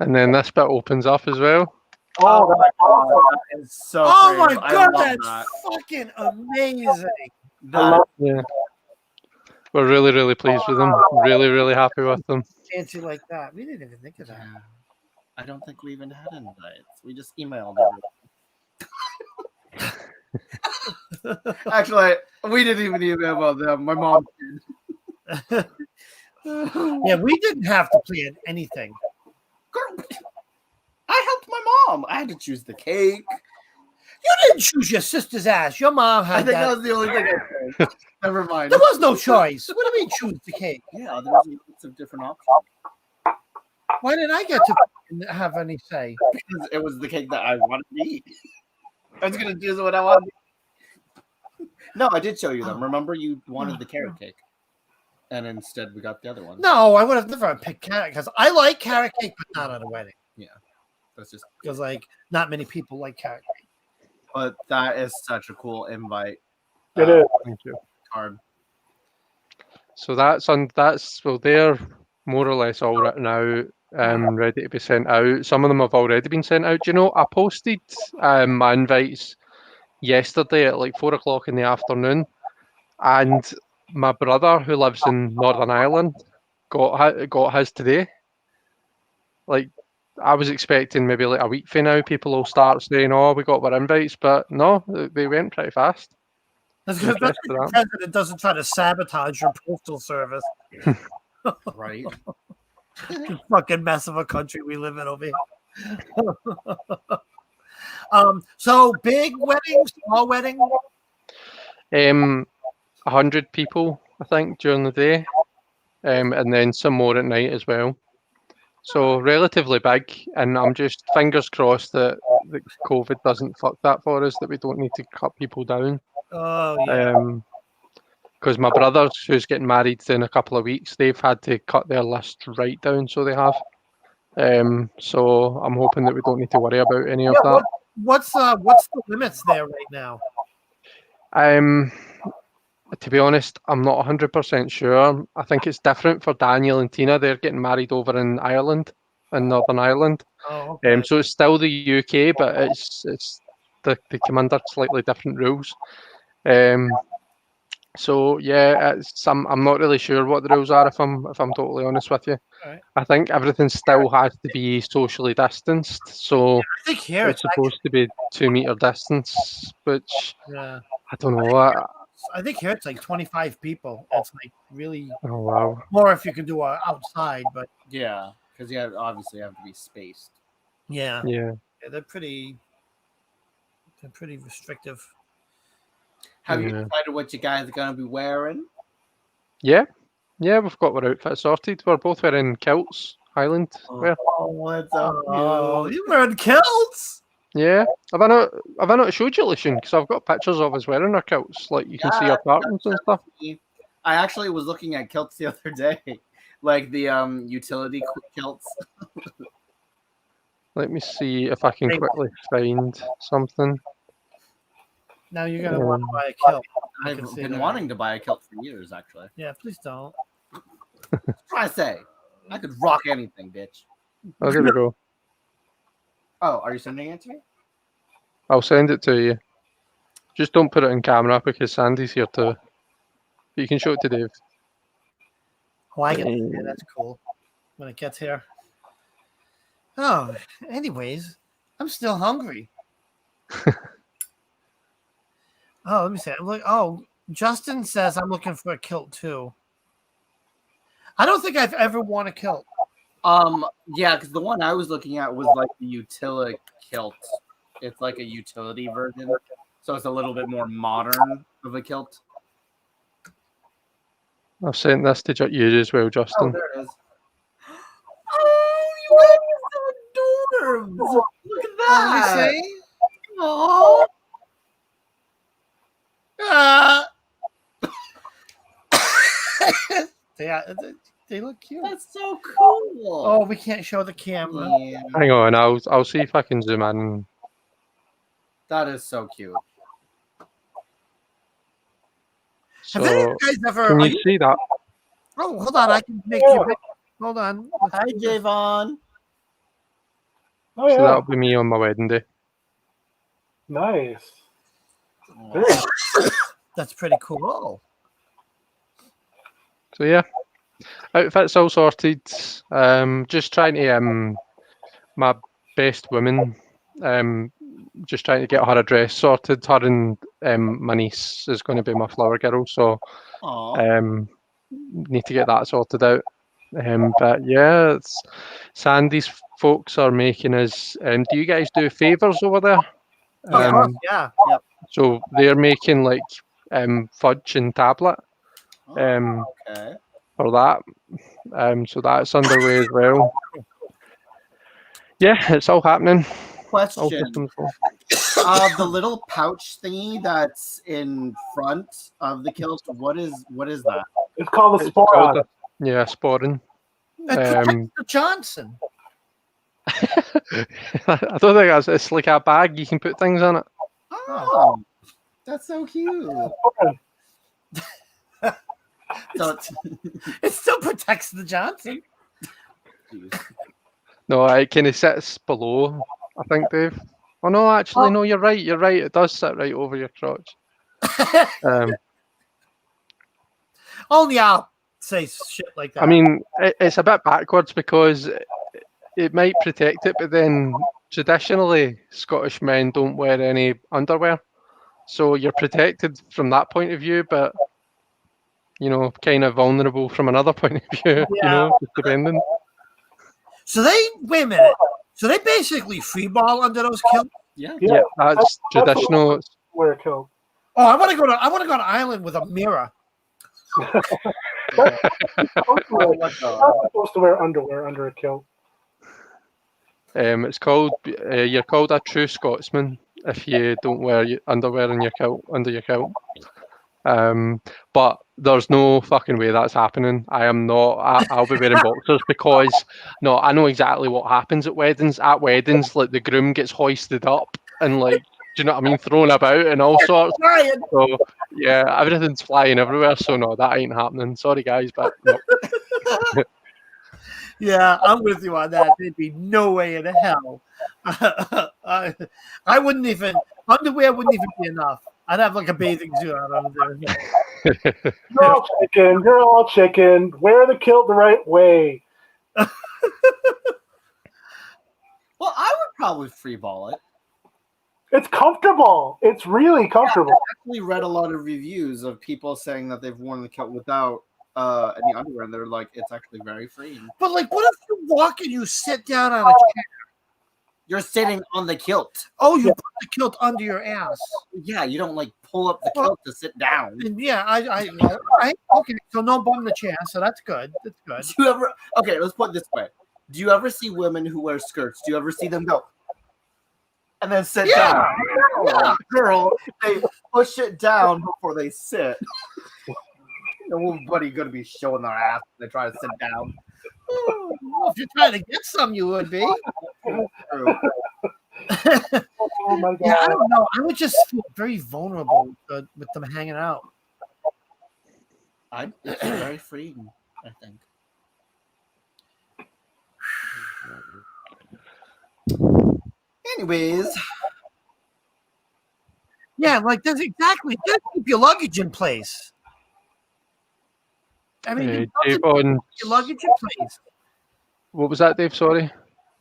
Speaker 3: and then this bit opens up as well.
Speaker 1: Oh my god, that is so
Speaker 2: Oh my
Speaker 1: creative. I
Speaker 2: god,
Speaker 1: love
Speaker 2: that's
Speaker 1: that.
Speaker 2: fucking amazing.
Speaker 1: That-
Speaker 3: Yeah, we're really pleased with them. Really happy with them.
Speaker 2: Fancy like that. We didn't even think of that.
Speaker 1: yeah. I don't think we even had invites. We just emailed everyone. Actually, we didn't even email them. My mom did.
Speaker 2: Yeah, we didn't have to plan anything.
Speaker 1: Girl, I helped my mom. I had to choose the cake.
Speaker 2: You didn't choose your sister's ass. Your mom
Speaker 1: I
Speaker 2: had
Speaker 1: think that
Speaker 2: that.
Speaker 1: was the only thing I chose. Never mind.
Speaker 2: There was no choice. What do you mean choose the cake?
Speaker 1: Yeah, there was lots of different options.
Speaker 2: Why didn't I get to have any say?
Speaker 1: Because it was the cake that I wanted to eat. I was gonna choose what I wanted. No, I did show you them. Remember, you wanted the carrot cake, and instead we got the other one.
Speaker 2: No, I would have never picked carrot because I like carrot cake, but not at a wedding.
Speaker 1: That's just.
Speaker 2: Because like not many people like carrot cake.
Speaker 1: But that is such a cool invite
Speaker 4: It is.
Speaker 3: Thank you.
Speaker 1: card.
Speaker 3: So well, they're more or less all written out, ready to be sent out. Some of them have already been sent out. Do you know, I posted my invites yesterday at like 4 o'clock in the afternoon, and my brother who lives in Northern Ireland got his today. Like, I was expecting maybe like a week from now people will start saying, "Oh, we got our invites," but no, they went pretty fast.
Speaker 2: That's because
Speaker 3: Yes, for
Speaker 2: the
Speaker 3: that.
Speaker 2: president doesn't try to sabotage your postal service.
Speaker 1: Right.
Speaker 2: You fucking mess of a country we live in over here. So big wedding, small wedding.
Speaker 3: 100 people, I think, during the day, and then some more at night as well. So relatively big, and I'm just fingers crossed that COVID doesn't fuck that for us, that we don't need to cut people down.
Speaker 2: Oh yeah.
Speaker 3: Because my brothers, who's getting married in a couple of weeks, they've had to cut their list right down, so they have. So I'm hoping that we don't need to worry about any of that.
Speaker 2: What's the limits there right now?
Speaker 3: To be honest, I'm not 100% sure. I think it's different for Daniel and Tina. They're getting married over in Ireland, in Northern Ireland.
Speaker 2: Oh, okay.
Speaker 3: So it's still the UK, but it's they come under slightly different rules. So yeah, I'm not really sure what the rules are if I'm totally honest with you.
Speaker 2: Alright.
Speaker 3: I think everything still has to be socially distanced. So
Speaker 2: I think here
Speaker 3: it's supposed to be 2 meter distance, which
Speaker 2: yeah.
Speaker 3: I don't know.
Speaker 2: I think here it's like 25 people. It's like really
Speaker 3: Oh wow.
Speaker 2: more if you can do outside, but
Speaker 1: Yeah, because you obviously have to be spaced.
Speaker 2: yeah,
Speaker 3: Yeah.
Speaker 2: they're pretty restrictive.
Speaker 1: Have you
Speaker 3: Yeah.
Speaker 1: decided what you guys are gonna be wearing?
Speaker 3: Yeah, we've got our outfit sorted. We're both wearing kilts, Highland wear.
Speaker 1: Oh, it's so
Speaker 2: Oh,
Speaker 1: cute.
Speaker 2: you wearing kilts?
Speaker 3: Yeah. Have I not showed you, Lucian? Because I've got pictures of us wearing our kilts. Like you can see our patterns and stuff.
Speaker 1: I actually was looking at kilts the other day, like the utility kilts.
Speaker 3: Let me see if I can quickly find something.
Speaker 2: Now you're gonna want to buy a kilt. I
Speaker 1: I've
Speaker 2: can see
Speaker 1: been
Speaker 2: that.
Speaker 1: wanting to buy a kilt for years, actually.
Speaker 2: Yeah, please don't.
Speaker 1: Try to say, I could rock anything, bitch.
Speaker 3: Oh, there we go.
Speaker 1: Oh, are you sending it to me?
Speaker 3: I'll send it to you. Just don't put it in camera because Sandy's here too. But you can show it to Dave.
Speaker 2: Oh, I get it. Yeah, that's cool. When it gets here. Oh, anyways, I'm still hungry. Oh, let me see. I'm like, oh, Justin says I'm looking for a kilt too. I don't think I've ever worn a kilt.
Speaker 1: Yeah, because the one I was looking at was like the utility kilt. It's like a utility version, so it's a little bit more modern of a kilt.
Speaker 3: I've sent this to you as well,
Speaker 1: Oh,
Speaker 3: Justin.
Speaker 1: there it is. Oh, you guys are so adorable! Look at that!
Speaker 2: Let me see.
Speaker 1: Oh,
Speaker 2: They look cute.
Speaker 1: that's so cool.
Speaker 2: Oh, we can't show the camera.
Speaker 1: yeah,
Speaker 3: Hang on, I'll see if I can zoom in.
Speaker 1: that is so cute.
Speaker 2: Have any of
Speaker 3: So
Speaker 2: you guys ever?
Speaker 3: can
Speaker 2: are
Speaker 3: you
Speaker 2: you-
Speaker 3: see that?
Speaker 2: oh, hold on. I can make you. Hold on.
Speaker 1: Hi, Javon.
Speaker 4: Oh
Speaker 3: So
Speaker 4: yeah,
Speaker 3: that'll be me on my wedding day.
Speaker 4: nice.
Speaker 2: That's pretty cool.
Speaker 3: So yeah, outfits all sorted. Just trying to my best woman. Just trying to get her a dress sorted. Her and my niece is going to be my flower girl, so
Speaker 1: Aw.
Speaker 3: need to get that sorted out. But yeah, Sandy's folks are making us. Do you guys do favours over there?
Speaker 2: Yeah.
Speaker 3: So they're making like fudge and tablet
Speaker 1: Oh, okay.
Speaker 3: for that. So that's underway as well. Yeah, it's all happening. All
Speaker 1: Question.
Speaker 3: systems go.
Speaker 1: The little pouch thingy that's in front of the kilt. What is that?
Speaker 4: It's called the
Speaker 3: It's called
Speaker 4: Sporon.
Speaker 3: yeah, sporting.
Speaker 2: It protects the Johnson.
Speaker 3: I don't think it's like a bag you can put things in it.
Speaker 1: Oh, that's so cute. So it's,
Speaker 2: It still protects the Johnson.
Speaker 3: No, it kind of sits below, I think, Dave. Oh no, actually, no, you're right. You're right. It does sit right over your crotch.
Speaker 2: Only I'll say shit like that.
Speaker 3: I mean, it's a bit backwards because it might protect it, but then traditionally Scottish men don't wear any underwear, so you're protected from that point of view, but you know, kind of vulnerable from another point of view. You
Speaker 2: Yeah.
Speaker 3: know, just depending.
Speaker 2: So they wait a minute. So they basically free ball under those kilts.
Speaker 1: yeah.
Speaker 4: Yeah,
Speaker 3: Yeah, that's traditional.
Speaker 4: wear a kilt.
Speaker 2: Oh, I want to go to an island with a mirror.
Speaker 4: You're not supposed to wear underwear under a kilt.
Speaker 3: It's called. You're called a true Scotsman if you don't wear underwear in your kilt under your kilt. But there's no fucking way that's happening. I am not. I'll be wearing boxers because no, I know exactly what happens at weddings. At weddings, like the groom gets hoisted up and like, do you know what I mean, thrown about and all sorts.
Speaker 2: Ryan.
Speaker 3: So yeah, everything's flying everywhere. So no, that ain't happening. Sorry guys, but no.
Speaker 2: Yeah, I'm with you on that. There'd be no way in hell. I wouldn't even underwear wouldn't even be enough. I'd have like a bathing suit on under there.
Speaker 4: You're all chicken. You're all chicken. Wear the kilt the right way.
Speaker 1: Well, I would probably freeball it.
Speaker 4: It's comfortable. It's really comfortable.
Speaker 1: I actually read a lot of reviews of people saying that they've worn the kilt without any underwear, and they're like, it's actually very freeing.
Speaker 2: But like, what if you walk and you sit down on a chair?
Speaker 1: You're sitting on the kilt.
Speaker 2: Oh, you put the kilt under your ass.
Speaker 1: Yeah, you don't like pull up the kilt to sit down.
Speaker 2: And yeah, well, all right, okay. So no bum the chair. So that's good. That's good.
Speaker 1: Do you ever? Okay, let's put it this way. Do you ever see women who wear skirts? Do you ever see them go and then sit down?
Speaker 2: Yeah.
Speaker 1: Girl, they push it down before they sit. Nobody gonna be showing their ass when they try to sit down.
Speaker 2: Well, if you're trying to get some, you would be.
Speaker 4: Oh my god!
Speaker 2: Yeah, I don't know. I would just feel very vulnerable with them hanging out.
Speaker 1: It's very freeing, I think. Anyways,
Speaker 2: Yeah, like that's exactly. You gotta keep your luggage in place. I mean, you
Speaker 3: Dave
Speaker 2: don't
Speaker 3: on.
Speaker 2: keep your luggage in place.
Speaker 3: What was that, Dave? Sorry.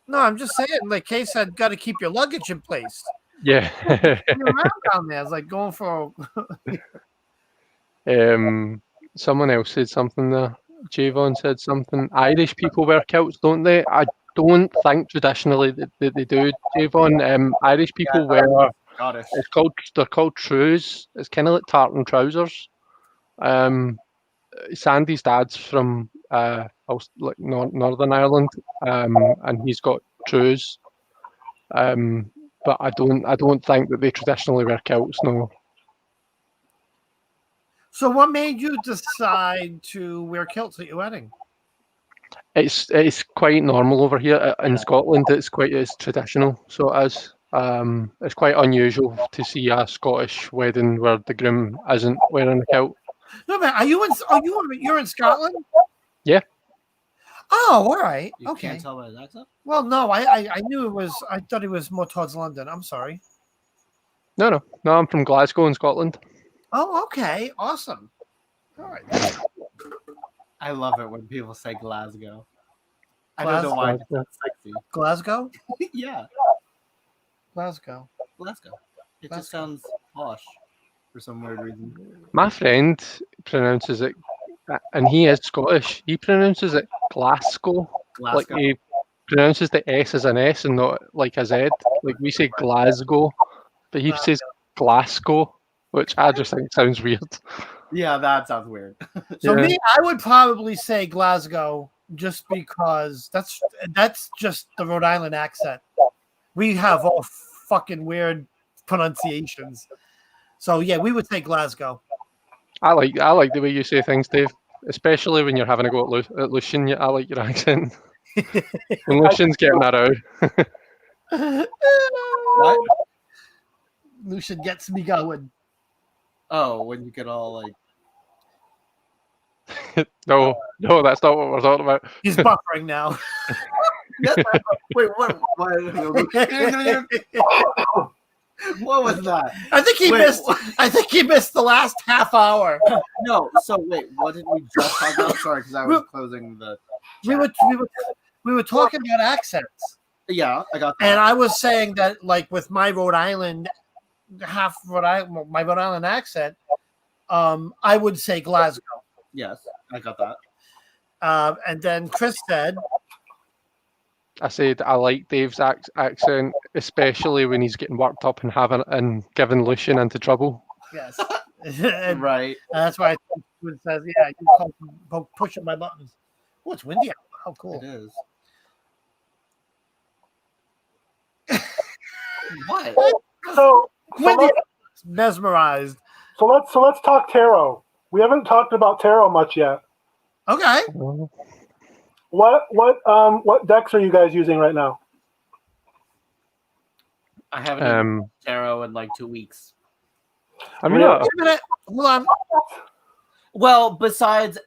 Speaker 2: No, I'm just saying. Like Kay said, got to keep your luggage in place.
Speaker 3: Yeah.
Speaker 2: You're around down there. It's like going for.
Speaker 3: Someone else said something there. Javon said something. Irish people wear kilts, don't they? I don't think traditionally that they do. Javon, Irish people wear.
Speaker 1: Scottish.
Speaker 3: They're called trews. It's kind of like tartan trousers. Sandy's dad's from like Northern Ireland, and he's got trews. But I don't think that they traditionally wear kilts. No.
Speaker 2: So, what made you decide to wear kilts at your wedding?
Speaker 3: It's quite normal over here in Scotland. It's traditional. So it is. It's quite unusual to see a Scottish wedding where the groom isn't wearing a kilt.
Speaker 2: No, man, you're in Scotland?
Speaker 3: Yeah.
Speaker 2: Oh, all right.
Speaker 1: You
Speaker 2: Okay.
Speaker 1: can't tell by his accent?
Speaker 2: Well, no, I knew it was. I thought it was more towards London. I'm sorry.
Speaker 3: No. I'm from Glasgow in Scotland.
Speaker 2: Oh, okay. Awesome. All right.
Speaker 1: I love it when people say Glasgow. I don't know why it's sexy.
Speaker 2: Glasgow?
Speaker 1: Yeah,
Speaker 2: Glasgow.
Speaker 1: Glasgow. It just sounds posh for some weird reason.
Speaker 3: My friend pronounces it, and he is Scottish. He pronounces it Glasgow. Like
Speaker 1: Glasgow.
Speaker 3: he pronounces the S as an S and not like a Z. Like we say Glasgow, but he says Glasgow, which I just think sounds weird.
Speaker 1: Yeah, that sounds weird.
Speaker 2: So
Speaker 3: Yeah.
Speaker 2: me, I would probably say Glasgow just because that's just the Rhode Island accent. We have all fucking weird pronunciations. So yeah, we would say Glasgow.
Speaker 3: I like the way you say things, Dave. Especially when you're having a go at Lucian. I like your accent. When Lucian's getting that out.
Speaker 1: What?
Speaker 2: Lucian gets me going.
Speaker 1: Oh, when you get all like,
Speaker 3: No, that's not what we're talking about.
Speaker 2: He's buffering now.
Speaker 1: wait, what? What was that?
Speaker 2: I think he
Speaker 1: Wait,
Speaker 2: missed. I think he missed the last half hour.
Speaker 1: No, so wait, what did we just talk about? Sorry, because I was closing the.
Speaker 2: We were talking about accents,
Speaker 1: Yeah, I got that.
Speaker 2: and I was saying that like with my Rhode Island, my Rhode Island accent, I would say Glasgow.
Speaker 1: Yes, I got that.
Speaker 2: And then Chris said,
Speaker 3: I said I like Dave's accent, especially when he's getting worked up and giving Lucian into trouble.
Speaker 2: yes. And
Speaker 1: Right.
Speaker 2: that's why it says, yeah, you call pushing my buttons. Oh, it's windy out. How cool.
Speaker 1: It is. What?
Speaker 4: So
Speaker 2: Windy.
Speaker 4: let's,
Speaker 2: Mesmerized.
Speaker 4: so let's talk tarot. We haven't talked about tarot much yet.
Speaker 2: Okay.
Speaker 4: What decks are you guys using right now?
Speaker 1: I haven't done tarot in like 2 weeks.
Speaker 3: I mean,
Speaker 4: Really?
Speaker 2: Wait a minute. Hold on.
Speaker 1: Well, besides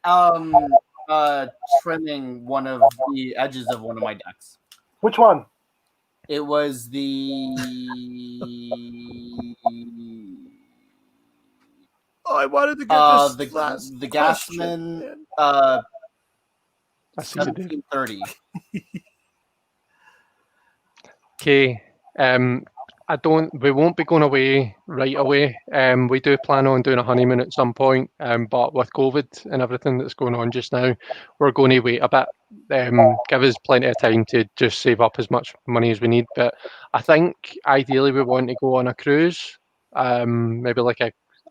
Speaker 1: trimming one of the edges of one of my decks.
Speaker 4: Which one?
Speaker 1: It was the
Speaker 2: Oh, I wanted to get this last
Speaker 1: the
Speaker 2: question
Speaker 1: Gasman
Speaker 2: in.
Speaker 3: I see you did.
Speaker 1: 1730.
Speaker 3: Okay. We won't be going away right away. We do plan on doing a honeymoon at some point. But with COVID and everything that's going on just now, we're going to wait a bit give us plenty of time to just save up as much money as we need. But I think ideally we want to go on a cruise, maybe like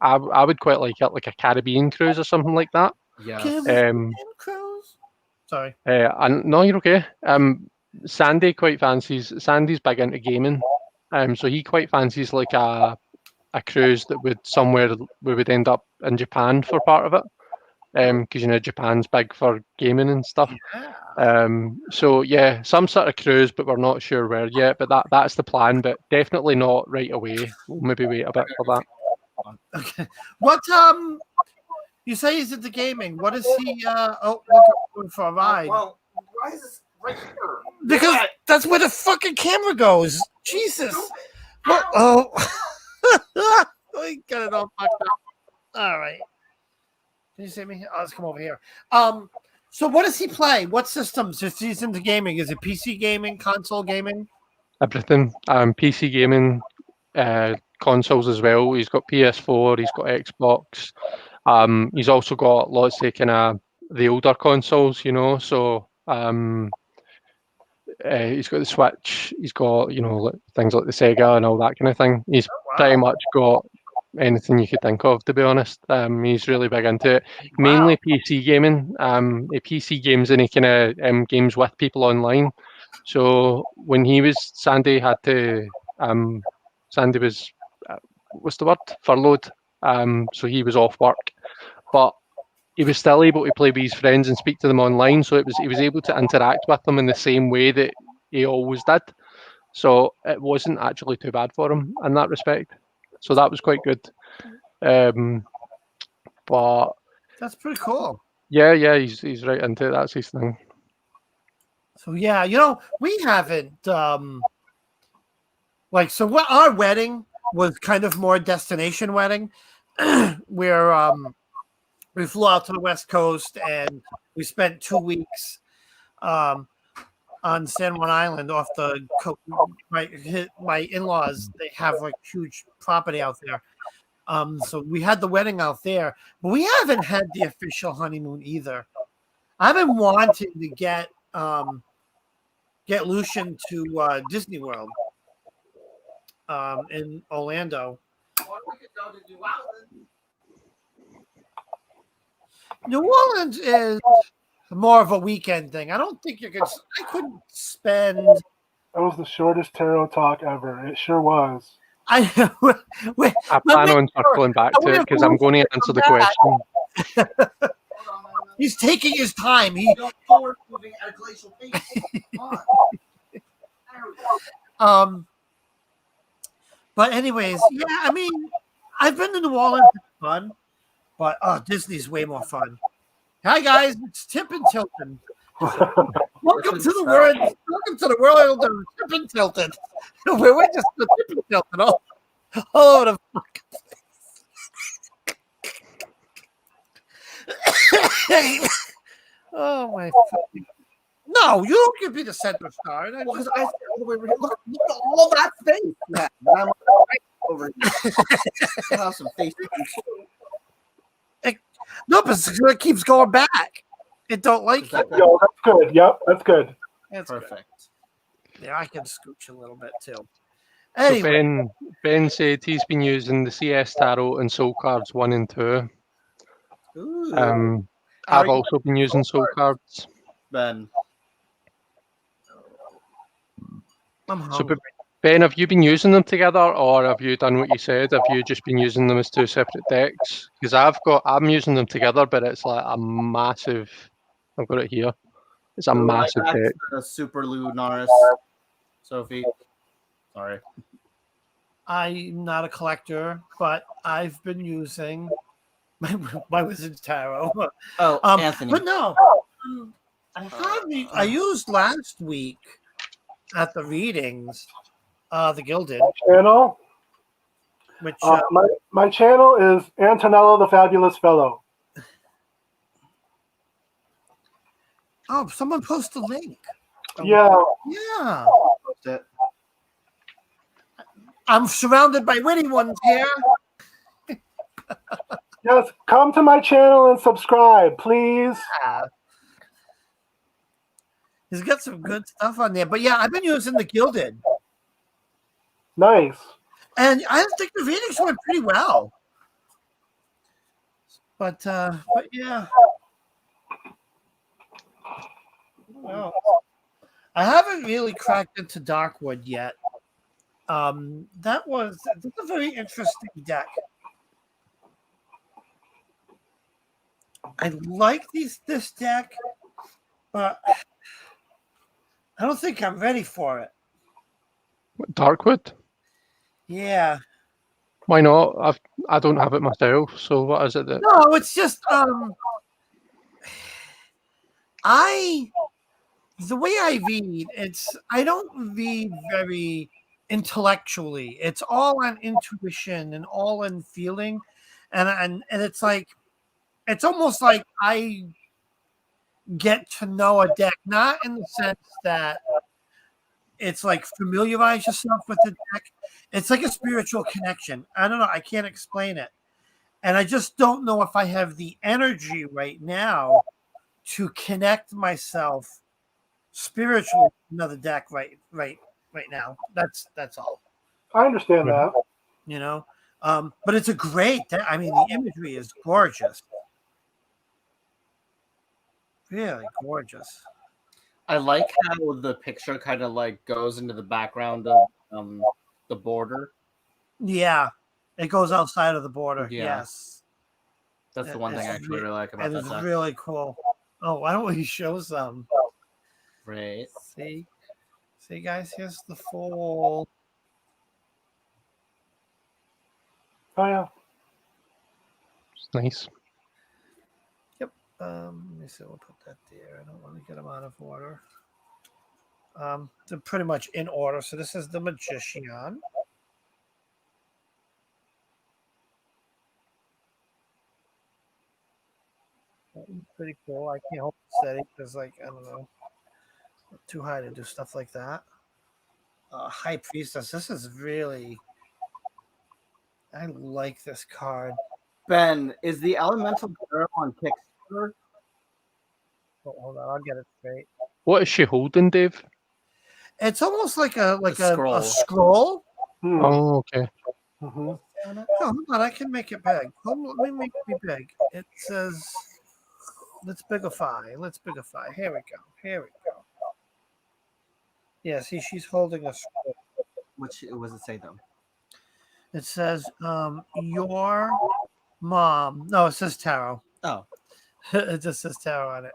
Speaker 3: I would quite like it, like a Caribbean cruise or something like that.
Speaker 1: Yes.
Speaker 2: Cruise. Sorry.
Speaker 3: And no, you're okay. Sandy's big into gaming, so he quite fancies like a cruise that would somewhere we would end up in Japan for part of it, because Japan's big for gaming and stuff. So yeah, some sort of cruise, but we're not sure where yet. But that's the plan. But definitely not right away. We'll maybe wait a bit for that.
Speaker 2: Okay. What you say he's into gaming? What is he? We're going for a ride.
Speaker 5: Well, why is this right here?
Speaker 2: Because that's where the fucking camera goes. Jesus. What? Oh. I got it all fucked up. All right. Can you see me? Oh, let's come over here. So what does he play? What systems? If he's into gaming, is it PC gaming, console gaming?
Speaker 3: Everything. PC gaming, consoles as well. He's got PS4. He's got Xbox. He's also got lots of kind of the older consoles, So he's got the Switch. He's got like things like the Sega and all that kind of thing. He's pretty much got anything you could think of, to be honest. He's really big into it. Mainly PC gaming. He PC games and he kind of games with people online. So when Sandy was what's the word? Furloughed. So he was off work, but he was still able to play with his friends and speak to them online. So he was able to interact with them in the same way that he always did. So it wasn't actually too bad for him in that respect. So that was quite good. But
Speaker 2: that's pretty cool.
Speaker 3: Yeah, he's right into it. That's his thing.
Speaker 2: So yeah, we haven't what our wedding was kind of more destination wedding, where we flew out to the West Coast and we spent 2 weeks on San Juan Island off the coast. My in-laws, they have like huge property out there. So we had the wedding out there, but we haven't had the official honeymoon either. I've been wanting to get Lucian to Disney World in Orlando. New Orleans is more of a weekend thing. I don't think I couldn't spend.
Speaker 4: That was the shortest tarot talk ever. It sure was.
Speaker 3: I plan on circling back to it because I'm going to answer the question.
Speaker 2: He's taking his time.
Speaker 5: Moving at a glacial pace.
Speaker 2: But anyways, yeah, I mean, I've been to New Orleans, it's fun, but Disney's way more fun. Hi guys, it's Tip and Tilton. Welcome to the world of Tip and Tilton. We're just the Tip and Tilton all over the fucking. Oh my! No, you don't give me the center star.
Speaker 5: Because I said all the way over here. Look at all that space. Yeah, I'm right over here. I have some face.
Speaker 2: No, but it keeps going back. It don't like it.
Speaker 4: Yo, that's good. Yep, that's good.
Speaker 2: That's
Speaker 1: Perfect.
Speaker 2: Good. Yeah, I can scooch a little bit too.
Speaker 3: Anyway. So Ben said he's been using the CS Tarot and Soul Cards 1 and 2.
Speaker 1: Ooh.
Speaker 3: I've also been using Soul Cards.
Speaker 1: Ben.
Speaker 3: So, Ben, have you been using them together, or have you done what you said? Have you just been using them as two separate decks? Because I'm using them together, but it's like a massive. I've got it here. It's a massive deck.
Speaker 1: Super Lunaris, Sophie. Sorry.
Speaker 2: I'm not a collector, but I've been using my Wizard's Tarot.
Speaker 5: Oh, Anthony.
Speaker 2: But no, I used last week at the readings. The Gilded
Speaker 4: channel.
Speaker 2: Which
Speaker 4: my channel is Antonello the Fabulous Fellow.
Speaker 2: Oh, someone post a link.
Speaker 4: Yeah.
Speaker 2: Yeah. I'm surrounded by witty ones here.
Speaker 4: Yes, come to my channel and subscribe, please.
Speaker 2: He's got some good stuff on there. But yeah, I've been using the Gilded,
Speaker 4: Nice.
Speaker 2: and I think the Phoenix went pretty well. But yeah. Well, I haven't really cracked into Darkwood yet. That's a very interesting deck. I like this deck, but I don't think I'm ready for it.
Speaker 3: Darkwood?
Speaker 2: Yeah.
Speaker 3: Why not? I don't have it myself. So what is it that?
Speaker 2: No, it's just the way I read, I don't read very intellectually. It's all on intuition and all in feeling, and it's like it's almost like I get to know a deck, not in the sense that it's like familiarize yourself with the deck. It's like a spiritual connection. I don't know. I can't explain it. And I just don't know if I have the energy right now to connect myself spiritually to another deck right now. That's all.
Speaker 4: I understand that.
Speaker 2: You know? But it's a great deck. I mean, the imagery is gorgeous. Really gorgeous.
Speaker 1: I like how the picture kind of like goes into the background of the border.
Speaker 2: Yeah. It goes outside of the border.
Speaker 1: Yeah.
Speaker 2: Yes.
Speaker 1: That's the one thing I actually really like about
Speaker 2: And
Speaker 1: that
Speaker 2: it's
Speaker 1: deck.
Speaker 2: really cool. Oh, why don't we show some?
Speaker 1: Right.
Speaker 2: See, guys, here's the full.
Speaker 4: Oh yeah.
Speaker 3: It's nice.
Speaker 2: Let me see. We'll put that there. I don't want to get them out of order. They're pretty much in order. So this is the Magician. Pretty cool. I can't hold it steady because, like, I don't know, too high to do stuff like that. High Priestess. This is really. I like this card.
Speaker 1: Ben, is the Elemental Girl on Kickstarter?
Speaker 2: Oh, hold on, I'll get it straight.
Speaker 3: What is she holding, Dave?
Speaker 2: It's almost like a
Speaker 1: scroll.
Speaker 2: a scroll.
Speaker 3: Oh, okay.
Speaker 4: Mm-hmm.
Speaker 2: Oh, hold on, I can make it big. Let me make it big. It says, "Let's bigify." Let's bigify. Here we go. Yeah, see, she's holding a scroll.
Speaker 1: What does it say though?
Speaker 2: It says, "Your mom." No, it says tarot.
Speaker 1: Oh,
Speaker 2: It just says tarot on it.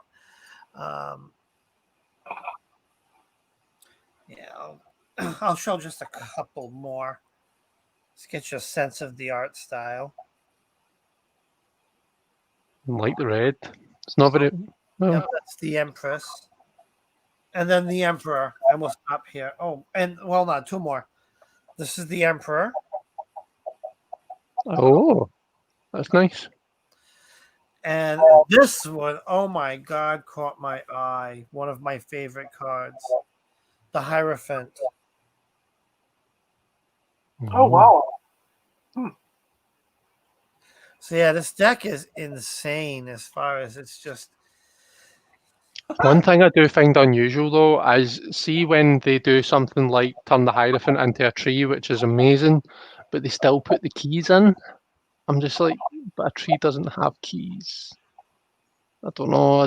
Speaker 2: Yeah, I'll show just a couple more. Let's get you a sense of the art style.
Speaker 3: I like the red. It's not very well.
Speaker 2: Yep, that's the Empress. And then the Emperor. And we'll stop here. Oh, and well, not two more. This is the Emperor.
Speaker 3: Oh, that's nice.
Speaker 2: And this one, oh my God, caught my eye. One of my favorite cards. The Hierophant.
Speaker 4: Oh wow.
Speaker 2: So yeah, this deck is insane as far as it's just.
Speaker 3: One thing I do find unusual though is see when they do something like turn the Hierophant into a tree, which is amazing, but they still put the keys in. I'm just like, but a tree doesn't have keys. I don't know.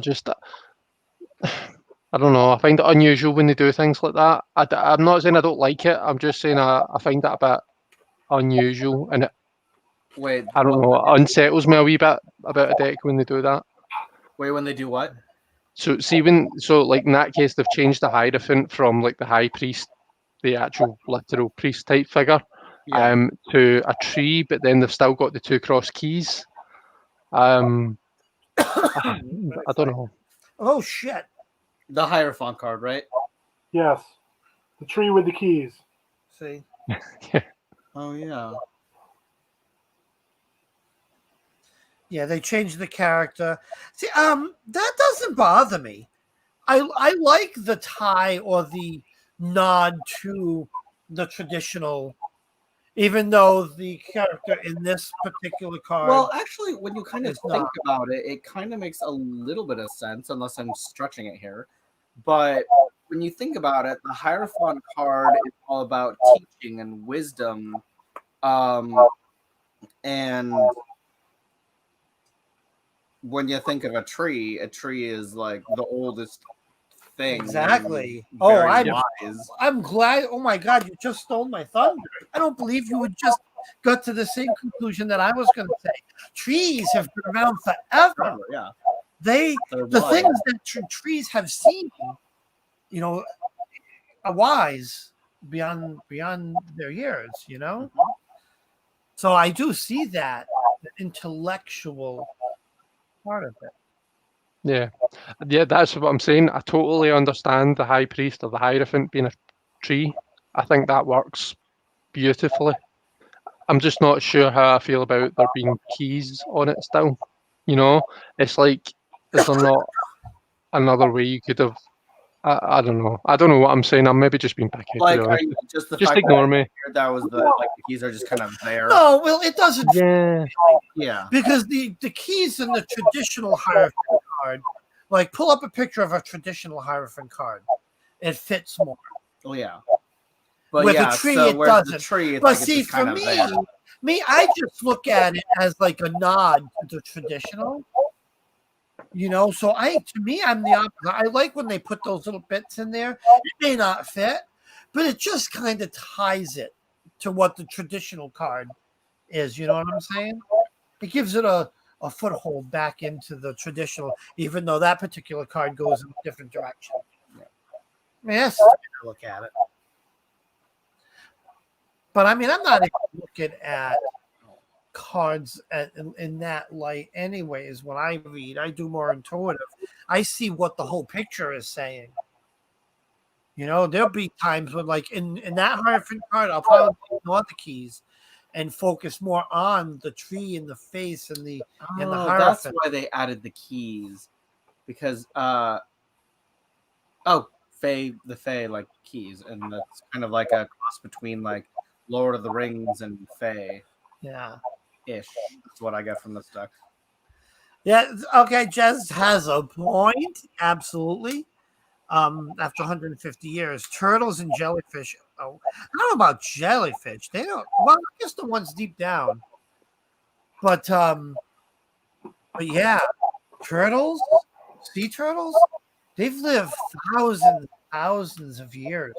Speaker 3: I don't know. I find it unusual when they do things like that. I'm not saying I don't like it. I'm just saying I find it a bit unusual, and
Speaker 1: wait.
Speaker 3: I don't know. It unsettles me a wee bit about a deck when they do that.
Speaker 1: Wait, when they do what?
Speaker 3: So see like in that case they've changed the Hierophant from like the High Priest, the actual literal priest type figure,
Speaker 1: Yeah.
Speaker 3: to a tree, but then they've still got the two cross keys. I don't know.
Speaker 2: Oh shit!
Speaker 1: The Hierophant card, right?
Speaker 4: Yes. The tree with the keys.
Speaker 2: See,
Speaker 1: Oh yeah.
Speaker 2: yeah, they changed the character. See, that doesn't bother me. I like the tie or the nod to the traditional, even though the character in this particular card.
Speaker 1: Well, actually, when you kind of
Speaker 2: It's
Speaker 1: think
Speaker 2: not.
Speaker 1: about it, it kind of makes a little bit of sense, unless I'm stretching it here. But when you think about it, the Hierophant card is all about teaching and wisdom. And when you think of a tree is like the oldest thing.
Speaker 2: Exactly.
Speaker 1: and
Speaker 2: Oh,
Speaker 1: very wise.
Speaker 2: I'm glad. Oh my God, you just stole my thunder. I don't believe you would just got to the same conclusion that I was going to say. Trees have been around forever.
Speaker 1: Yeah.
Speaker 2: The
Speaker 1: wise.
Speaker 2: things that trees have seen, are wise beyond their years. So I do see that the intellectual part of it.
Speaker 3: Yeah, that's what I'm saying. I totally understand the high priest or the hierophant being a tree. I think that works beautifully. I'm just not sure how I feel about there being keys on it still. It's like, is there not another way you could have? I don't know. I don't know what I'm saying. I'm maybe just being picky.
Speaker 1: Like,
Speaker 3: to be
Speaker 1: are
Speaker 3: honest.
Speaker 1: you just the
Speaker 3: Just
Speaker 1: fact
Speaker 3: ignore me.
Speaker 1: that was the keys are just kind of there?
Speaker 2: No, well, it doesn't.
Speaker 3: Yeah.
Speaker 1: Yeah.
Speaker 2: Because the keys in the traditional Hierophant card, like pull up a picture of a traditional Hierophant card, it fits more.
Speaker 1: Oh yeah. But
Speaker 2: With
Speaker 1: yeah,
Speaker 2: a tree,
Speaker 1: so
Speaker 2: it
Speaker 1: whereas
Speaker 2: doesn't.
Speaker 1: the tree, it's
Speaker 2: But
Speaker 1: like it's
Speaker 2: see,
Speaker 1: just
Speaker 2: for
Speaker 1: kind of
Speaker 2: me,
Speaker 1: there.
Speaker 2: I just look at it as like a nod to the traditional. So to me, I'm the opposite. I like when they put those little bits in there. It may not fit, but it just kind of ties it to what the traditional card is. You know what I'm saying? It gives it a foothold back into the traditional, even though that particular card goes in a different direction. I mean, that's the way I look at it. But I mean, I'm not even looking at cards in that light anyways. When I read, I do more intuitive. I see what the whole picture is saying. There'll be times when, like in that Hierophant card, I'll probably ignore the keys and focus more on the tree and the face and the Hierophant.
Speaker 1: That's why they added the keys, because the Fae like keys, and that's kind of like a cross between like Lord of the Rings and Fae.
Speaker 2: Yeah.
Speaker 1: Ish. That's what I get from this deck.
Speaker 2: Yeah. Okay. Jez has a point. Absolutely. After 150 years, turtles and jellyfish. Oh, I don't know about jellyfish. They don't. Well, I guess the ones deep down. But yeah, turtles, sea turtles, they've lived thousands of years.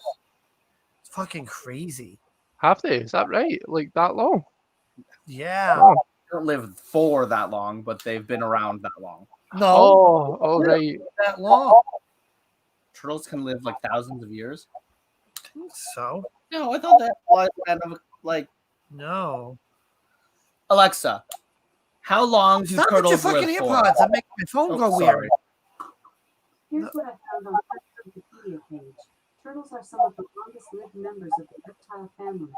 Speaker 2: It's fucking crazy.
Speaker 3: Have they? Is that right? Like that long?
Speaker 2: Yeah.
Speaker 3: Oh.
Speaker 1: They don't live for that long, but they've been around that long.
Speaker 2: No.
Speaker 3: Oh, right.
Speaker 2: That long.
Speaker 1: Turtles can live like thousands of years.
Speaker 2: I think so.
Speaker 1: No, I thought that was kind of like
Speaker 2: No.
Speaker 1: Alexa. How long do
Speaker 2: Stop with your
Speaker 1: turtles
Speaker 2: fucking
Speaker 1: live for?
Speaker 2: earpods. That makes my phone go weird.
Speaker 1: Sorry.
Speaker 6: Here's what I found on the Wikipedia page. Turtles are some of the longest-lived members of the reptile family.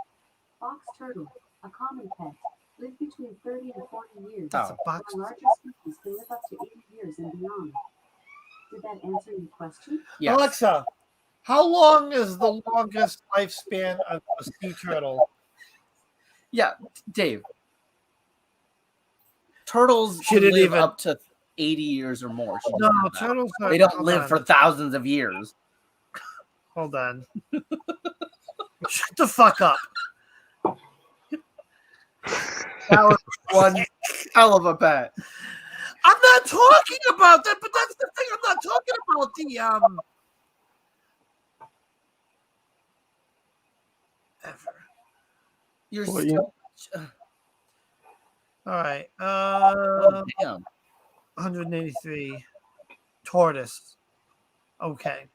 Speaker 6: Box turtle, a common pet, live between 30 and 40 years.
Speaker 2: That's a box.
Speaker 6: While larger species can live up to 80 years and beyond. Did that answer your question?
Speaker 1: Yes.
Speaker 2: Alexa, how long is the longest lifespan of a sea turtle?
Speaker 1: Yeah, Dave. Turtles
Speaker 2: She
Speaker 1: can
Speaker 2: didn't
Speaker 1: live
Speaker 2: even-
Speaker 1: up to 80 years or more. She
Speaker 2: No,
Speaker 1: just said that.
Speaker 2: turtles are.
Speaker 1: They don't
Speaker 2: hold
Speaker 1: live
Speaker 2: on,
Speaker 1: for thousands of years.
Speaker 2: Hold on. Shut the fuck up.
Speaker 1: That was one hell of a bet.
Speaker 2: I'm not talking about that, but that's the thing. I'm not talking about the ever.
Speaker 1: You're
Speaker 3: Well,
Speaker 1: still.
Speaker 2: All right.
Speaker 1: Oh, damn.
Speaker 2: 183. Tortoise. Okay.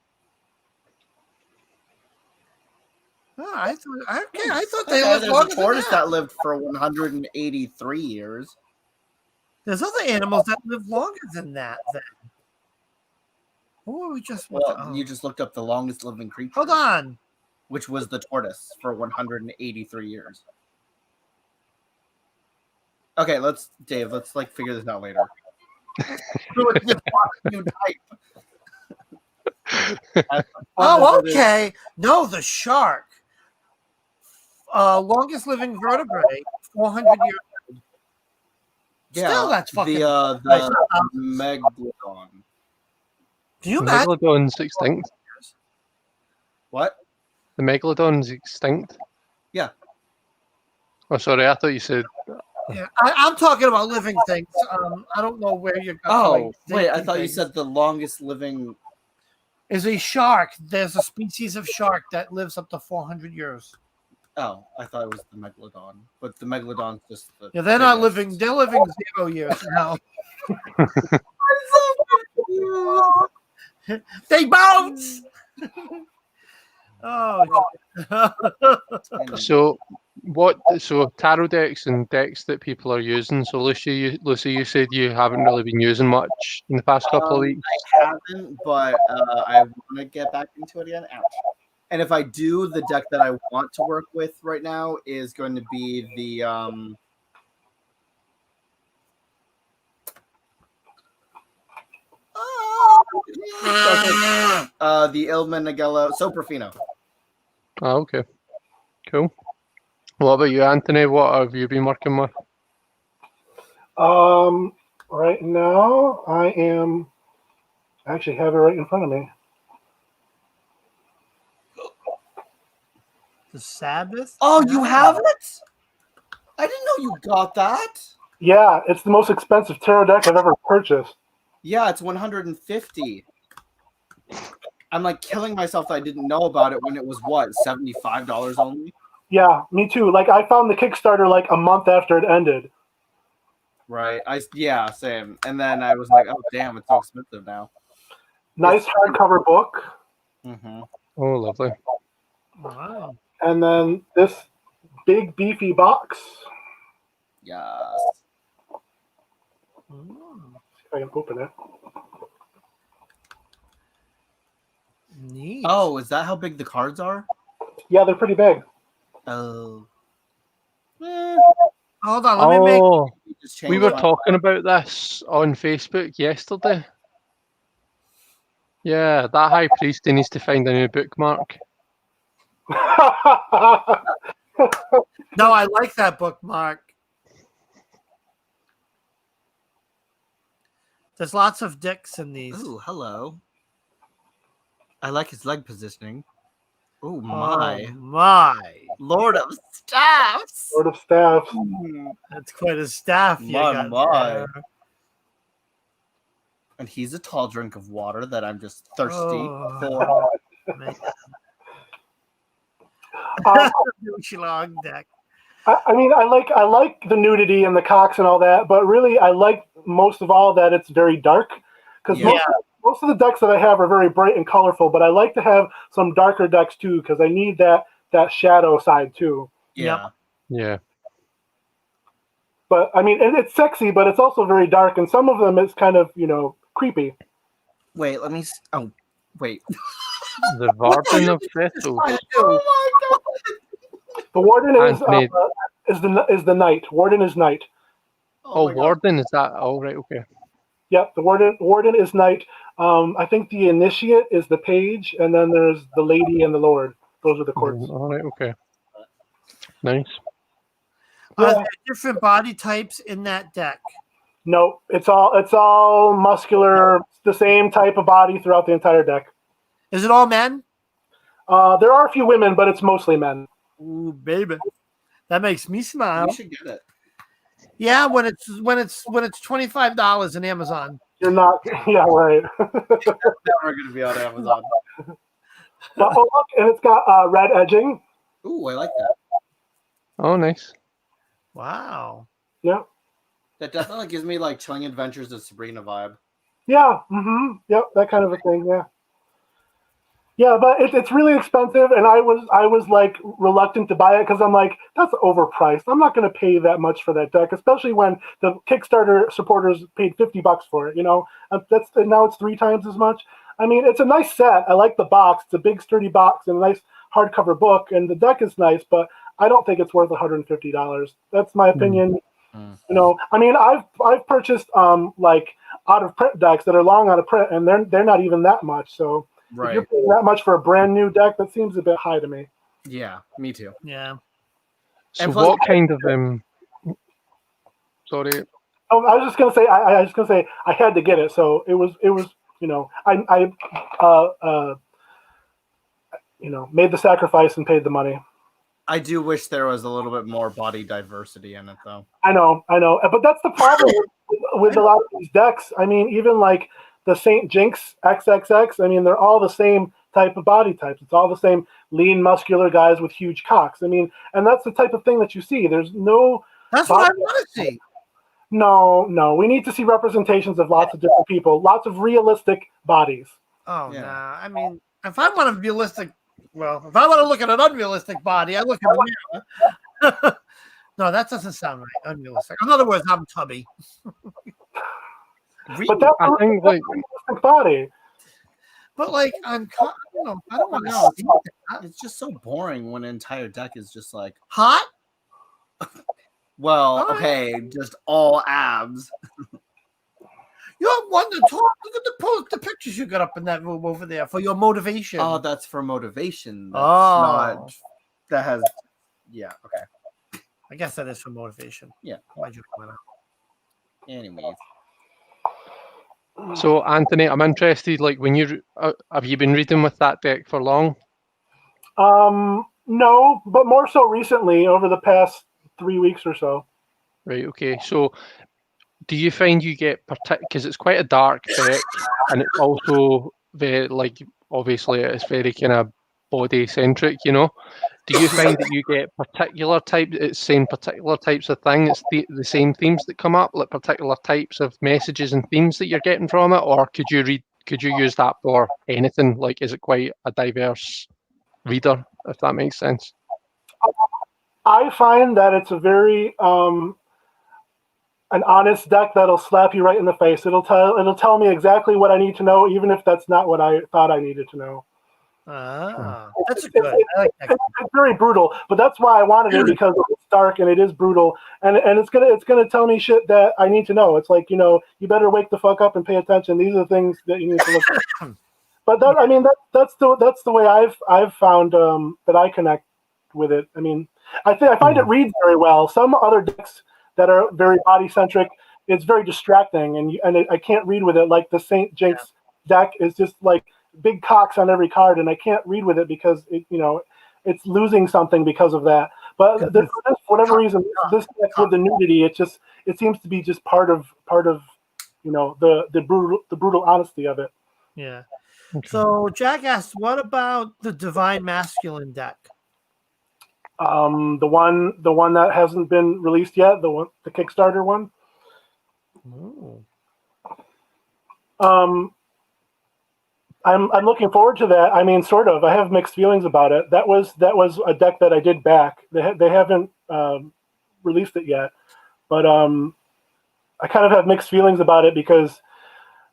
Speaker 2: I thought they
Speaker 1: Okay,
Speaker 2: lived
Speaker 1: there's
Speaker 2: longer
Speaker 1: a
Speaker 2: than
Speaker 1: tortoise
Speaker 2: that.
Speaker 1: that lived for 183 years.
Speaker 2: There's other animals that live longer than that. Then. Who were we just?
Speaker 1: Well, you just looked up the longest living creature.
Speaker 2: Hold on.
Speaker 1: Which was the tortoise for 183 years. Okay, Dave, let's like figure this out later. You type.
Speaker 2: Oh, okay. No, the shark. Longest living vertebrae, 400 years old. Still, that's fucking.
Speaker 1: the megalodon.
Speaker 2: Do you
Speaker 3: The
Speaker 2: imagine?
Speaker 3: Megalodon's extinct.
Speaker 1: What?
Speaker 3: The Megalodon's extinct.
Speaker 1: Yeah.
Speaker 3: Oh, sorry. I thought you said.
Speaker 2: Yeah, I'm talking about living things. I don't know where you got.
Speaker 1: Oh,
Speaker 2: like,
Speaker 1: wait, I
Speaker 2: thinking
Speaker 1: thought you
Speaker 2: things.
Speaker 1: said the longest living.
Speaker 2: Is a shark. There's a species of shark that lives up to 400 years.
Speaker 1: Oh, I thought it was the megalodon, but the megalodon's just the.
Speaker 2: Yeah, they're not
Speaker 1: biggest.
Speaker 2: living. They're living 0 years now. They bounce. Oh.
Speaker 3: So, what? So, tarot decks and decks that people are using. So, Lucy, you said you haven't really been using much in the past couple of weeks.
Speaker 1: I haven't, but I want to get back into it again. Ouch. And if I do, the deck that I want to work with right now is going to be the the Ilma Nagella Soprafino.
Speaker 3: Oh, okay. Cool. What about you, Anthony? What have you been working with?
Speaker 4: Right now I actually have it right in front of me.
Speaker 2: The Sabbath.
Speaker 1: Oh, you have it? I didn't know you got that.
Speaker 4: Yeah, it's the most expensive tarot deck I've ever purchased.
Speaker 1: Yeah, it's 150. I'm like killing myself that I didn't know about it when it was what, $75 only?
Speaker 4: Yeah, me too. Like I found the Kickstarter like a month after it ended.
Speaker 1: Right. Yeah, same. And then I was like, oh damn, it's so expensive now.
Speaker 4: Nice hardcover book.
Speaker 1: Mm-hmm.
Speaker 3: Oh, lovely.
Speaker 2: Wow.
Speaker 4: And then this big beefy box.
Speaker 1: Yes.
Speaker 2: Mm.
Speaker 4: See if I can open it.
Speaker 2: Neat.
Speaker 1: Oh, is that how big the cards are?
Speaker 4: Yeah, they're pretty big.
Speaker 1: Oh.
Speaker 2: Hold on. Let me make.
Speaker 3: Oh,
Speaker 1: Just
Speaker 3: we
Speaker 1: change
Speaker 3: were
Speaker 1: my-
Speaker 3: talking about this on Facebook yesterday. Yeah, that high priest he needs to find a new bookmark.
Speaker 2: No, I like that bookmark. There's lots of dicks in these.
Speaker 1: Ooh, hello. I like his leg positioning. Oh my.
Speaker 2: Oh my.
Speaker 1: Lord of Staffs.
Speaker 4: Lord of Staffs.
Speaker 2: That's quite a staff you
Speaker 1: My,
Speaker 2: got
Speaker 1: my.
Speaker 2: there.
Speaker 1: And he's a tall drink of water that I'm just thirsty
Speaker 2: Oh.
Speaker 1: for.
Speaker 2: Man.
Speaker 4: Uh,
Speaker 2: Douche-log deck.
Speaker 4: I mean, I like the nudity and the cocks and all that, but really, I like most of all that it's very dark. Because
Speaker 1: Yeah.
Speaker 4: most of the decks that I have are very bright and colorful, but I like to have some darker decks too, because I need that shadow side too.
Speaker 1: Yeah.
Speaker 3: Yeah.
Speaker 4: But I mean, it's sexy, but it's also very dark, and some of them is kind of creepy.
Speaker 1: Wait, let me. Oh, wait.
Speaker 3: The Varden of Vessels.
Speaker 1: Oh my god.
Speaker 4: The Warden
Speaker 3: Anthony.
Speaker 4: is the knight. Warden is knight.
Speaker 3: Oh,
Speaker 1: my God.
Speaker 3: Warden, is that? Oh, right, okay.
Speaker 4: Yep, the Warden is knight. I think the Initiate is the page, and then there's the Lady and the Lord. Those are the courts.
Speaker 3: All right, okay. Nice.
Speaker 2: Are
Speaker 4: Yeah.
Speaker 2: there different body types in that deck?
Speaker 4: No, it's all muscular, the same type of body throughout the entire deck.
Speaker 2: Is it all men?
Speaker 4: There are a few women, but it's mostly men.
Speaker 2: Ooh, baby. That makes me smile.
Speaker 1: You should get it.
Speaker 2: Yeah, when it's $25 in Amazon.
Speaker 4: You're not, yeah, right.
Speaker 1: Never going to be on Amazon.
Speaker 4: But, oh, look, and it's got red edging.
Speaker 1: Ooh, I like that.
Speaker 3: Oh, nice.
Speaker 2: Wow.
Speaker 4: Yeah,
Speaker 1: That definitely gives me like Chilling Adventures of Sabrina vibe.
Speaker 4: yeah, yep, that kind of a thing. Yeah, yeah, but it's really expensive, and I was like reluctant to buy it because I'm like, that's overpriced. I'm not going to pay that much for that deck, especially when the Kickstarter supporters paid $50 for it. And now it's 3 times as much. I mean, it's a nice set. I like the box. It's a big sturdy box and a nice hardcover book, and the deck is nice, but I don't think it's worth $150. That's my opinion. I mean, I've purchased like out of print decks that are long out of print, and they're not even that much. So if
Speaker 1: Right.
Speaker 4: you're paying that much for a brand new deck, that seems a bit high to me.
Speaker 1: Yeah, me too.
Speaker 2: Yeah.
Speaker 3: So
Speaker 1: And plus-
Speaker 3: what kind of sorry.
Speaker 4: Oh, I was just gonna say I had to get it, so it was made the sacrifice and paid the money.
Speaker 1: I do wish there was a little bit more body diversity in it, though.
Speaker 4: I know, but that's the problem with a lot of these decks. I mean, even like the Saint Jinx XXX. I mean, they're all the same type of body types. It's all the same lean, muscular guys with huge cocks. I mean, and that's the type of thing that you see. There's no.
Speaker 2: That's what I want to see.
Speaker 4: No. We need to see representations of lots of different people, lots of realistic bodies.
Speaker 2: Oh,
Speaker 1: Yeah.
Speaker 2: nah. I mean, if I want a realistic, if I want to look at an unrealistic body, I look in the mirror. No, that doesn't sound right. Unrealistic. In other words, I'm tubby.
Speaker 4: But that's
Speaker 3: I think, like,
Speaker 4: a realistic body.
Speaker 2: But like, I don't want to see that.
Speaker 1: It's just so boring when an entire deck is just like,
Speaker 2: Hot?
Speaker 1: well,
Speaker 2: Oh.
Speaker 1: okay, just all abs.
Speaker 2: You're one to talk. Look at the pictures you got up in that room over there for your motivation.
Speaker 1: Oh, that's for motivation. That's
Speaker 2: Oh.
Speaker 1: not. That has. Yeah. Okay.
Speaker 2: I guess that is for motivation.
Speaker 1: Yeah.
Speaker 2: Why'd you come out?
Speaker 1: Anyways.
Speaker 3: so Anthony, I'm interested. Like, when have you been reading with that deck for long?
Speaker 4: No, but more so recently, over the past 3 weeks or so.
Speaker 3: Right. Okay. So, do you find you get because it's quite a dark deck, and it's also very, like, obviously it's very kind of body centric, you know? Do you find that you get particular types of thing? It's the same themes that come up, like particular types of messages and themes that you're getting from it, or could you use that for anything? Like, is it quite a diverse reader, if that makes sense?
Speaker 4: I find that it's a very an honest deck that'll slap you right in the face. It'll tell me exactly what I need to know, even if that's not what I thought I needed to know.
Speaker 2: That's good. I like that.
Speaker 4: It's very brutal, but that's why I wanted it, because it's dark and it is brutal, and it's gonna tell me shit that I need to know. It's like, you better wake the fuck up and pay attention. These are the things that you need to look at. But that's the way I've found that I connect with it. I mean, I find it reads very well. Some other decks that are very body centric, it's very distracting, and I can't read with it. Like the Saint Jinx deck is just like big cocks on every card, and I can't read with it because it's losing something because of that. But for whatever reason, this deck with the nudity, it seems to be just part of the brutal honesty of it.
Speaker 2: Yeah. So Jack asked, what about the Divine Masculine deck?
Speaker 4: The one that hasn't been released yet, the Kickstarter one.
Speaker 2: Ooh.
Speaker 4: I'm looking forward to that. I mean, sort of. I have mixed feelings about it. That was a deck that I did back. They haven't released it yet, but I kind of have mixed feelings about it because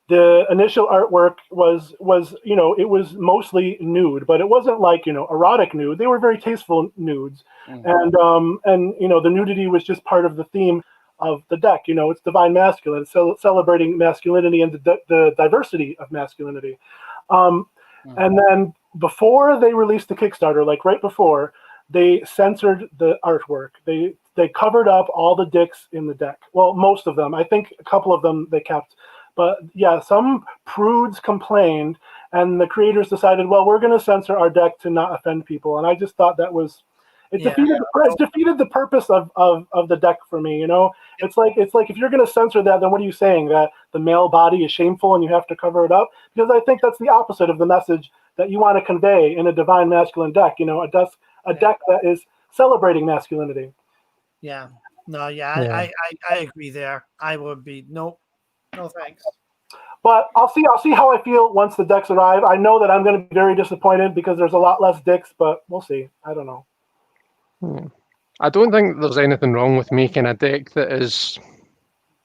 Speaker 4: the initial artwork was it was mostly nude, but it wasn't like erotic nude. They were very tasteful nudes, and the nudity was just part of the theme of the deck. It's divine masculine, so celebrating masculinity and the diversity of masculinity. And then before they released the Kickstarter, like right before, they censored the artwork. They covered up all the dicks in the deck. Well, most of them. I think a couple of them they kept. But yeah, some prudes complained, and the creators decided, well, we're going to censor our deck to not offend people. And I just thought that was it defeated the purpose of the deck for me. It's like if you're going to censor that, then what are you saying, that the male body is shameful and you have to cover it up? Because I think that's the opposite of the message that you want to convey in a divine masculine deck. A deck that is celebrating masculinity.
Speaker 2: Yeah. No. Yeah. I agree there. I would be no thanks.
Speaker 4: But I'll see how I feel once the decks arrive. I know that I'm going to be very disappointed because there's a lot less dicks, but we'll see. I don't know.
Speaker 3: I don't think there's anything wrong with making a deck that is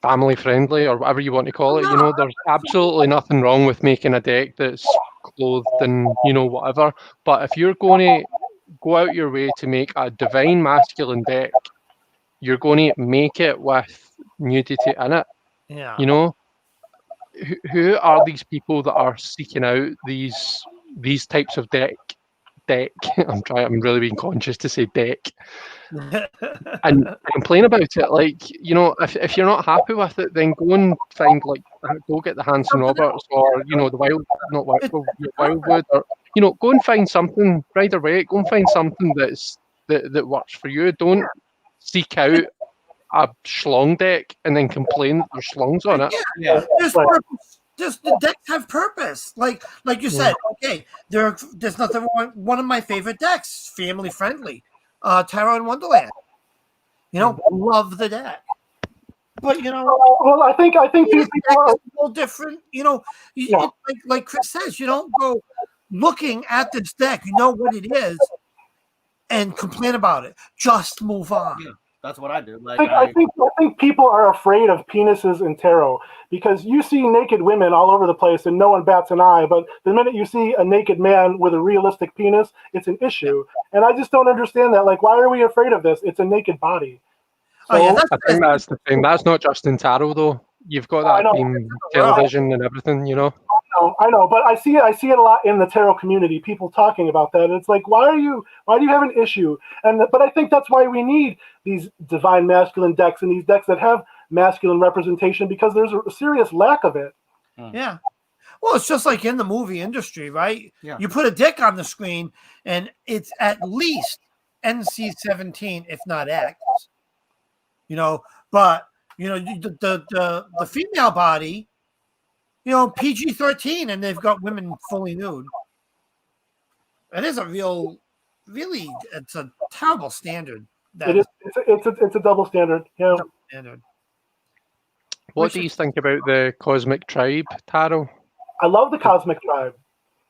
Speaker 3: family friendly or whatever you want to call it. There's absolutely nothing wrong with making a deck that's clothed and whatever. But if you're going to go out your way to make a divine masculine deck, you're going to make it with nudity in it.
Speaker 2: Yeah.
Speaker 3: Who are these people that are seeking out these types of deck deck. I'm really being conscious to say deck. And complain about it. Like, you know, if you're not happy with it, then go and find go get the Hanson Roberts or the Wildwood, or go and find something right away. Go and find something that works for you. Don't seek out a schlong deck and then complain that there's schlongs on it.
Speaker 1: Yeah.
Speaker 2: There's purpose. The decks have purpose. Like you said, okay, there's nothing wrong. One of my favorite decks, family friendly, Tarot in Wonderland. Love the deck. But
Speaker 4: well, I think
Speaker 2: each
Speaker 4: people
Speaker 2: deck
Speaker 4: are,
Speaker 2: is a little different. Like Chris says, you don't go looking at this deck. You know what it is, and complain about it. Just move on.
Speaker 1: Yeah. That's what I do. Like,
Speaker 4: I think people are afraid of penises in tarot because you see naked women all over the place and no one bats an eye. But the minute you see a naked man with a realistic penis, it's an issue. And I just don't understand that. Like, why are we afraid of this? It's a naked body. So,
Speaker 3: I think that's the thing. That's not just in tarot, though. You've got that in television and everything,
Speaker 4: I know, but I see it a lot in the tarot community. People talking about that. And it's like, why do you have an issue? But I think that's why we need these divine masculine decks and these decks that have masculine representation, because there's a serious lack of it.
Speaker 2: Yeah. Well, it's just like in the movie industry, right?
Speaker 1: Yeah.
Speaker 2: You put a dick on the screen, and it's at least NC-17, if not X. But the female body, PG-13, and they've got women fully nude. It is it's a terrible standard.
Speaker 4: It is. It's a double standard. Yeah.
Speaker 2: Standard.
Speaker 3: What do you think about the Cosmic Tribe tarot?
Speaker 4: I love the Cosmic Tribe.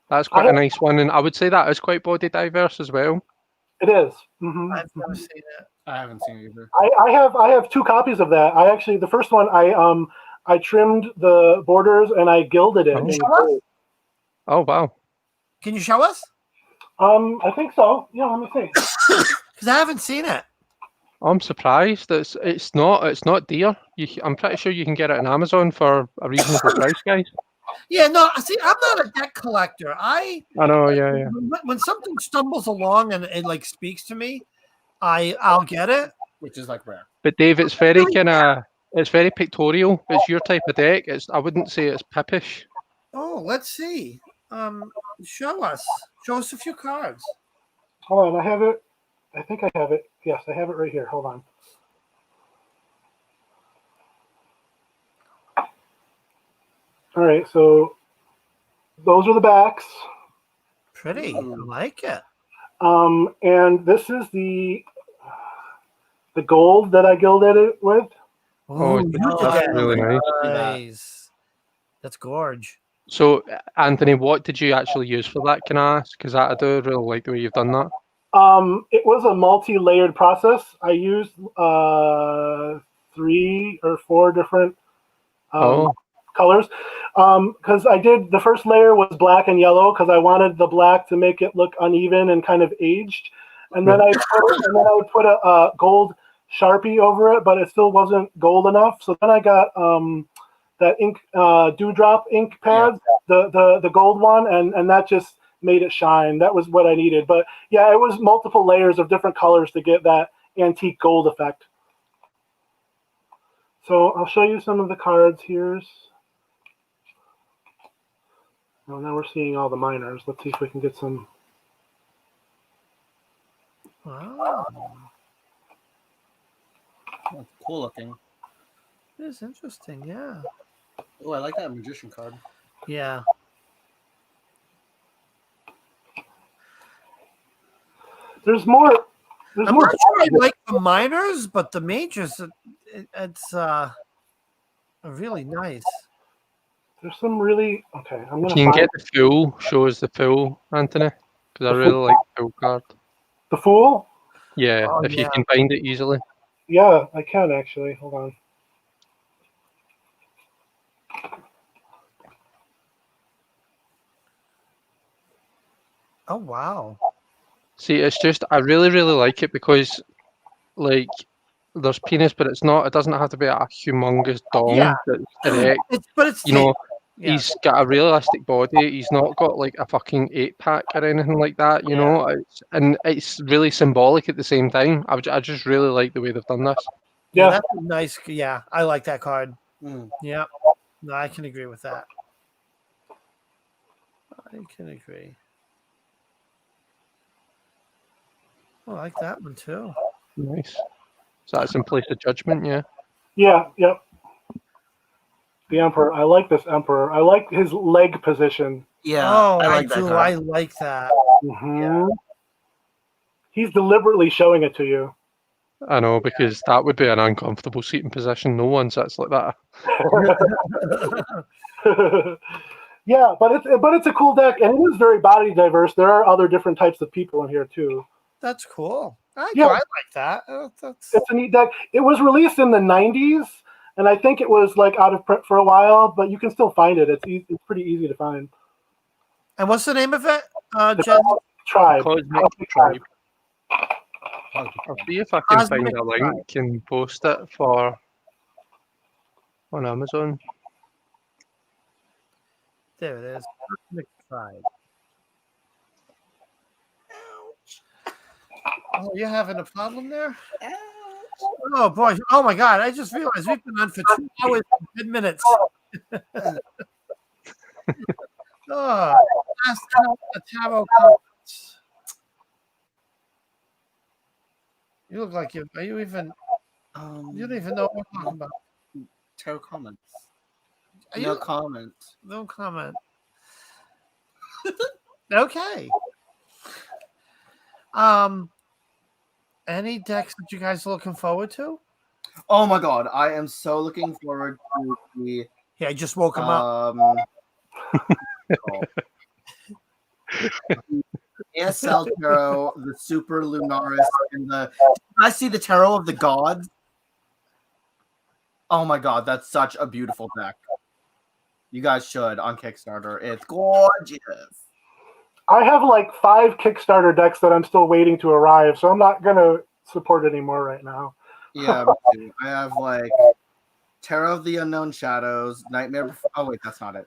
Speaker 3: That's quite a nice one, and I would say that is quite body diverse as well.
Speaker 4: It is. Mm-hmm.
Speaker 2: I've never seen it.
Speaker 1: I haven't seen it either.
Speaker 4: I have 2 copies of that. The first one I trimmed the borders and I gilded it.
Speaker 3: Oh wow!
Speaker 2: Can you show us?
Speaker 4: I think so. Yeah, let me see.
Speaker 2: Because I haven't seen it.
Speaker 3: I'm surprised. It's not dear. I'm pretty sure you can get it on Amazon for a reasonable price, guys.
Speaker 2: Yeah, no. See, I'm not a deck collector. I
Speaker 3: know. Yeah.
Speaker 2: When something stumbles along and it speaks to me, I'll get it.
Speaker 1: Which is rare.
Speaker 3: But Dave, it's very it's very pictorial. It's your type of deck. I wouldn't say it's pippish.
Speaker 2: Oh, let's see. Show us a few cards.
Speaker 4: Hold on, I have it. I think I have it. Yes, I have it right here. Hold on. All right, so those are the backs.
Speaker 2: Pretty. I like it.
Speaker 4: And this is the gold that I gilded it with.
Speaker 3: Oh, that's really nice.
Speaker 2: Nice. That's gorge.
Speaker 3: So, Anthony, what did you actually use for that? Can I ask? Because I do really like the way you've done that.
Speaker 4: It was a multi-layered process. I used 3 or 4 different colors. Because I did, the first layer was black and yellow because I wanted the black to make it look uneven and kind of aged. And then I would put a gold Sharpie over it, but it still wasn't gold enough. So then I got that ink dewdrop ink pad, the gold one, and that just made it shine. That was what I needed. But yeah, it was multiple layers of different colors to get that antique gold effect. So I'll show you some of the cards here. Well, now we're seeing all the minors. Let's see if we can get some.
Speaker 2: Wow.
Speaker 1: That's cool looking.
Speaker 2: It is interesting, yeah.
Speaker 1: Oh, I like that magician card.
Speaker 2: Yeah.
Speaker 4: There's more.
Speaker 2: I'm not sure I like the minors, but the majors, it's really nice.
Speaker 4: There's some really okay. I'm gonna.
Speaker 3: You can get the full. Show us the full, Anthony, because I really like the full card.
Speaker 4: The Fool?
Speaker 3: Yeah, if you can find it easily.
Speaker 4: Yeah, I can actually. Hold on.
Speaker 2: Oh wow.
Speaker 3: See, it's just I really like it because, like, there's penis, but it's not. It doesn't have to be a humongous dong.
Speaker 2: Yeah.
Speaker 3: That's correct.
Speaker 2: But it's
Speaker 3: you know,
Speaker 2: Yeah.
Speaker 3: He's got a realistic body. He's not got like a fucking 8-pack or anything like that, you know. And it's really symbolic at the same time. I just really like the way they've done this.
Speaker 2: Yeah,
Speaker 4: Yeah.
Speaker 2: that's a nice. Yeah, I like that card.
Speaker 1: Mm.
Speaker 2: Yeah, no, I can agree with that. I can agree. I like that one too.
Speaker 3: Nice. So that's in place of judgment, yeah.
Speaker 4: Yeah. Yep. The Emperor. I like this Emperor. I like his leg position.
Speaker 5: Yeah,
Speaker 2: oh,
Speaker 5: I like that
Speaker 2: do.
Speaker 5: card.
Speaker 2: I like that.
Speaker 4: Mhm. He's deliberately showing it to you.
Speaker 3: I know, because that would be an uncomfortable seating position. No one sits like that.
Speaker 4: Yeah, but it's a cool deck, and it is very body diverse. There are other different types of people in here too.
Speaker 2: That's cool.
Speaker 4: Yeah.
Speaker 2: I like that. That's
Speaker 4: It's a neat deck. It was released in the '90s, and I think it was like out of print for a while, but you can still find it. It's pretty easy to find.
Speaker 2: and what's the name of it?
Speaker 4: The
Speaker 2: Jen?
Speaker 4: Tribe.
Speaker 3: Cosmic
Speaker 4: Cosmic Tribe.
Speaker 3: I'll see if I can
Speaker 2: Cosmic
Speaker 3: find a link and post it for on Amazon.
Speaker 2: There it is. Cosmic Tribe. Oh, you're having a problem there? Oh boy! Oh my God! I just realized we've been on for 2 hours and 10 minutes. Oh, last count of tarot cards. You look like you. Are you even? You don't even know what we're talking about.
Speaker 5: Tarot comments.
Speaker 2: Are
Speaker 5: No
Speaker 2: you?
Speaker 5: comment.
Speaker 2: No comment. Okay. Any decks that you guys are looking forward to?
Speaker 1: Oh my god, I am so looking forward to the
Speaker 2: Yeah, I just woke him up.
Speaker 1: ASL Tarot, the Super Lunaris, and I see the Tarot of the Gods. Oh my god, that's such a beautiful deck. You guys should on Kickstarter. It's gorgeous.
Speaker 4: I have like 5 Kickstarter decks that I'm still waiting to arrive, so I'm not gonna support anymore right now.
Speaker 1: Yeah, me too. I have like Tarot of the Unknown Shadows, Nightmare. Oh wait, that's not it.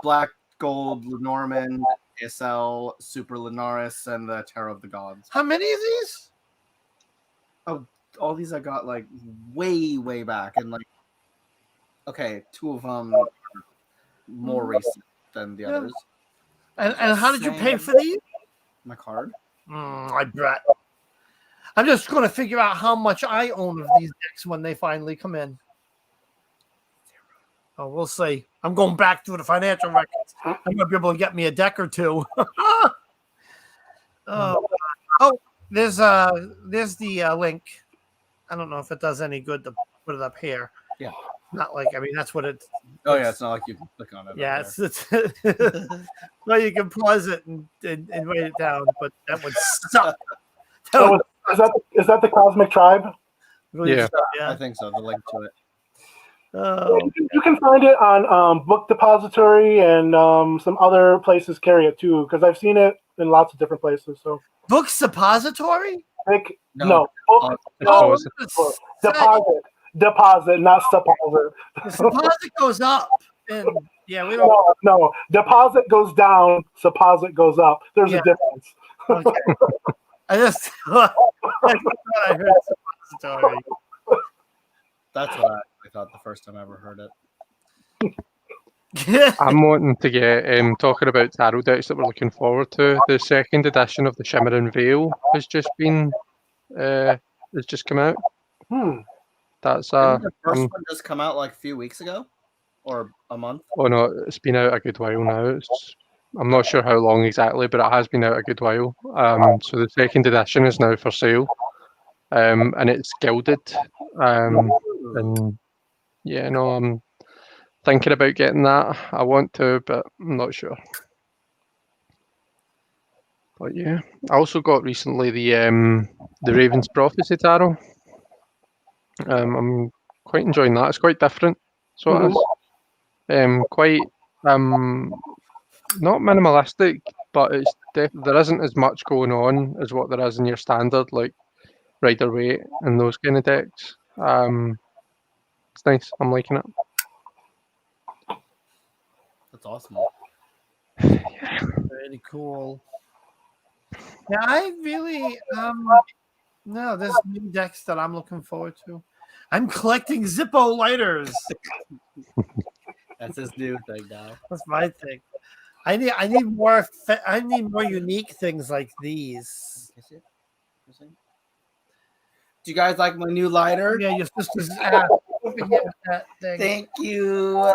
Speaker 1: Black Gold Lenormand, ASL, Super Lunaris, and the Tarot of the Gods.
Speaker 2: How many of these?
Speaker 1: All these I got like way back, and like, okay, 2 of them are more recent than the
Speaker 2: Yeah.
Speaker 1: others.
Speaker 2: And how did you pay for these?
Speaker 1: My card.
Speaker 2: I bet. I'm just going to figure out how much I own of these decks when they finally come in. Oh, we'll see. I'm going back through the financial records. I'm going to be able to get me a deck or two. There's the link. I don't know if it does any good to put it up here.
Speaker 1: Yeah.
Speaker 2: Not like, I mean, that's what it's.
Speaker 1: Oh yeah, it's not like you can click on it.
Speaker 2: Yeah,
Speaker 1: up
Speaker 2: it's well, you can pause it and write it down, but that would suck. That
Speaker 4: So
Speaker 2: would
Speaker 4: is that the Cosmic Tribe?
Speaker 2: really
Speaker 3: Yeah.
Speaker 2: suck,
Speaker 1: there. I
Speaker 2: yeah.
Speaker 1: think so. The link to it.
Speaker 2: Oh,
Speaker 4: You can find it on Book Depository, and some other places carry it too, because I've seen it in lots of different places. So
Speaker 2: book suppository?
Speaker 4: no, book
Speaker 2: Oh,
Speaker 3: Supposit-
Speaker 4: deposit, not supposit.
Speaker 2: the supposit goes up, and yeah, we don't.
Speaker 4: No, deposit goes down, supposit goes up. There's
Speaker 2: Yeah.
Speaker 4: a difference.
Speaker 2: Okay. I just I heard suppository.
Speaker 1: That's what I thought the first time I ever heard it.
Speaker 3: I'm wanting to get talking about tarot decks that we're looking forward to. The second edition of the Shimmering Veil has just come out. That's
Speaker 1: Didn't the first one just come out like a few weeks ago, or a month?
Speaker 3: oh no, it's been out a good while now. I'm not sure how long exactly, but it has been out a good while. So the second edition is now for sale, and it's gilded. And yeah, no, I'm thinking about getting that. I want to, but I'm not sure. But yeah, I also got recently the Raven's Prophecy Tarot. I'm quite enjoying that. It's quite different, so it is. Quite not minimalistic, but it's there isn't as much going on as what there is in your standard like Rider-Waite and those kind of decks. It's nice. I'm liking it.
Speaker 1: That's awesome.
Speaker 2: Pretty cool. Yeah, I really no, there's new decks that I'm looking forward to. I'm collecting Zippo lighters.
Speaker 1: That's his new thing now.
Speaker 2: That's my thing. I need more unique things like these.
Speaker 1: Do you guys like my new lighter?
Speaker 2: Yeah, your sister's ass over here with that thing.
Speaker 1: Thank you.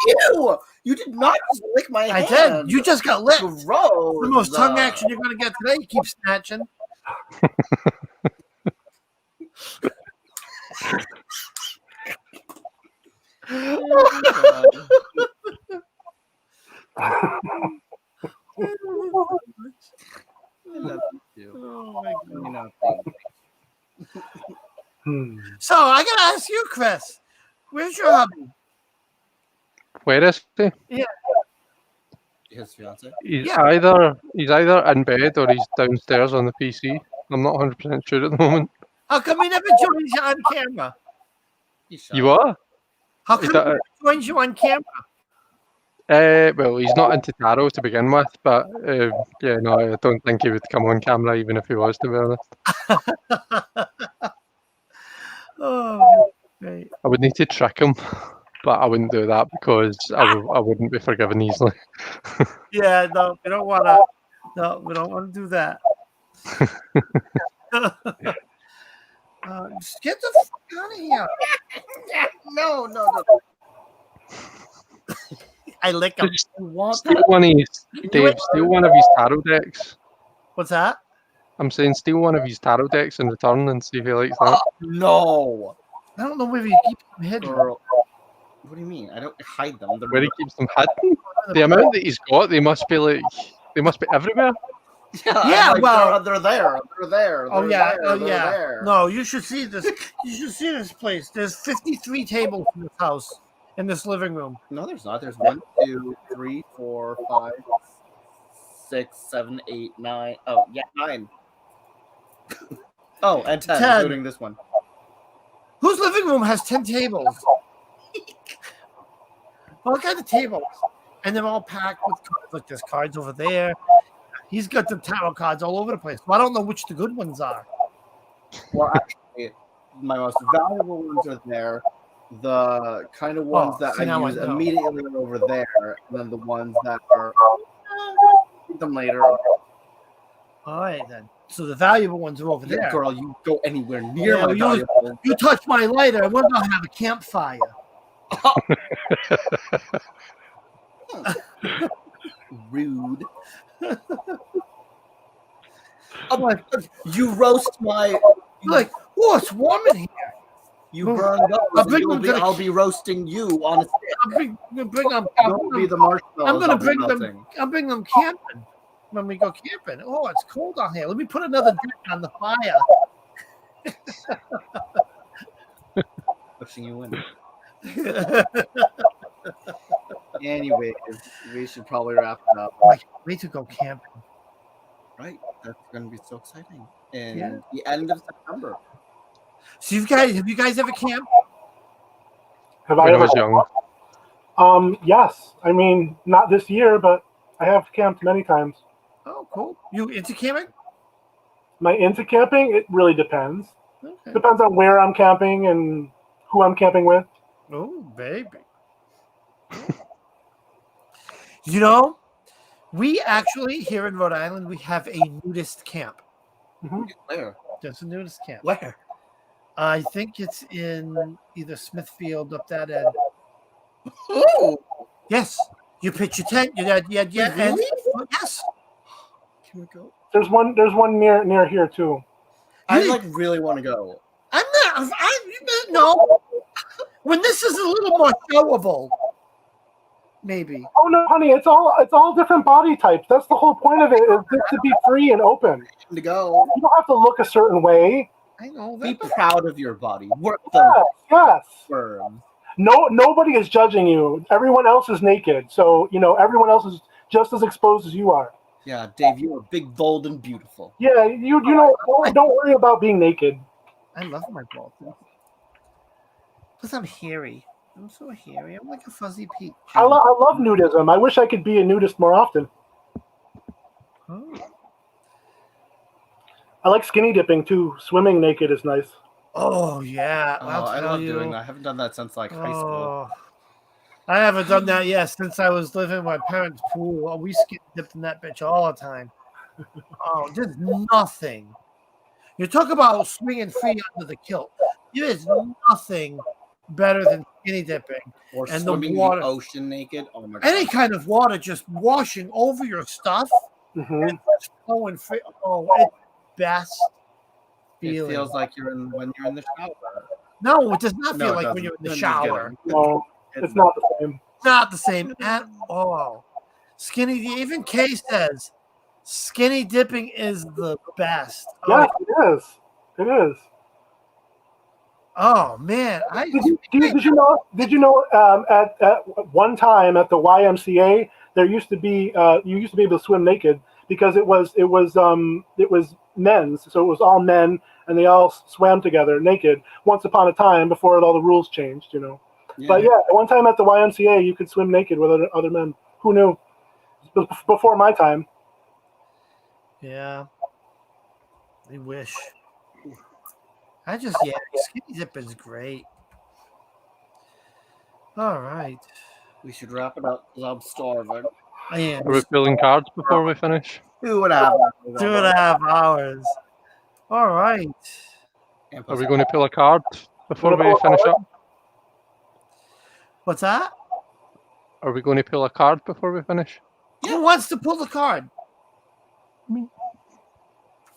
Speaker 1: Ew! You did not just lick my
Speaker 2: I
Speaker 1: hand.
Speaker 2: did. You just got licked.
Speaker 1: Gross.
Speaker 2: The most tongue action you're gonna get today. You keep snatching. Oh my God. So I gotta ask you, Chris, where's your hubby?
Speaker 3: Where is he?
Speaker 1: His fiance.
Speaker 3: He's
Speaker 2: Yeah.
Speaker 3: either in bed or he's downstairs on the PC. I'm not 100% sure at the moment.
Speaker 2: How come he never joins you on camera?
Speaker 3: You are?
Speaker 2: How
Speaker 3: Is
Speaker 2: come
Speaker 3: that
Speaker 2: he never joins you on camera?
Speaker 3: Well, he's not into tarot to begin with, but yeah, no, I don't think he would come on camera even if he was, to be honest.
Speaker 2: Oh, great.
Speaker 3: I would need to trick him, but I wouldn't do that because I wouldn't be forgiven easily.
Speaker 2: Yeah, no, we don't want to. No, we don't want to do that. Just get the fuck out of here.
Speaker 1: No.
Speaker 2: I lick him.
Speaker 3: Just steal one of his, Dave, steal one of his tarot decks.
Speaker 2: What's that?
Speaker 3: I'm saying steal one of his tarot decks in return and see if he likes that.
Speaker 1: No.
Speaker 2: I don't know where you keep them hidden.
Speaker 1: Girl. What do you mean? I don't hide them. They're
Speaker 3: Where he keeps them hidden? The amount that he's got, they must be everywhere.
Speaker 2: Yeah,
Speaker 1: like,
Speaker 2: well-
Speaker 1: they're there. They're there.
Speaker 2: Oh
Speaker 1: they're
Speaker 2: yeah,
Speaker 1: there,
Speaker 2: oh
Speaker 1: they're
Speaker 2: yeah.
Speaker 1: there.
Speaker 2: No, you should see this. You should see this place. There's 53 tables in this house, in this living room.
Speaker 1: No, there's not. There's 1, 2, 3, 4, 5, 6, 7, 8, 9. Oh, yeah, 9. Oh, and 10,
Speaker 2: 10.
Speaker 1: including this one.
Speaker 2: Whose living room has 10 tables? All kinds of tables, and they're all packed with cards. Like there's cards over there. He's got the tarot cards all over the place. Well, I don't know which the good ones are.
Speaker 1: Well, actually, my most valuable ones are there. The kind of ones that
Speaker 2: see,
Speaker 1: I
Speaker 2: now I
Speaker 1: use
Speaker 2: know.
Speaker 1: immediately are over there, and then the ones that are them later.
Speaker 2: All right then. So the valuable ones are over
Speaker 1: Yeah,
Speaker 2: there.
Speaker 1: girl, you go anywhere near
Speaker 2: Yeah,
Speaker 1: my
Speaker 2: you-
Speaker 1: valuable.
Speaker 2: You touch my lighter, we're gonna have a campfire.
Speaker 1: Rude.
Speaker 2: Like,
Speaker 1: You roast my.
Speaker 2: like, oh, it's warm in here.
Speaker 1: You burn those.
Speaker 2: I'll
Speaker 1: and
Speaker 2: bring
Speaker 1: you'll
Speaker 2: them
Speaker 1: be,
Speaker 2: to the-
Speaker 1: I'll be roasting you on a stick.
Speaker 2: I'm bring them.
Speaker 1: You'll be the marshmallows.
Speaker 2: I'm gonna
Speaker 1: I'll be
Speaker 2: bring them.
Speaker 1: melting.
Speaker 2: I'll bring them camping when we go camping. Oh, it's cold out here. Let me put another drink on the fire.
Speaker 1: Pushing you in. Anyways, we should probably wrap it up.
Speaker 2: I can't wait to go camping.
Speaker 1: Right, that's going to be so exciting. In
Speaker 2: Yeah.
Speaker 1: the end of September.
Speaker 2: So have you guys ever camped?
Speaker 4: Have
Speaker 3: When
Speaker 4: I
Speaker 3: I
Speaker 4: ever?
Speaker 3: was young.
Speaker 4: Yes. I mean, not this year, but I have camped many times.
Speaker 2: Oh, cool. You into camping?
Speaker 4: Am I into camping? It really depends.
Speaker 2: Okay.
Speaker 4: Depends on where I'm camping and who I'm camping with.
Speaker 2: Oh, baby. You know, we actually here in Rhode Island we have a nudist camp.
Speaker 1: Where?
Speaker 2: There's a nudist camp.
Speaker 1: Where?
Speaker 2: I think it's in either Smithfield up that end.
Speaker 1: Ooh!
Speaker 2: Yes, you pitch your tent. Yeah.
Speaker 1: Really?
Speaker 2: Yes.
Speaker 1: Can we go?
Speaker 4: There's one near here too.
Speaker 1: I like really want to go.
Speaker 2: I'm not. No. When this is a little more showable, maybe.
Speaker 4: Oh no, honey, it's all different body types. That's the whole point of it, is just to be free and open.
Speaker 1: To go.
Speaker 4: You don't have to look a certain way.
Speaker 2: I know
Speaker 1: Be
Speaker 2: that.
Speaker 1: proud of your body. Work them
Speaker 4: Yes.
Speaker 1: firm.
Speaker 4: Nobody is judging you. Everyone else is naked, so everyone else is just as exposed as you are.
Speaker 1: Yeah, Dave, you are big, bold, and beautiful.
Speaker 4: Yeah, don't worry about being naked.
Speaker 2: I love my balls. Plus, I'm hairy. I'm so hairy. I'm like a fuzzy peach.
Speaker 4: I love nudism. I wish I could be a nudist more often.
Speaker 2: Oh.
Speaker 4: I like skinny dipping too. Swimming naked is nice.
Speaker 2: Oh yeah,
Speaker 1: Oh,
Speaker 2: I'll
Speaker 1: I
Speaker 2: tell
Speaker 1: love
Speaker 2: you.
Speaker 1: doing that. I haven't done that since like high school.
Speaker 2: Oh, I haven't done that yet since I was living in my parents' pool. Oh, we skin dipped in that bitch all the time. Oh, there's nothing. You talk about swinging free under the kilt. There is nothing better than skinny dipping.
Speaker 1: Or
Speaker 2: And the
Speaker 1: swimming
Speaker 2: water.
Speaker 1: the ocean naked. Oh my god.
Speaker 2: Any kind of water just washing over your stuff
Speaker 4: Hmm.
Speaker 2: and just flowing free. Oh, it's best
Speaker 1: It
Speaker 2: feeling.
Speaker 1: feels like when you're in the shower.
Speaker 2: No, it does not
Speaker 1: No,
Speaker 2: feel
Speaker 1: it
Speaker 2: like when
Speaker 1: doesn't.
Speaker 2: you're in the
Speaker 1: I'm just
Speaker 2: shower.
Speaker 1: kidding.
Speaker 4: No, it's not the same.
Speaker 2: Not the same at all. Skinny, even Kay says, skinny dipping is the best.
Speaker 4: Yes, it is. It is.
Speaker 2: Oh man,
Speaker 4: Did you know? At one time at the YMCA there used to be you used to be able to swim naked because it was men's, so it was all men and they all swam together naked once upon a time before all the rules changed, you know.
Speaker 1: Yeah.
Speaker 4: But yeah, at one time at the YMCA you could swim naked with other men. Who knew? Before my time.
Speaker 2: yeah. I wish. Skinny dipping's great. All right,
Speaker 1: We should wrap it up because I'm starving.
Speaker 2: I am
Speaker 3: Are we pulling cards before we finish?
Speaker 1: 2.5
Speaker 2: 2.5 hours. All right.
Speaker 3: Are we going to pull a card before we finish up?
Speaker 2: What's that?
Speaker 3: Are we going to pull a card before we finish?
Speaker 2: Who wants to pull the card?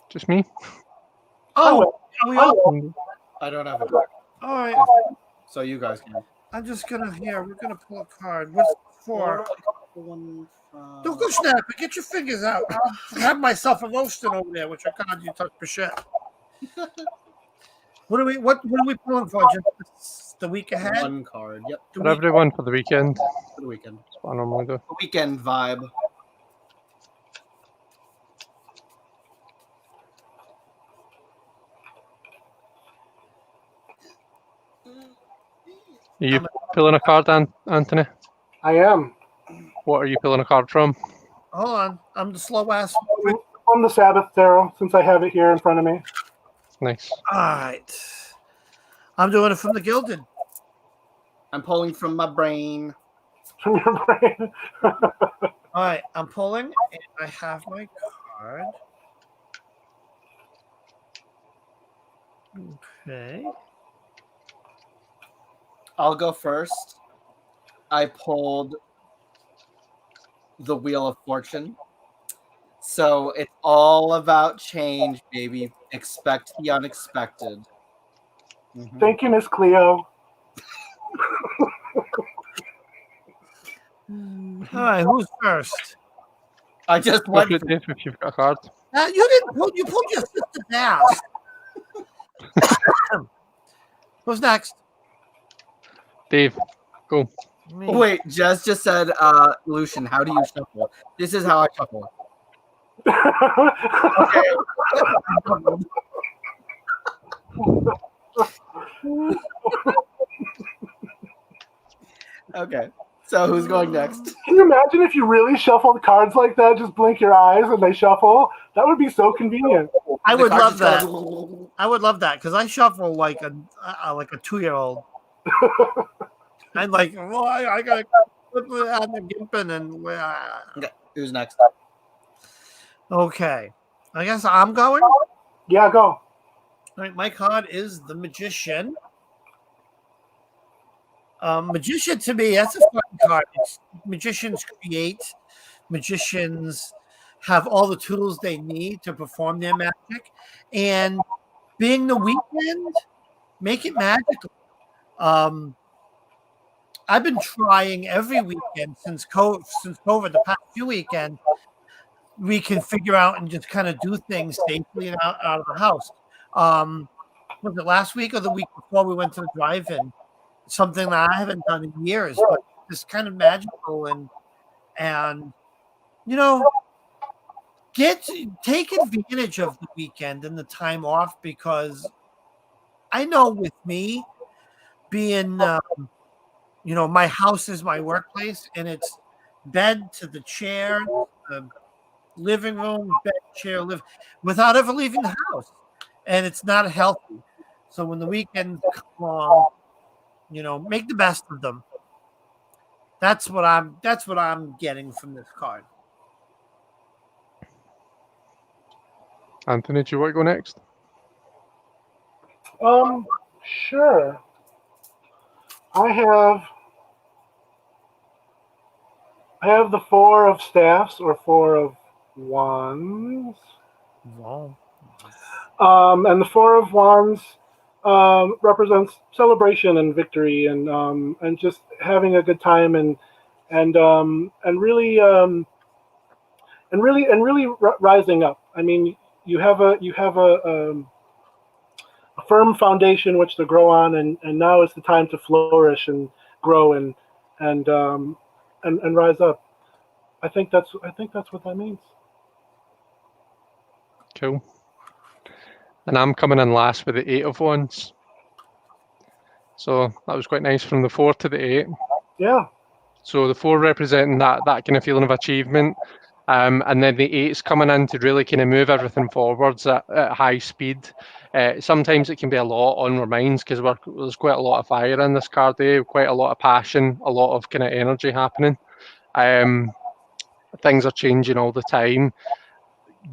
Speaker 3: Just me?
Speaker 2: Oh, are we all?
Speaker 1: I don't have a card,
Speaker 2: All right.
Speaker 1: so you guys can.
Speaker 2: I'm just gonna we're gonna pull a card. What's it for? Don't go snap it. Get your fingers out. I'll have myself a roasting over there, which I can't you touch for shit. What are we pulling for? Just the week ahead?
Speaker 1: One card. Yep.
Speaker 2: The
Speaker 3: For
Speaker 2: week-
Speaker 3: everyone for the weekend.
Speaker 1: For the weekend.
Speaker 3: That's what I normally do.
Speaker 1: The weekend vibe.
Speaker 3: Are you pulling a card, Anthony?
Speaker 4: I am.
Speaker 3: What are you pulling a card from?
Speaker 2: Hold on. I'm the slow ass.
Speaker 4: From the Sabbath Tarot, since I have it here in front of me.
Speaker 3: Nice.
Speaker 2: All right. I'm doing it from the Gilded.
Speaker 1: I'm pulling from my brain.
Speaker 4: From your brain.
Speaker 2: All right. I'm pulling, and I have my card. Okay.
Speaker 1: I'll go first. I pulled the Wheel of Fortune. So it's all about change, baby. Expect the unexpected. Mhm.
Speaker 4: Thank you, Miss Cleo.
Speaker 2: All right. Who's first?
Speaker 1: I just
Speaker 3: Look
Speaker 1: went.
Speaker 3: at Dave if you've got a card.
Speaker 2: You didn't pull. You pulled your sister's ass. Who's next?
Speaker 3: Dave, go.
Speaker 2: Me.
Speaker 1: Wait, Jess just said, Lucian, how do you shuffle? This is how I shuffle. Okay, so who's going next?
Speaker 4: Can you imagine if you really shuffled cards like that? Just blink your eyes and they shuffle. That would be so convenient.
Speaker 2: I would
Speaker 1: The card
Speaker 2: love
Speaker 1: just
Speaker 2: that.
Speaker 1: goes-
Speaker 2: I would love that because I shuffle like a 2-year-old. I'm like, well, I gotta flip it out the gimping and
Speaker 1: Okay, who's next?
Speaker 2: okay. I guess I'm going.
Speaker 4: Yeah, go.
Speaker 2: All right, my card is the Magician. Magician to me, that's a fun card. Magicians create. Magicians have all the tools they need to perform their magic, and being the weekend, make it magical. I've been trying every weekend since COVID, the past few weekends, we can figure out and just kind of do things safely and out of the house. Was it last week or the week before we went to the drive-in? Something that I haven't done in years, but it's kind of magical and you know, take advantage of the weekend and the time off because I know with me being my house is my workplace, and it's bed to the chair, the living room, bed, chair, live without ever leaving the house, and it's not healthy. So when the weekends come along, make the best of them. That's what I'm getting from this card.
Speaker 3: Anthony, do you want to go next?
Speaker 4: Sure. I have the 4 of staffs or 4 of wands.
Speaker 2: Wow.
Speaker 4: And the 4 of wands represents celebration and victory and just having a good time and really rising up. I mean, you have a firm foundation which to grow on, and now is the time to flourish and grow and rise up. I think that's what that means.
Speaker 3: Cool. And I'm coming in last with the 8 of wands. So that was quite nice, from the 4 to the 8.
Speaker 4: Yeah.
Speaker 3: So the 4 representing that kind of feeling of achievement. And then the 8's coming in to really kind of move everything forwards at high speed. Sometimes it can be a lot on our minds because there's quite a lot of fire in this card, quite a lot of passion, a lot of kind of energy happening. Things are changing all the time.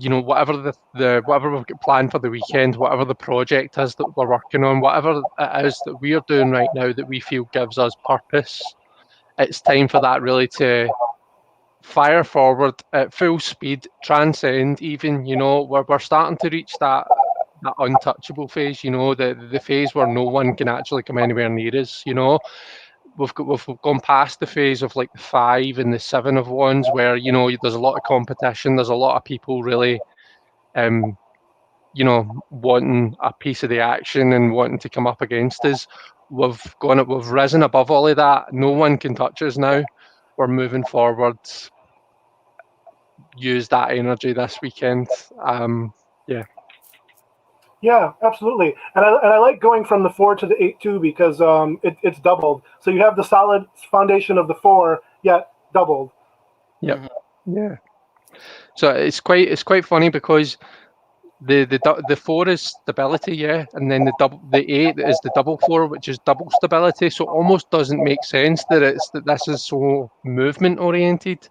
Speaker 3: Whatever whatever we've got planned for the weekend, whatever the project is that we're working on, whatever it is that we're doing right now that we feel gives us purpose, it's time for that really to fire forward at full speed, transcend even, we're starting to reach that untouchable phase, the phase where no one can actually come anywhere near us, We've gone past the phase of like the 5 and the 7 of wands where, there's a lot of competition, there's a lot of people really, wanting a piece of the action and wanting to come up against us. We've risen above all of that. No one can touch us now. We're moving forward. Use that energy this weekend.
Speaker 4: Yeah, absolutely. And I like going from the 4 to the 8 too, because it's doubled. So you have the solid foundation of the 4, yet doubled.
Speaker 3: Yep. Yeah. So it's quite funny because the 4 is stability, yeah, and then the 8 is the double 4, which is double stability. So it almost doesn't make sense that this is so movement oriented,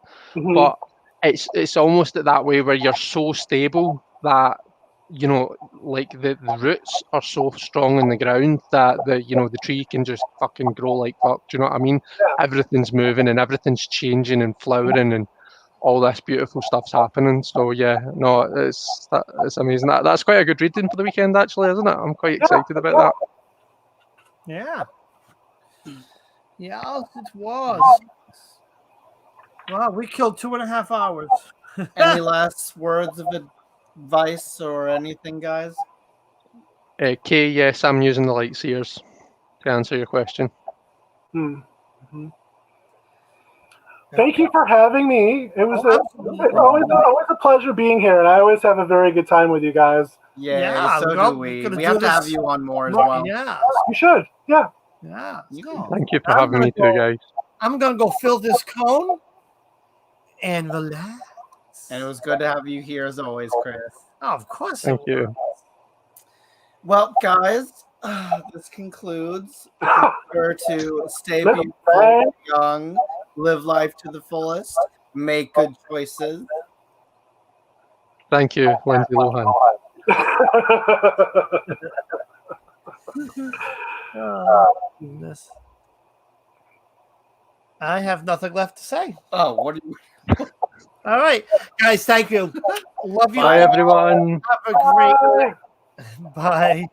Speaker 3: but it's almost that way where you're so stable that like the roots are so strong in the ground that the tree can just fucking grow like fuck. Do you know what I mean?
Speaker 4: Yeah.
Speaker 3: Everything's moving and everything's changing and flowering and all this beautiful stuff's happening. So yeah, no, it's amazing. That's quite a good reading for the weekend, actually, isn't it? I'm quite excited about that.
Speaker 2: Yeah. Yes, it was. Wow, we killed 2.5 hours.
Speaker 5: Any last words of advice or anything, guys?
Speaker 3: Kay, yes, I'm using the light seers to answer your question.
Speaker 4: Thank you for having me. It was it's always a pleasure being here, and I always have a very good time with you guys.
Speaker 5: Yeah, so do we. We have to have you on more as well.
Speaker 2: Yeah,
Speaker 4: you should. Yeah.
Speaker 2: Yeah.
Speaker 3: Thank you for having me too, guys.
Speaker 2: I'm gonna go fill this cone and relax.
Speaker 5: And it was good to have you here as always, Chris.
Speaker 2: Oh, of course.
Speaker 3: Thank you.
Speaker 5: Well, guys, this concludes. Remember to stay beautiful, young, live life to the fullest, make good choices.
Speaker 3: Thank you, Lindsay Lohan.
Speaker 2: Goodness. I have nothing left to say.
Speaker 5: Oh, what do you?
Speaker 2: All right, guys, thank you. Love you.
Speaker 3: Bye, everyone.
Speaker 2: Have a great night. Bye.